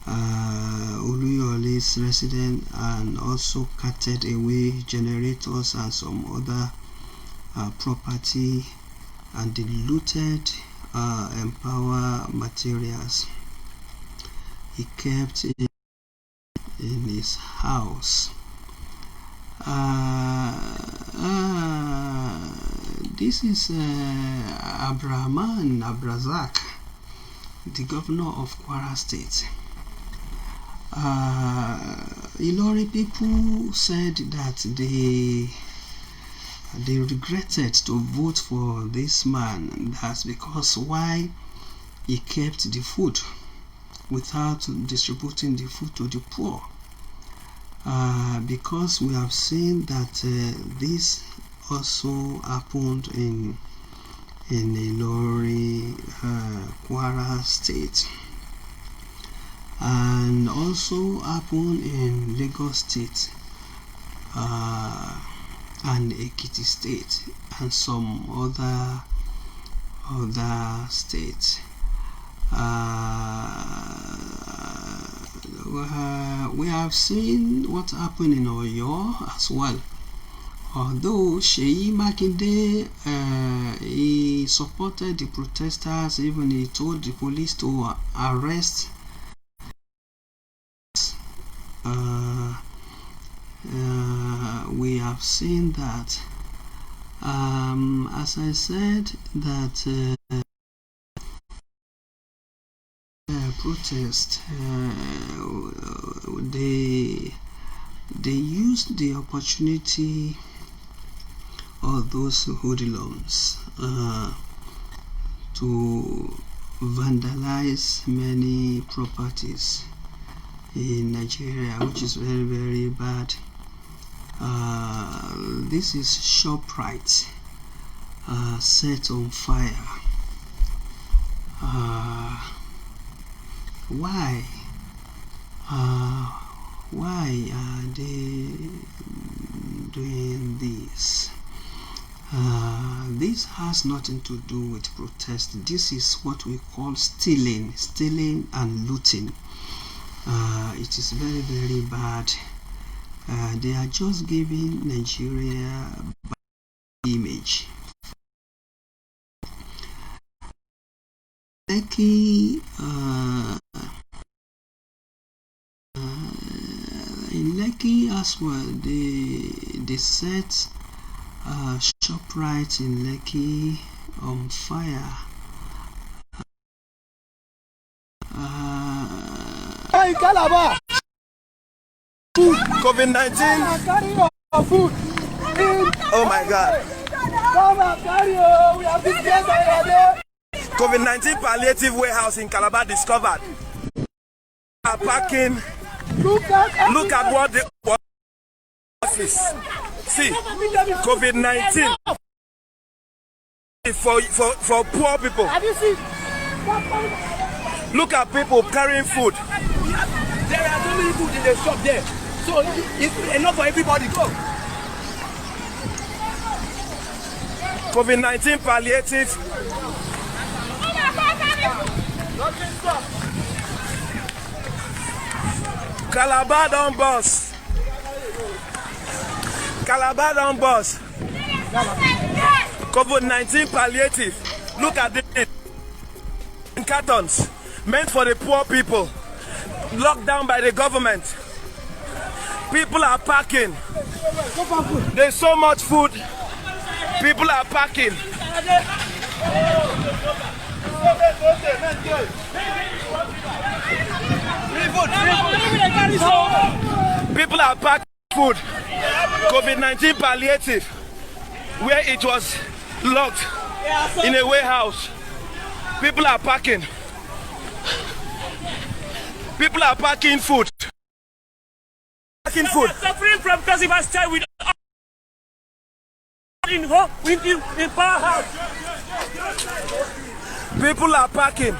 Oluyole's resident, and also carted away generators and some other property, and they looted Empower materials he kept in his house. This is Abraman Abrazak, the governor of Kwara State. Al-Ilory people said that they regretted to vote for this man. That's because why he kept the food without distributing the food to the poor. Because we have seen that this also happened in Al-Ilory, Kwara State, and also happened in Lagos State and Ekiti State and some other states. We have seen what happened in Oyo as well. Although Sheyi Makinde he supported the protesters, even he told the police to arrest we have seen that, as I said, that protest, they used the opportunity of those hoodlums to vandalize many properties in Nigeria, which is very, very bad. This is ShopRite set on fire. Why are they doing this? This has nothing to do with protest. This is what we call stealing and looting. It is very, very bad. They are just giving Nigeria a bad image. Lekki, in Lekki as well, they set ShopRite in Lekki on fire. COVID-19. Oh my God. COVID-19 palliative warehouse in Calabar discovered. Are packing. Look at what the office. See, COVID-19 for poor people. Have you seen? Look at people carrying food. There are so many food in the shop there. So it's enough for everybody. Go. COVID-19 palliative. Calabar down bus. Calabar down bus. COVID-19 palliative. Look at this. In cartons meant for the poor people. Locked down by the government. People are packing. There's so much food. People are packing. People are packing. food, COVID-19 palliative, where it was locked in a warehouse. People are packing. People are packing food. Packing food. Suffering from Casimas child with in powerhouse. People are packing.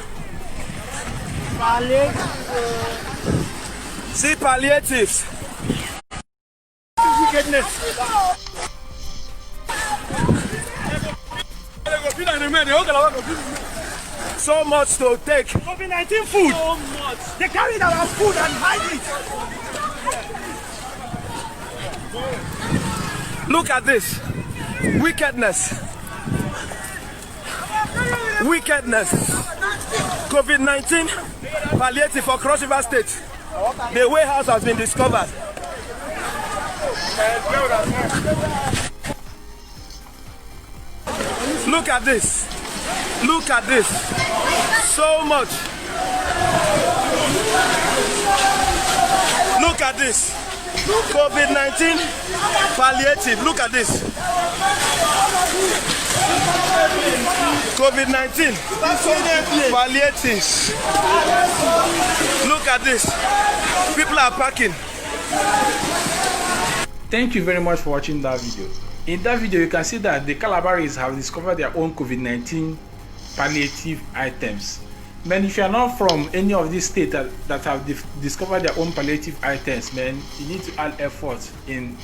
See palliatives. So much to take. COVID-19 food. So much. They carried our food and hide it. Look at this. Wickedness. Wickedness. COVID-19 palliative for Cross River State. The warehouse has been discovered. Look at this. Look at this. So much. Look at this. COVID-19 palliative. Look at this. COVID-19 palliatives. Look at this. People are packing. Thank you very much for watching that video. In that video, you can see that the Calabaris have discovered their own COVID-19 palliative items. Man, if you are not from any of these states that have discovered their own palliative items, man, you need to add effort in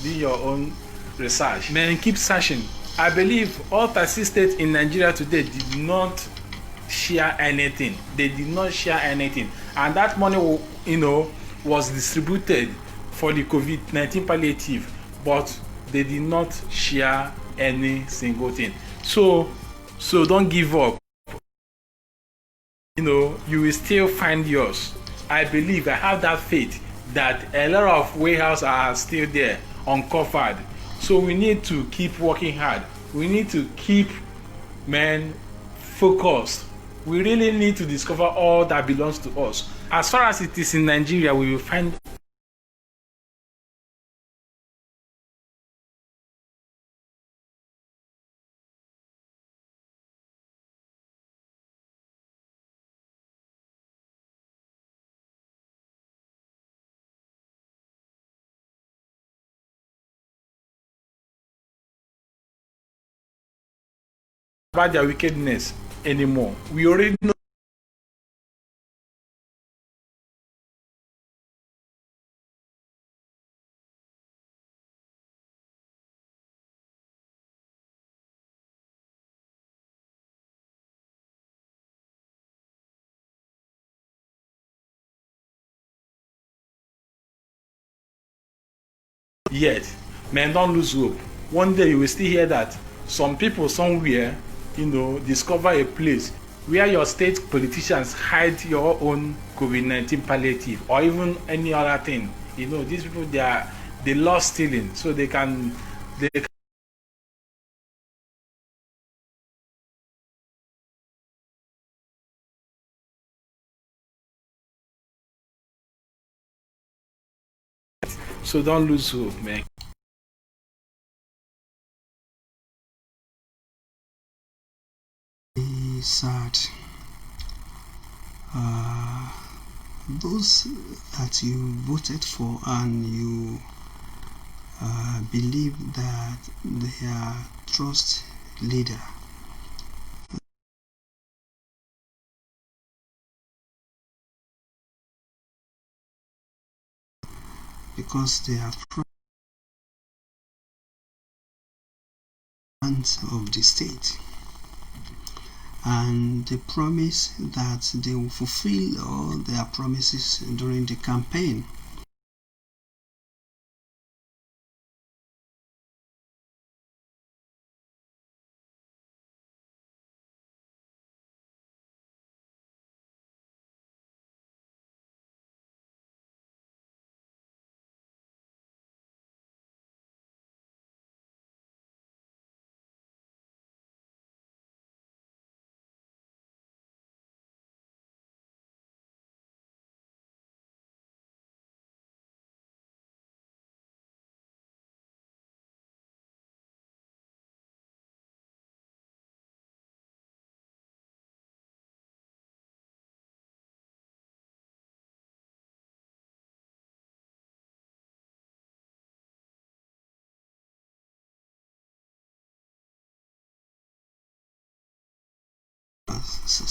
doing your own research. Man, keep searching. I believe all 36 states in Nigeria today did not share anything. They did not share anything, and that money, was distributed for the COVID-19 palliative, but they did not share any single thing. So don't give up. You will still find yours. I believe, I have that faith that a lot of warehouses are still there uncovered. So we need to keep working hard. We need to keep, focused. We really need to discover all that belongs to us. As far as it is in Nigeria, we will find about their wickedness anymore. We already know. Yet, don't lose hope. One day you will still hear that some people somewhere, discover a place where your state politicians hide your own COVID-19 palliative or even any other thing. These people, they love stealing, so they can so don't lose hope, man. Sad. Those that you voted for and you believe that they are trust leader, because they have plans of the state, and they promise that they will fulfill all their promises during the campaign.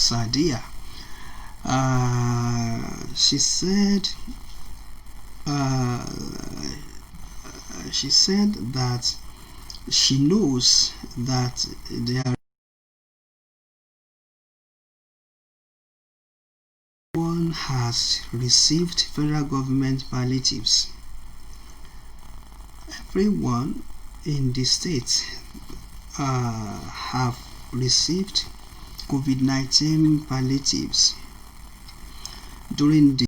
Sadia. She said that she knows that there one has received federal government palliatives. Everyone in the state have received COVID-19 palliatives during the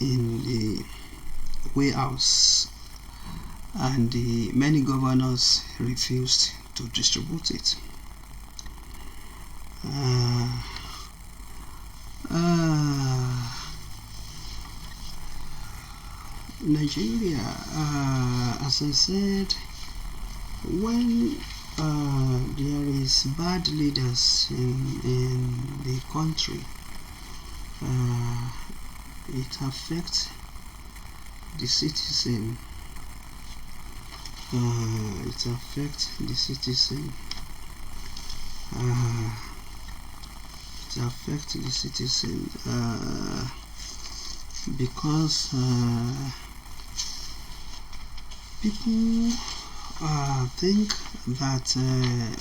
in the warehouse, and the many governors refused to distribute it. Nigeria, as I said, when there is bad leaders in the country, it affects the citizen. It affects the citizen. It affects the citizen because people think that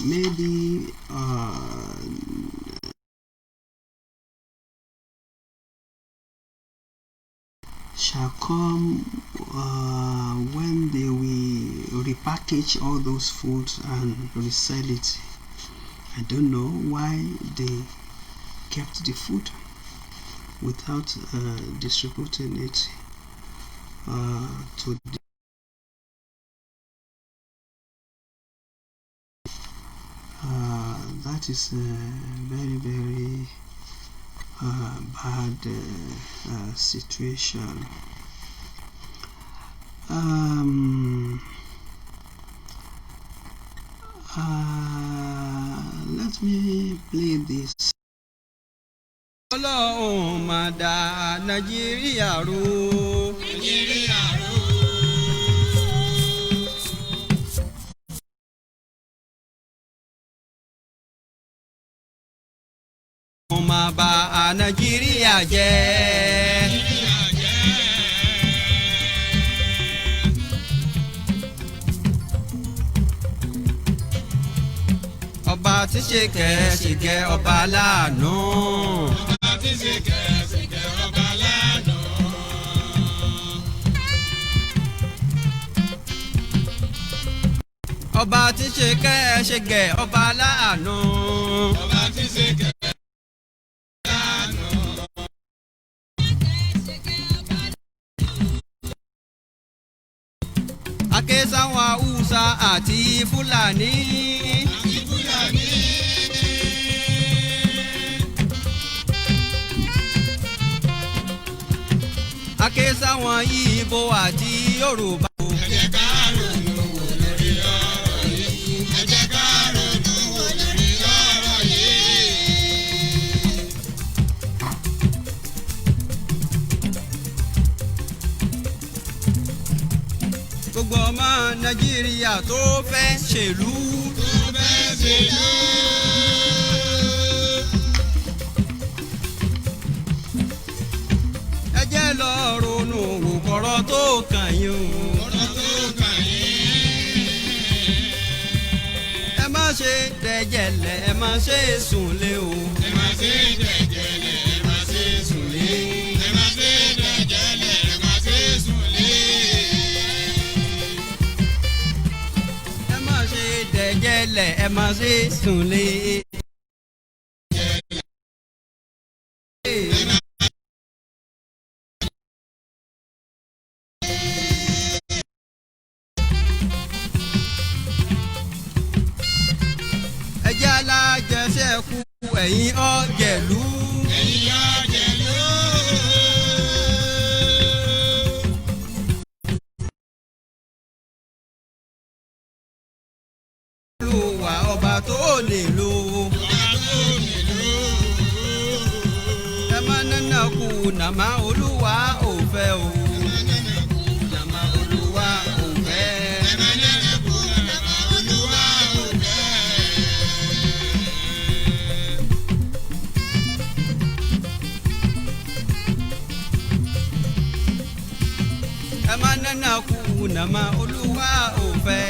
maybe shall come when they will repackage all those foods and resell it. I don't know why they kept the food without distributing it to the that is a very, very bad situation. Let me play this. Ọlọ́run máa dá Nàìjíríà rú. Nàìjíríà rú. Wọ́n máa bà Nàìjíríà jẹ́. Ọba tí ṣe kẹ́ ọba láàánú. Ọba tí ṣe kẹ́ ọba láàánú. Ọba tí ṣe kẹ́ ọba láàánú. Ọba tí ṣe kẹ́ láàánú. Ake sáwọn Haúsá àti Fúlàní. Ake sáwọn Ìgbò àti Yorùbá. Ẹ jẹ́ ká ronú wò lórí ọ̀rọ̀ yìí. Ẹ jẹ́ ká ronú wò lórí ọ̀rọ̀ yìí. Gbogbo ọmọ Nàìjíríà tó fẹ́ ṣèlú. Tó fẹ́ ṣèlú. Lọ ronú wò kọ̀rọ̀ tó kàn yín o. Kọ̀rọ̀ tó kàn yín. Ẹ má ṣe dẹ̀jẹ̀lẹ̀, ẹ má ṣe sùnlé o. Ẹ má ṣe dẹ̀jẹ̀lẹ̀, ẹ má ṣe sùnlé. Ẹ má ṣe dẹ̀jẹ̀lẹ̀, ẹ má ṣe sùnlé. Ẹ má ṣe dẹ̀jẹ̀lẹ̀, ẹ má ṣe sùnlé. ẹ̀kú ẹ̀yin ọ̀jẹ̀lú. Olúwa ọba tó lè lò. Ẹ má nánà kú nàmá Olúwa ò fẹ́ o. Nàmá Olúwa ò fẹ́. Ẹ má nánà kú nàmá Olúwa ò fẹ́.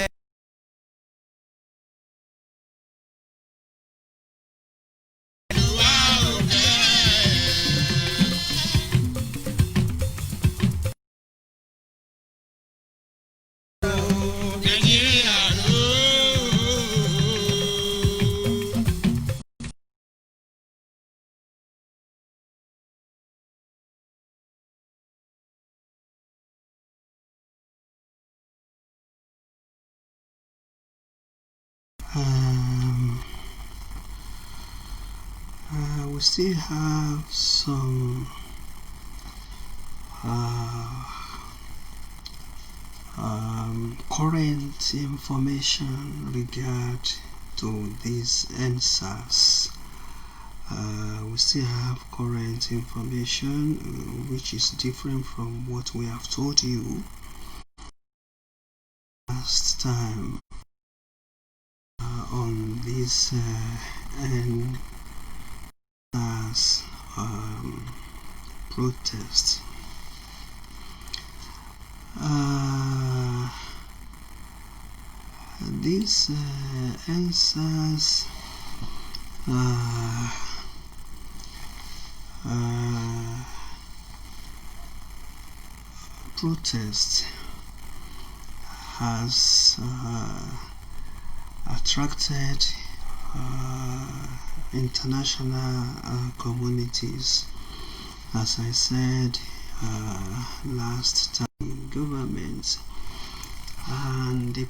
We still have some current information regard to this EndSARS. We still have current information which is different from what we have told you last time on this EndSARS protest. This EndSARS protest has attracted international communities. As I said last time, governments and the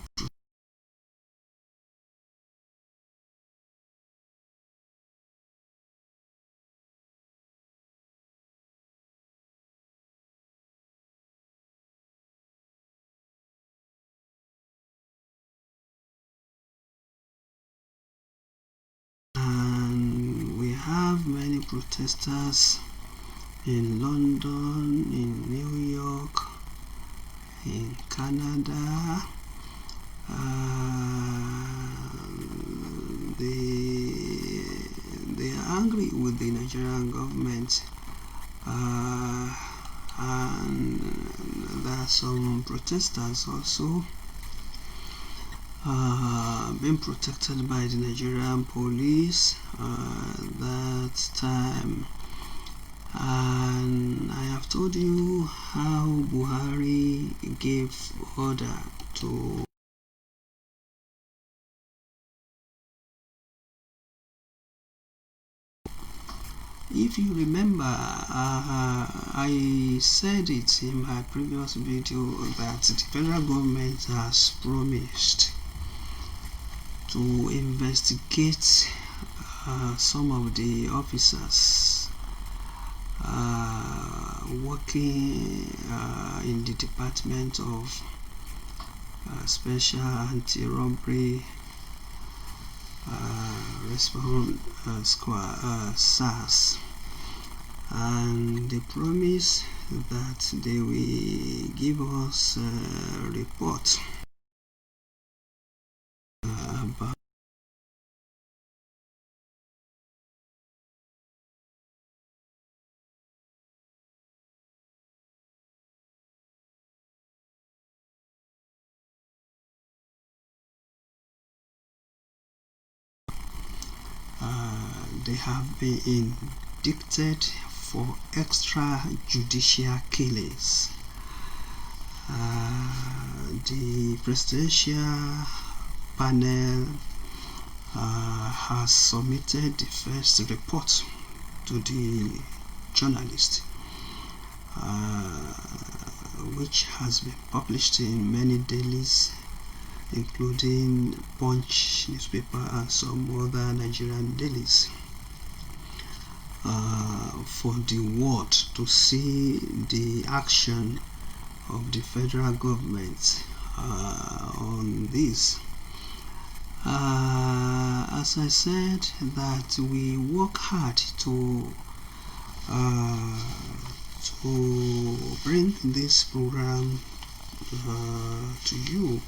many protesters in London, in New York, in Canada. They are angry with the Nigerian government, and there are some protesters also being protected by the Nigerian police that time. And I have told you how Buhari gave order to if you remember, I said it in my previous video that the federal government has promised to investigate some of the officers working in the Department of Special Anti-Robbery Response SARS, and they promise that they will give us a report about they have been indicted for extrajudicial killings. The presidential panel has submitted the first report to the journalist, which has been published in many dailies including Punch newspaper and some other Nigerian dailies, for the world to see the action of the federal government on this. As I said, that we work hard to bring this program to you.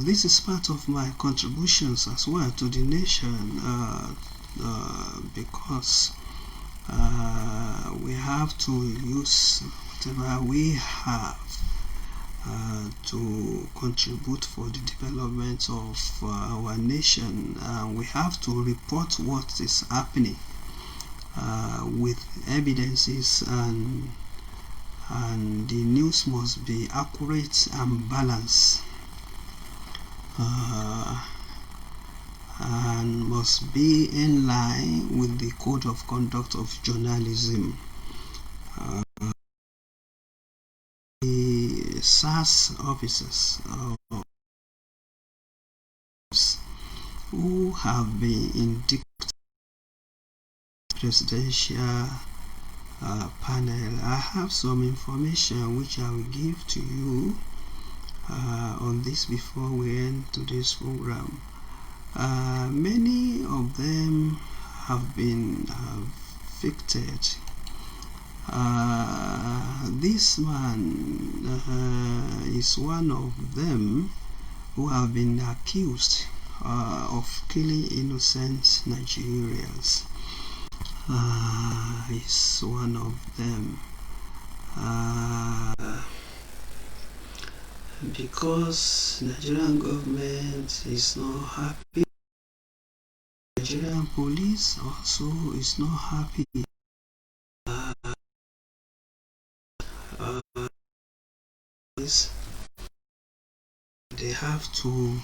This is part of my contributions as well to the nation, because we have to use whatever we have to contribute for the development of our nation. We have to report what is happening with evidences, and the news must be accurate and balanced, and must be in line with the code of conduct of journalism. The SARS officers who have been inducted presidential panel, I have some information which I will give to you on this before we end today's program. Many of them have been convicted. This man is one of them who have been accused of killing innocent Nigerians. Is one of them, because Nigerian government is not happy. Nigerian police also is not happy. They have to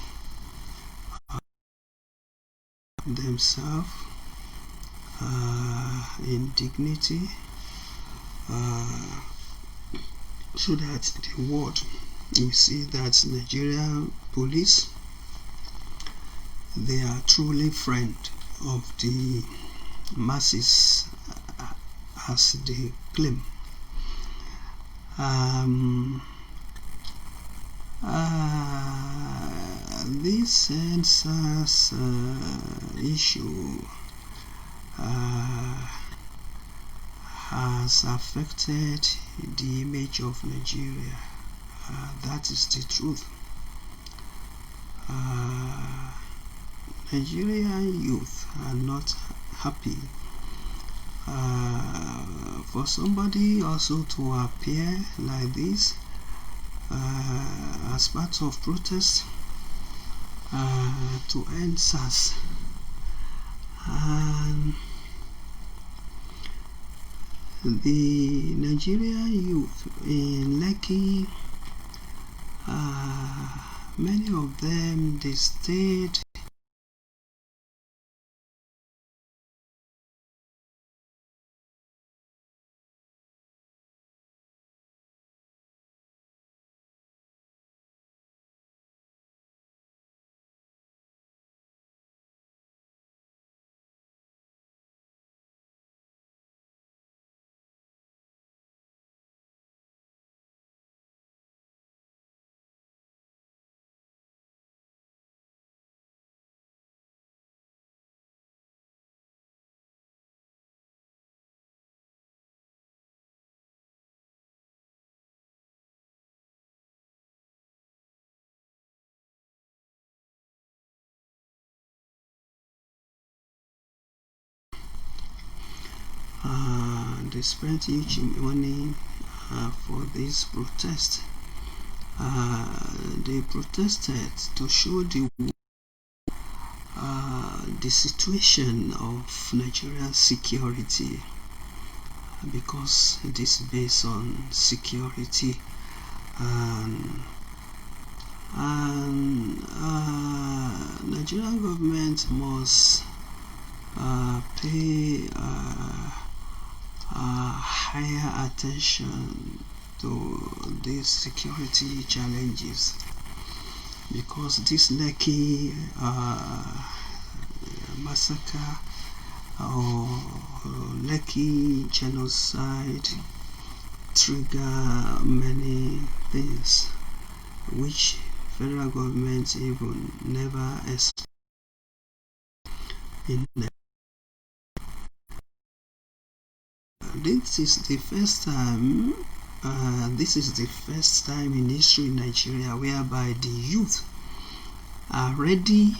themselves in dignity, so that the world will see that Nigerian police, they are truly friend of the masses, as they claim. This EndSARS issue has affected the image of Nigeria. That is the truth. Nigerian youth are not happy. For somebody also to appear like this as part of protest to end SARS, and the Nigerian youth in Lekki, many of them, they stayed they spent huge money for this protest. They protested to show the situation of Nigerian security, because this is based on security, and Nigerian government must pay higher attention to these security challenges, because this Lekki massacre or Lekki genocide trigger many things which federal government even never expected in This is the first time. This is the first time in history in Nigeria whereby the youth are ready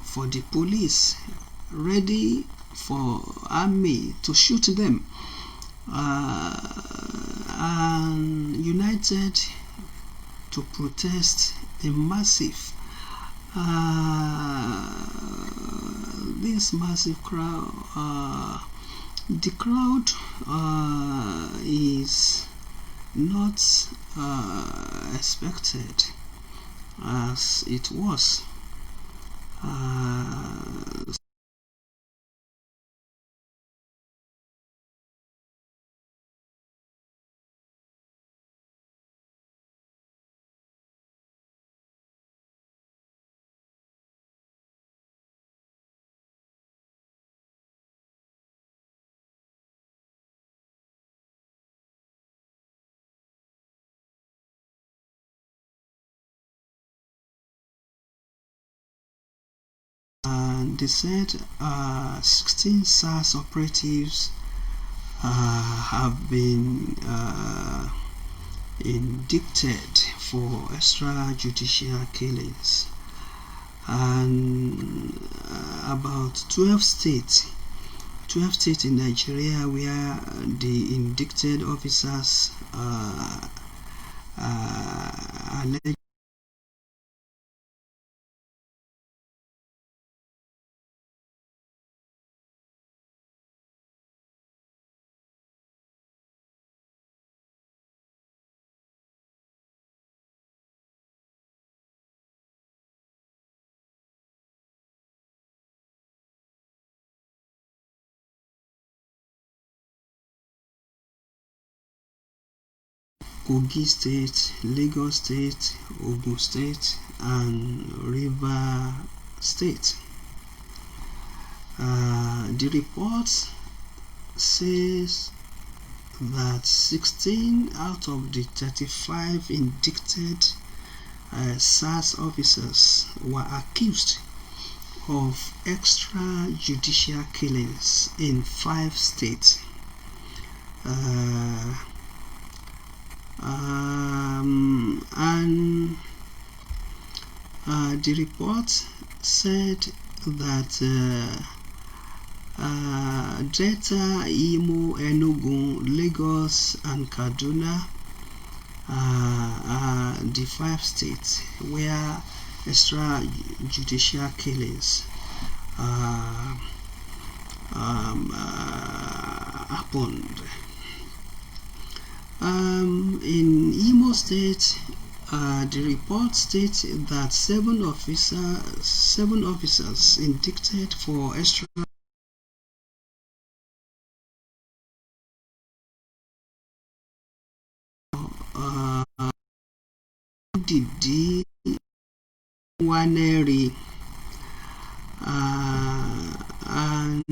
for the police, ready for army to shoot them, and united to protest a massive. This massive crowd, the crowd is not expected as it was. And they said 16 SARS operatives have been indicted for extrajudicial killings, and about 12 states in Nigeria where the indicted officers alleged Kogi State, Lagos State, Ogun State, and River State. The report says that 16 out of the 35 indicted SARS officers were accused of extrajudicial killings in 5 states. And the report said that Delta, Imo, Enugu, Lagos, and Kaduna are the 5 states where extrajudicial killings happened. In Imo State, the report states that 7 officers indicted for extra Didi Waneri and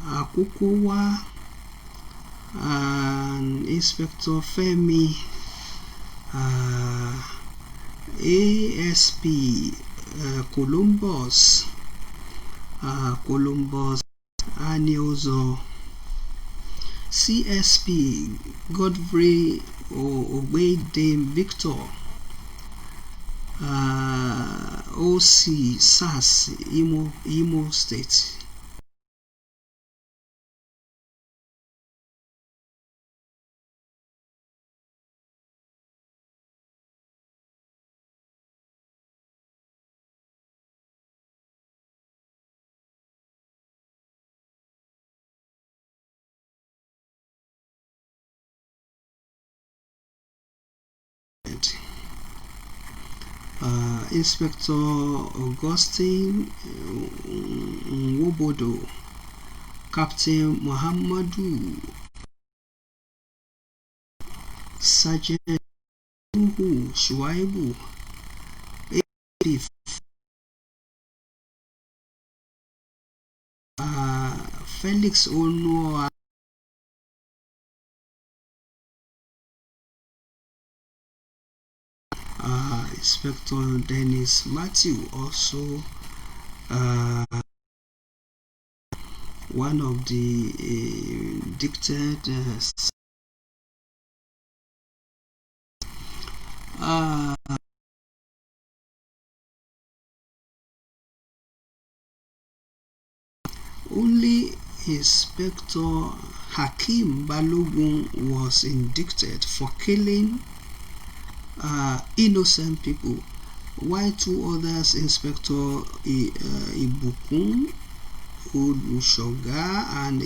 Akukuwa and Inspector Fimc, ASP Columbus Aniozo, CSP Godfrey Obeyde Victor, OC SARS Imo State. Inspector Augustine Wobodo Captain Muhammadu, Sergeant Shuaibu, Felix Ono, Inspector Dennis Matthew, also one of the indicted only Inspector Hakim Balogun was indicted for killing innocent people, while two others, Inspector Ibukun Odushoga and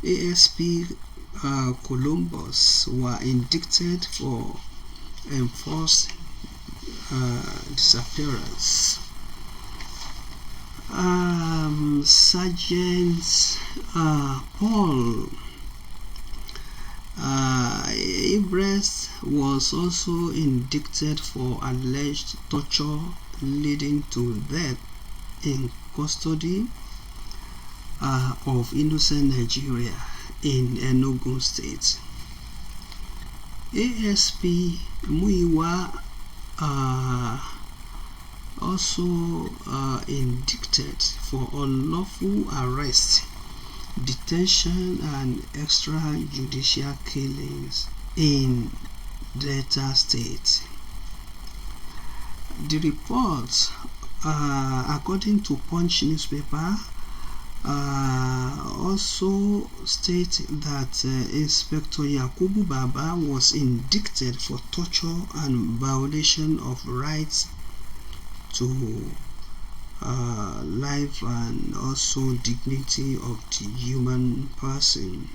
ASP Columbus, were indicted for enforced disappearance. Sergeant Paul Ibrest was also indicted for alleged torture leading to death in custody of innocent Nigeria in Enugu State. ASP Muiwa also indicted for unlawful arrest, detention and extrajudicial killings in Delta State. The reports, according to Punch newspaper, also state that Inspector Yakubu Baba was indicted for torture and violation of rights to life and also dignity of the human person.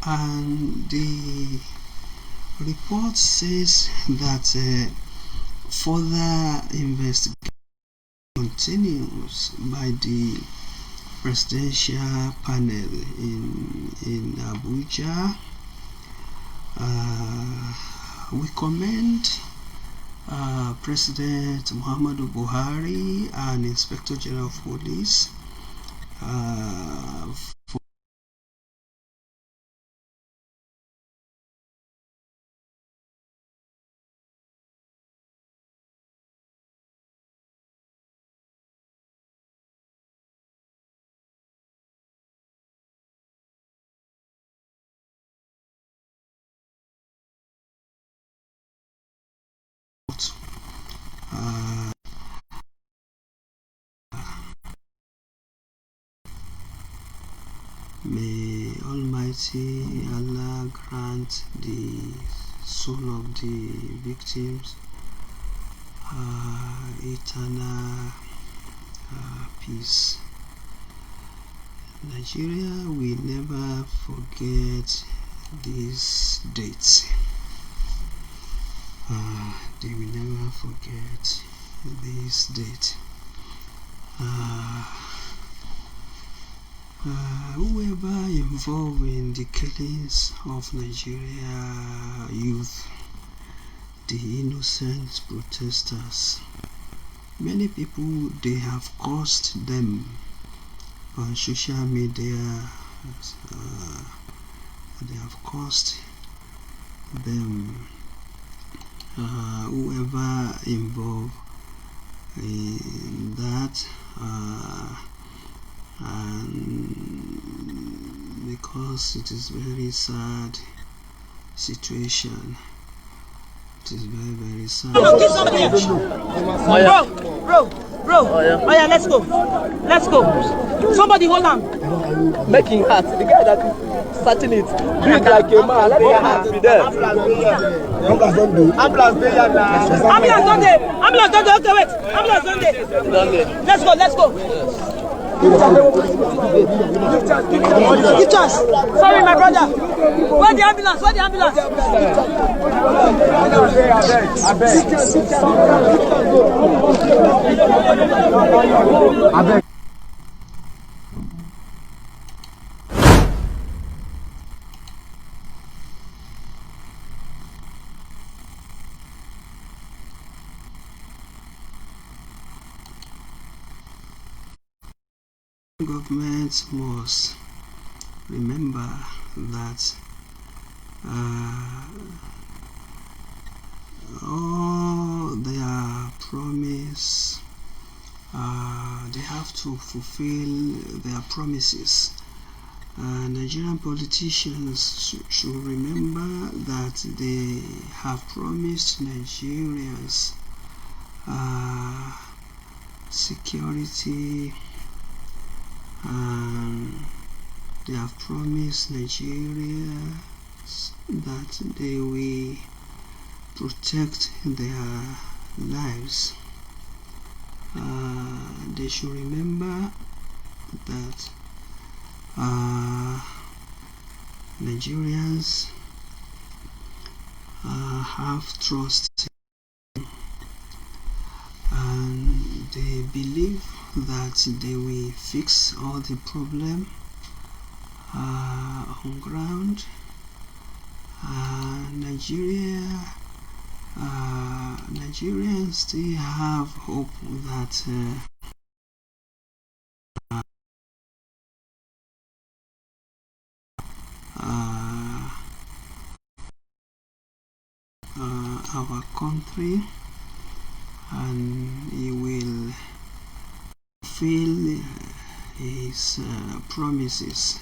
And the report says that further investigation continues by the presidential panel in Abuja. We commend President Muhammadu Buhari and Inspector General of Police for may Almighty Allah grant the soul of the victims eternal peace. Nigeria will never forget these dates. They will never forget this date. Whoever involved in the killings of Nigeria youth, the innocent protesters, many people, they have cursed them on social media. They have cursed them. Whoever involved in that, and because it is very sad situation. It is very, very sad. Bro. Oh yeah, let's go. Let's go. Somebody hold on. Making heart. The guy that is starting it. Do it like a man. Let your heart be there. Ambulance don't do. Ambulance don't do. Ambulance don't do. Okay, wait. Ambulance don't do. Let's go. Let's go. Give chance. Sorry, my brother. Where the ambulance? Where the ambulance? Governments must remember that all their promise, they have to fulfill their promises. Nigerian politicians should remember that they have promised Nigerians security, and they have promised Nigerians that they will protect their lives. They should remember that Nigerians have trust, and they believe that they will fix all the problem on ground. Nigerians still have hope that our country, and he will fulfill his promises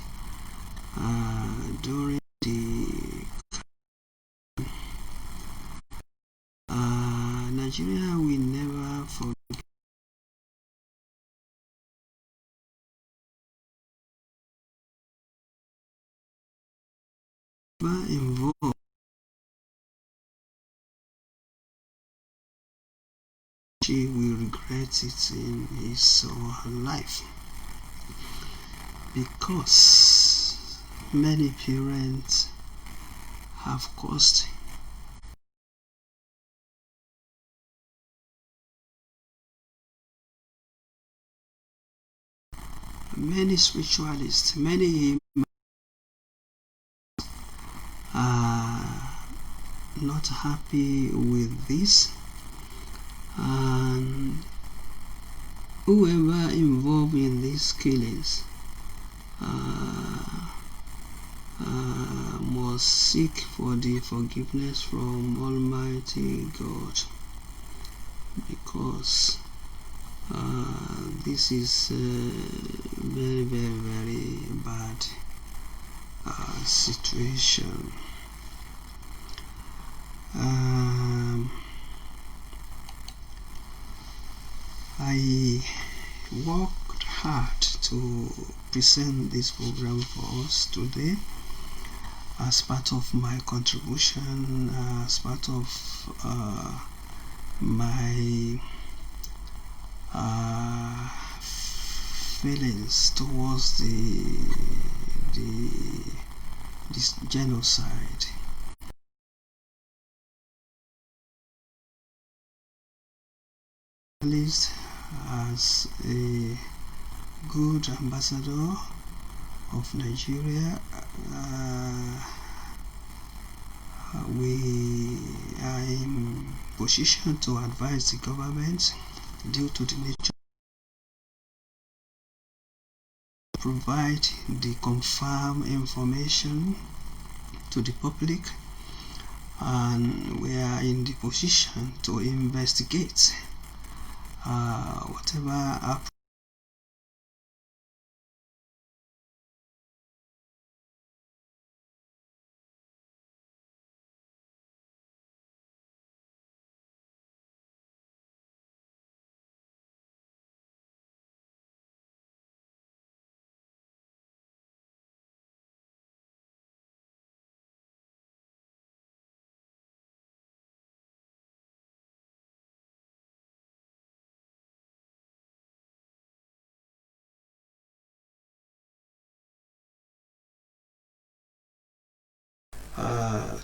during the Nigeria will never forget involved. She will regret it in his or her life, because many parents have caused many spiritualists, many are not happy with this, and whoever involved in these killings must seek for the forgiveness from Almighty God, because this is very, very, very bad situation. I worked hard to present this program for us today as part of my contribution, as part of my feelings towards this genocide. As a good ambassador of Nigeria, we are in position to advise the government due to the nature, provide the confirmed information to the public, and we are in the position to investigate whatever happened.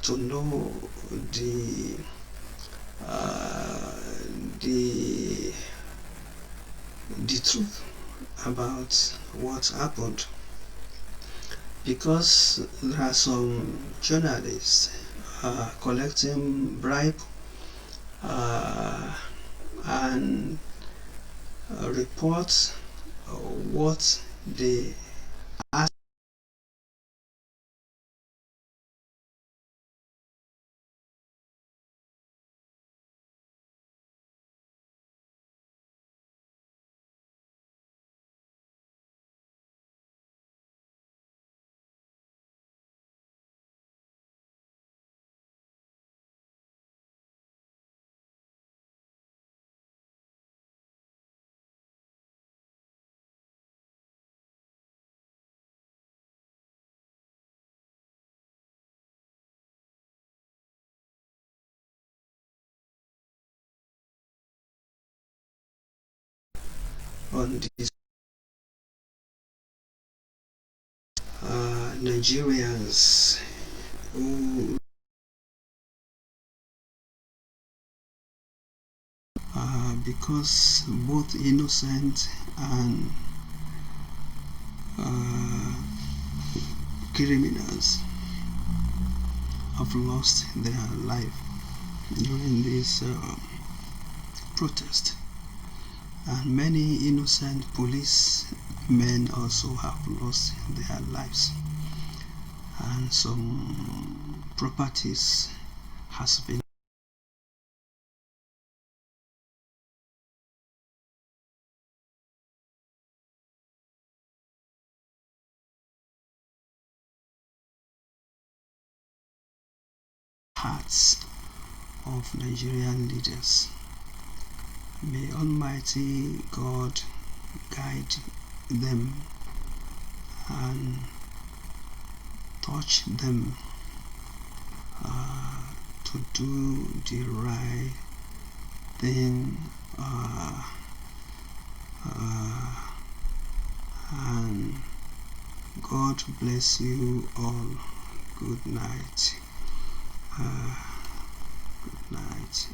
To know the truth about what happened, because there are some journalists collecting bribe and report what they ask on these Nigerians who because both innocent and criminals have lost their life during this protest, and many innocent policemen also have lost their lives, and some properties has been hearts of Nigerian leaders. May Almighty God guide them and touch them to do the right thing, and God bless you all. Good night. Good night.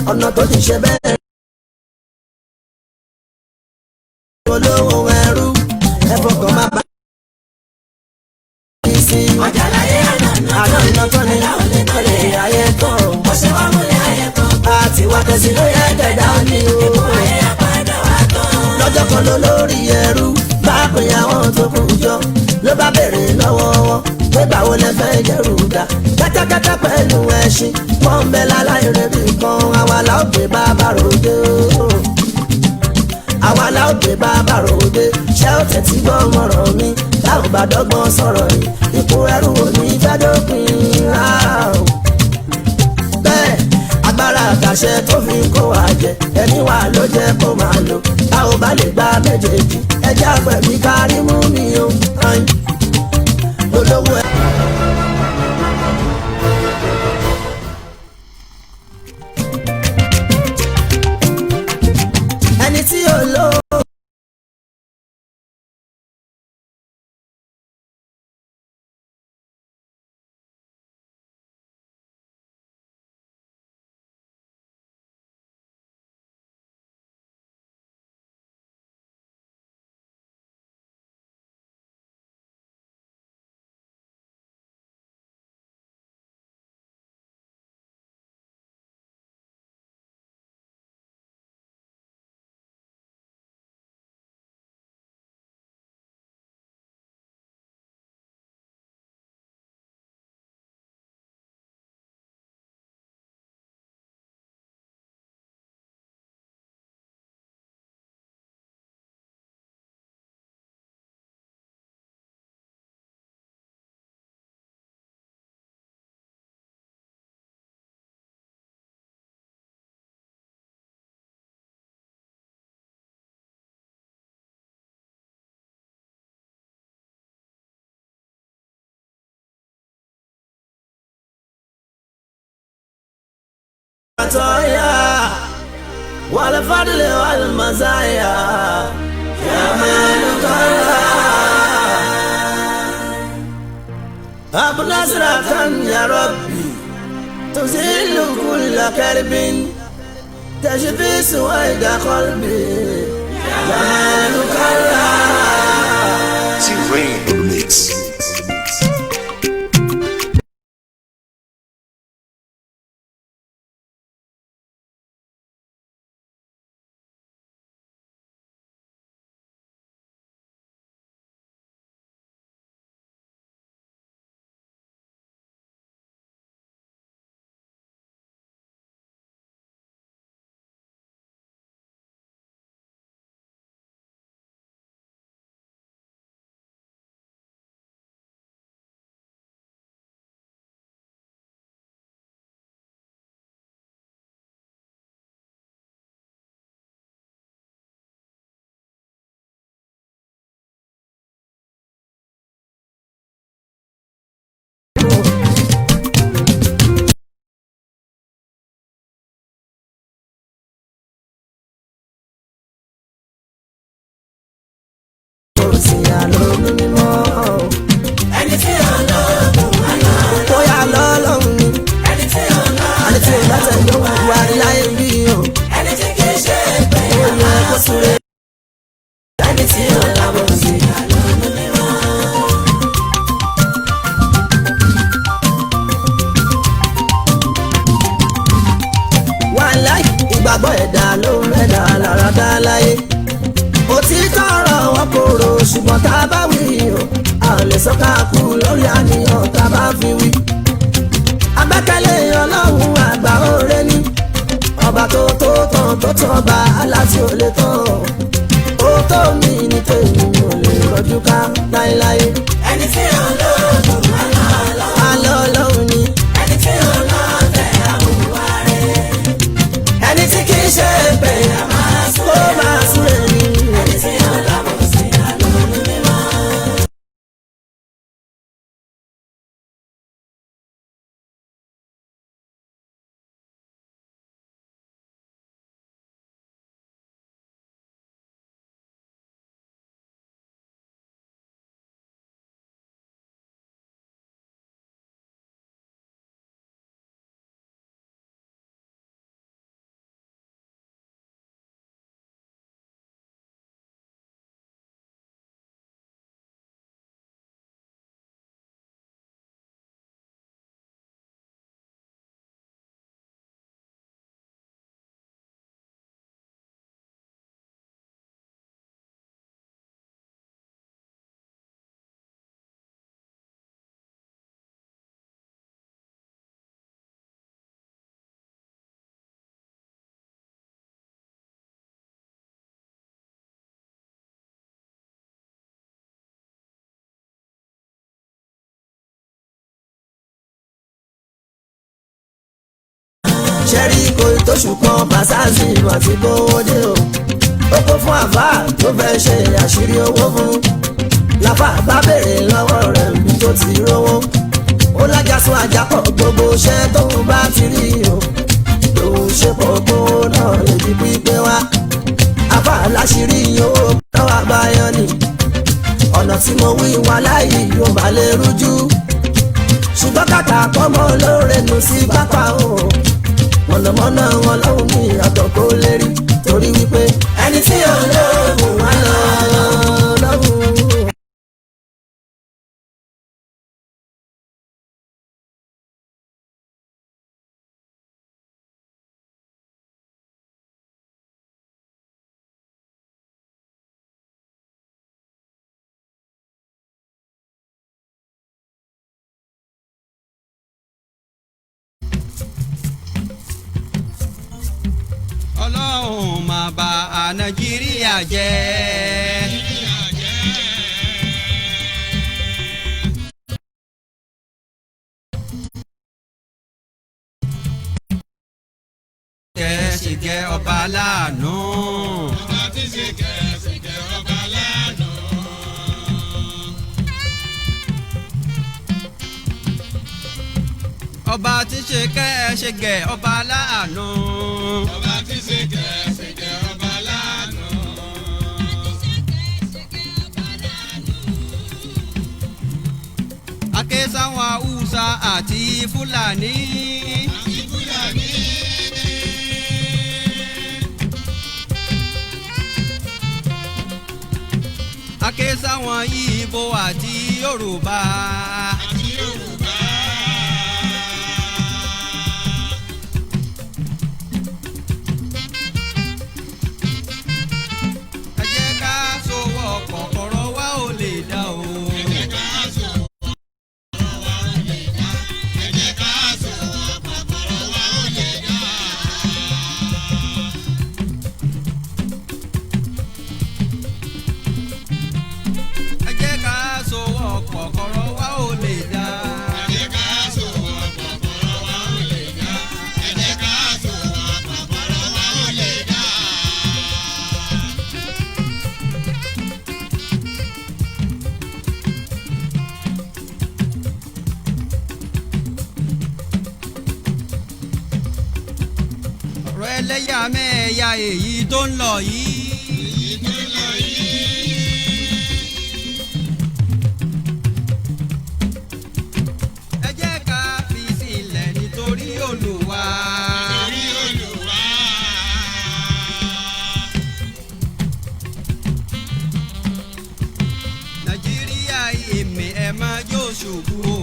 ọ̀nà tó ti ṣe bẹ́ẹ̀ olówó ẹrú ẹ̀fọ́kàn má bá sí ọjà láyé àná iná tó ní ọ̀lẹ́ ayé tó ọ̀sẹ̀ wà múlẹ̀ ayé tó àti wà kẹsì ló yẹ kẹ̀dá òní o lọ́jọ́ kan ló lórí ẹrú bá pè àwọn tó kù jọ ló bá bèrè lọ́wọ́ wọn pé báwo lẹ fẹ́ jẹ́rù dá kẹ́tẹ́kẹ́tẹ́ pẹ̀lú ẹṣin wọ́n ń bẹ láláì rẹ̀ bí kan àwa la ó gbé bàbá ròde àwa la ó gbé bàbá ròde ṣé ó tẹ̀tí gbọ́ mọ̀rọ̀ mi táwọn bá dọ́gbọ́n sọ̀rọ̀ yìí ikú ẹrú òní fẹ́ dópin bẹ́ẹ̀ agbára àtàṣe tó fi kó wa jẹ ẹni wà ló jẹ kó máa lò a ò bá lè gba méjèèjì ẹjẹ àgbẹ̀bí kárí mú mi o olówó ẹ. ẹni tí ò lò العطايا والفضل والمزايا جمالك أبو نصرة يا ربي تزيل كل كرب تشفي سويد قلبي جمالك T-Rain on the mix. ìgbàgbọ́ ẹ̀dá ló ń rẹ̀dá lára dá láyé òtítọ́ ọ̀rọ̀ wọn kòrò ṣùgbọ́n tá a bá wí o a ò lè sọ ká kú lórí àníyàn tá a bá fi wí. agbẹ́kẹ̀lé ọlọ́run àgbà òre ní ọba tó tó tán tó tán ọba aláti ò lè tán ó tó mi ní tèmi mi ò lè rọjú ká láéláé. ẹni tí ọlọ́run alọ́ ọlọ́run ni ẹni tí ọlọ́run tẹ̀ àbúwá rẹ̀ ẹni tí kì í ṣe pé a máa súré ní ẹni tí ọlọ́run sí àlọ́ ní mímọ́. ṣẹ́rí kò tóṣù kan bàṣáàsì àti kówódé o ó kó fún àfà tó fẹ́ ṣe àṣírí owó fún láfà bá béèrè lọ́wọ́ rẹ̀ bí tó ti rówó ó lájàsún àjàpọ̀ gbogbo iṣẹ́ tóun bá ti rí o lòun ṣe pọ̀ kó náà lè di pípé wá àfà láṣírí owó náà àbáyọ ni ọ̀nà tí mo wí wá láyé yóò bá lè rújú ṣùgbọ́n kàkà pọ́nmọ́ lóore nù sí pápá o mọ̀nàmọ́ná wọn lọ́hùn ní àtọ̀ kó lérí torí wípé ẹni tí ò lóògùn wá lọ́hùn. Ọlọ́run máa bà Nàìjíríà jẹ́. Kẹ̀sì jẹ́ ọba láàánú. Ọba tí sì kẹ̀sì jẹ́ ọba láàánú. ọba tí ṣe kẹ́ ẹ ṣe gẹ̀ ọba láàánú. ọba tí ṣe kẹ́ ẹ ṣe gẹ̀ ọba láàánú. ake sáwọn Haúsá àti Fúlàní. ake sáwọn Ìgbò àti Yorùbá. ẹ jẹ́ ká sowọ́pọ̀ kọ̀rọ̀ wa ò lè dá o. ẹlẹ́yàmẹ̀yà èyí tó ń lọ yìí. ẹ jẹ́ ká fi sílẹ̀ nítorí Olúwa. Nàìjíríà èmi ẹ̀ máa jó ṣubú o.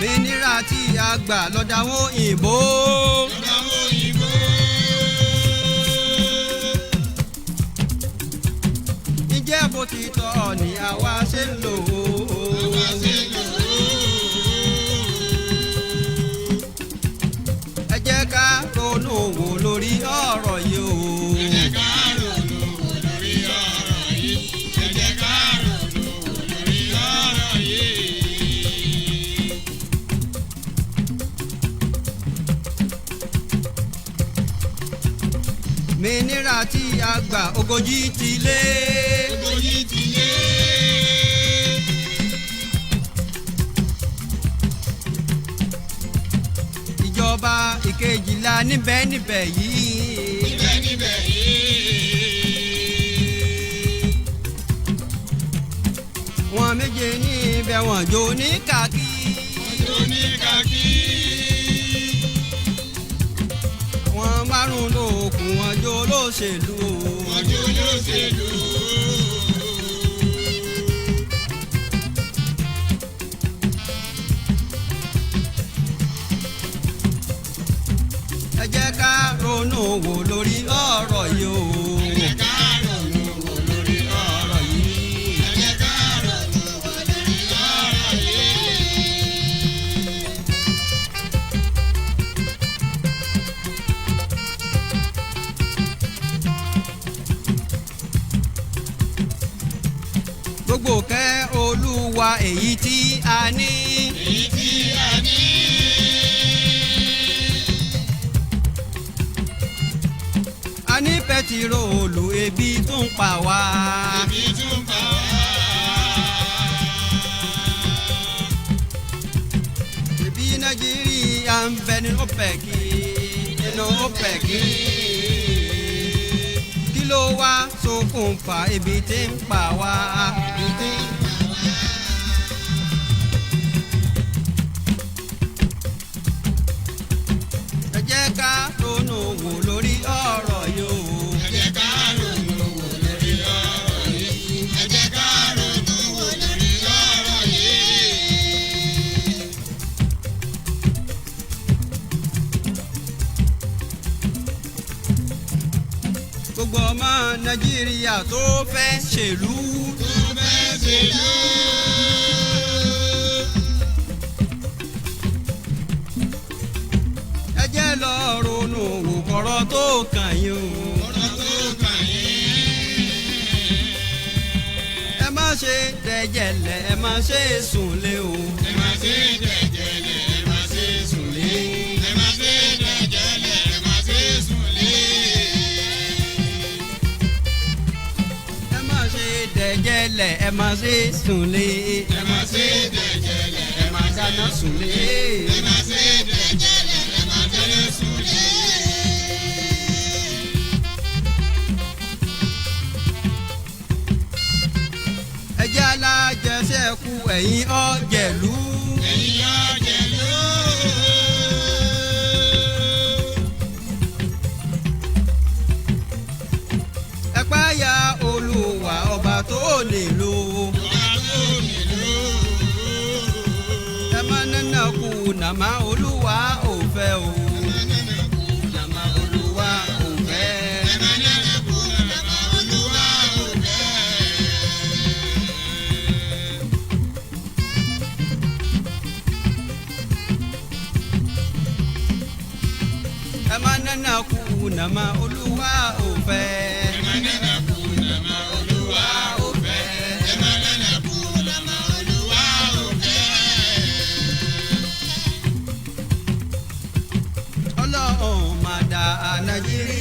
Mínírà tí a gbà lọ́dọ̀ àwọn òyìnbó. Ǹjẹ́ bó ti tọ́ ni àwa ṣe ń lò ó. Ẹ jẹ́ ká ronú wò lórí ọ̀rọ̀ yìí o. Mínírà tí a gbà ogójì ti lé. Ìjọba ìkejìlá níbẹ̀ yìí. Wọ́n méje níbẹ̀ wọ́n jó ní kàkí. Wọ́n márùn-ún lókun wọ́n jó lóṣèlú. Ẹ jẹ́ ká ronú wò lórí ọ̀rọ̀ yìí o. Gbogbo kẹ́ Olúwa èyí tí a ní. A ní pẹtiróòlù ebi tún pa wá. Ebi Nàìjíríà ń bẹ nínú OPEC. Kí ló wá ṣokùnfà ebi tí ń pa wá. Ẹ jẹ́ ká ronú wò lórí ọ̀rọ̀ yìí o. Gbogbo ọmọ Nàìjíríà tó fẹ́ ṣèlú. Ẹ jẹ́ lọ ronú wò kọ̀rọ̀ tó kàn yín o. jẹ́jẹ̀lẹ̀ ẹ má ṣe sùn lé o. ẹ má ṣe jẹ́jẹ̀lẹ̀ ẹ má ṣe sùn lé. ẹ má ṣe jẹ́jẹ̀lẹ̀ ẹ má ṣe sùn lé. ẹ má ṣe jẹ́jẹ̀lẹ̀ ẹ má ṣe sùn lé. ẹ má ṣe jẹ́jẹ̀lẹ̀ ẹ má dáná sùn lé. ẹ má ṣe jẹ́jẹ̀lẹ̀ ẹ má dáná sùn lé. ẹjẹ́ alájẹsẹ́kù ẹ̀yin ọ̀jẹ̀lú. ẹ̀yin ọ̀jẹ̀lú. ẹ̀pá ya Olúwa ọba tó nílò. ọba tó nílò. ẹ má nánà kú nàmá Olúwa ò fẹ́ o. nàmá Olúwa ò fẹ́. ẹ má nánà kú nàmá Olúwa ò fẹ́. ẹ má nánà kú nàmá Olúwa ò fẹ́. ẹ má nánà kú nàmá Olúwa ò fẹ́. ẹ má nánà kú nàmá Olúwa ò fẹ́. Ọlọ́run máa dá Nàìjíríà.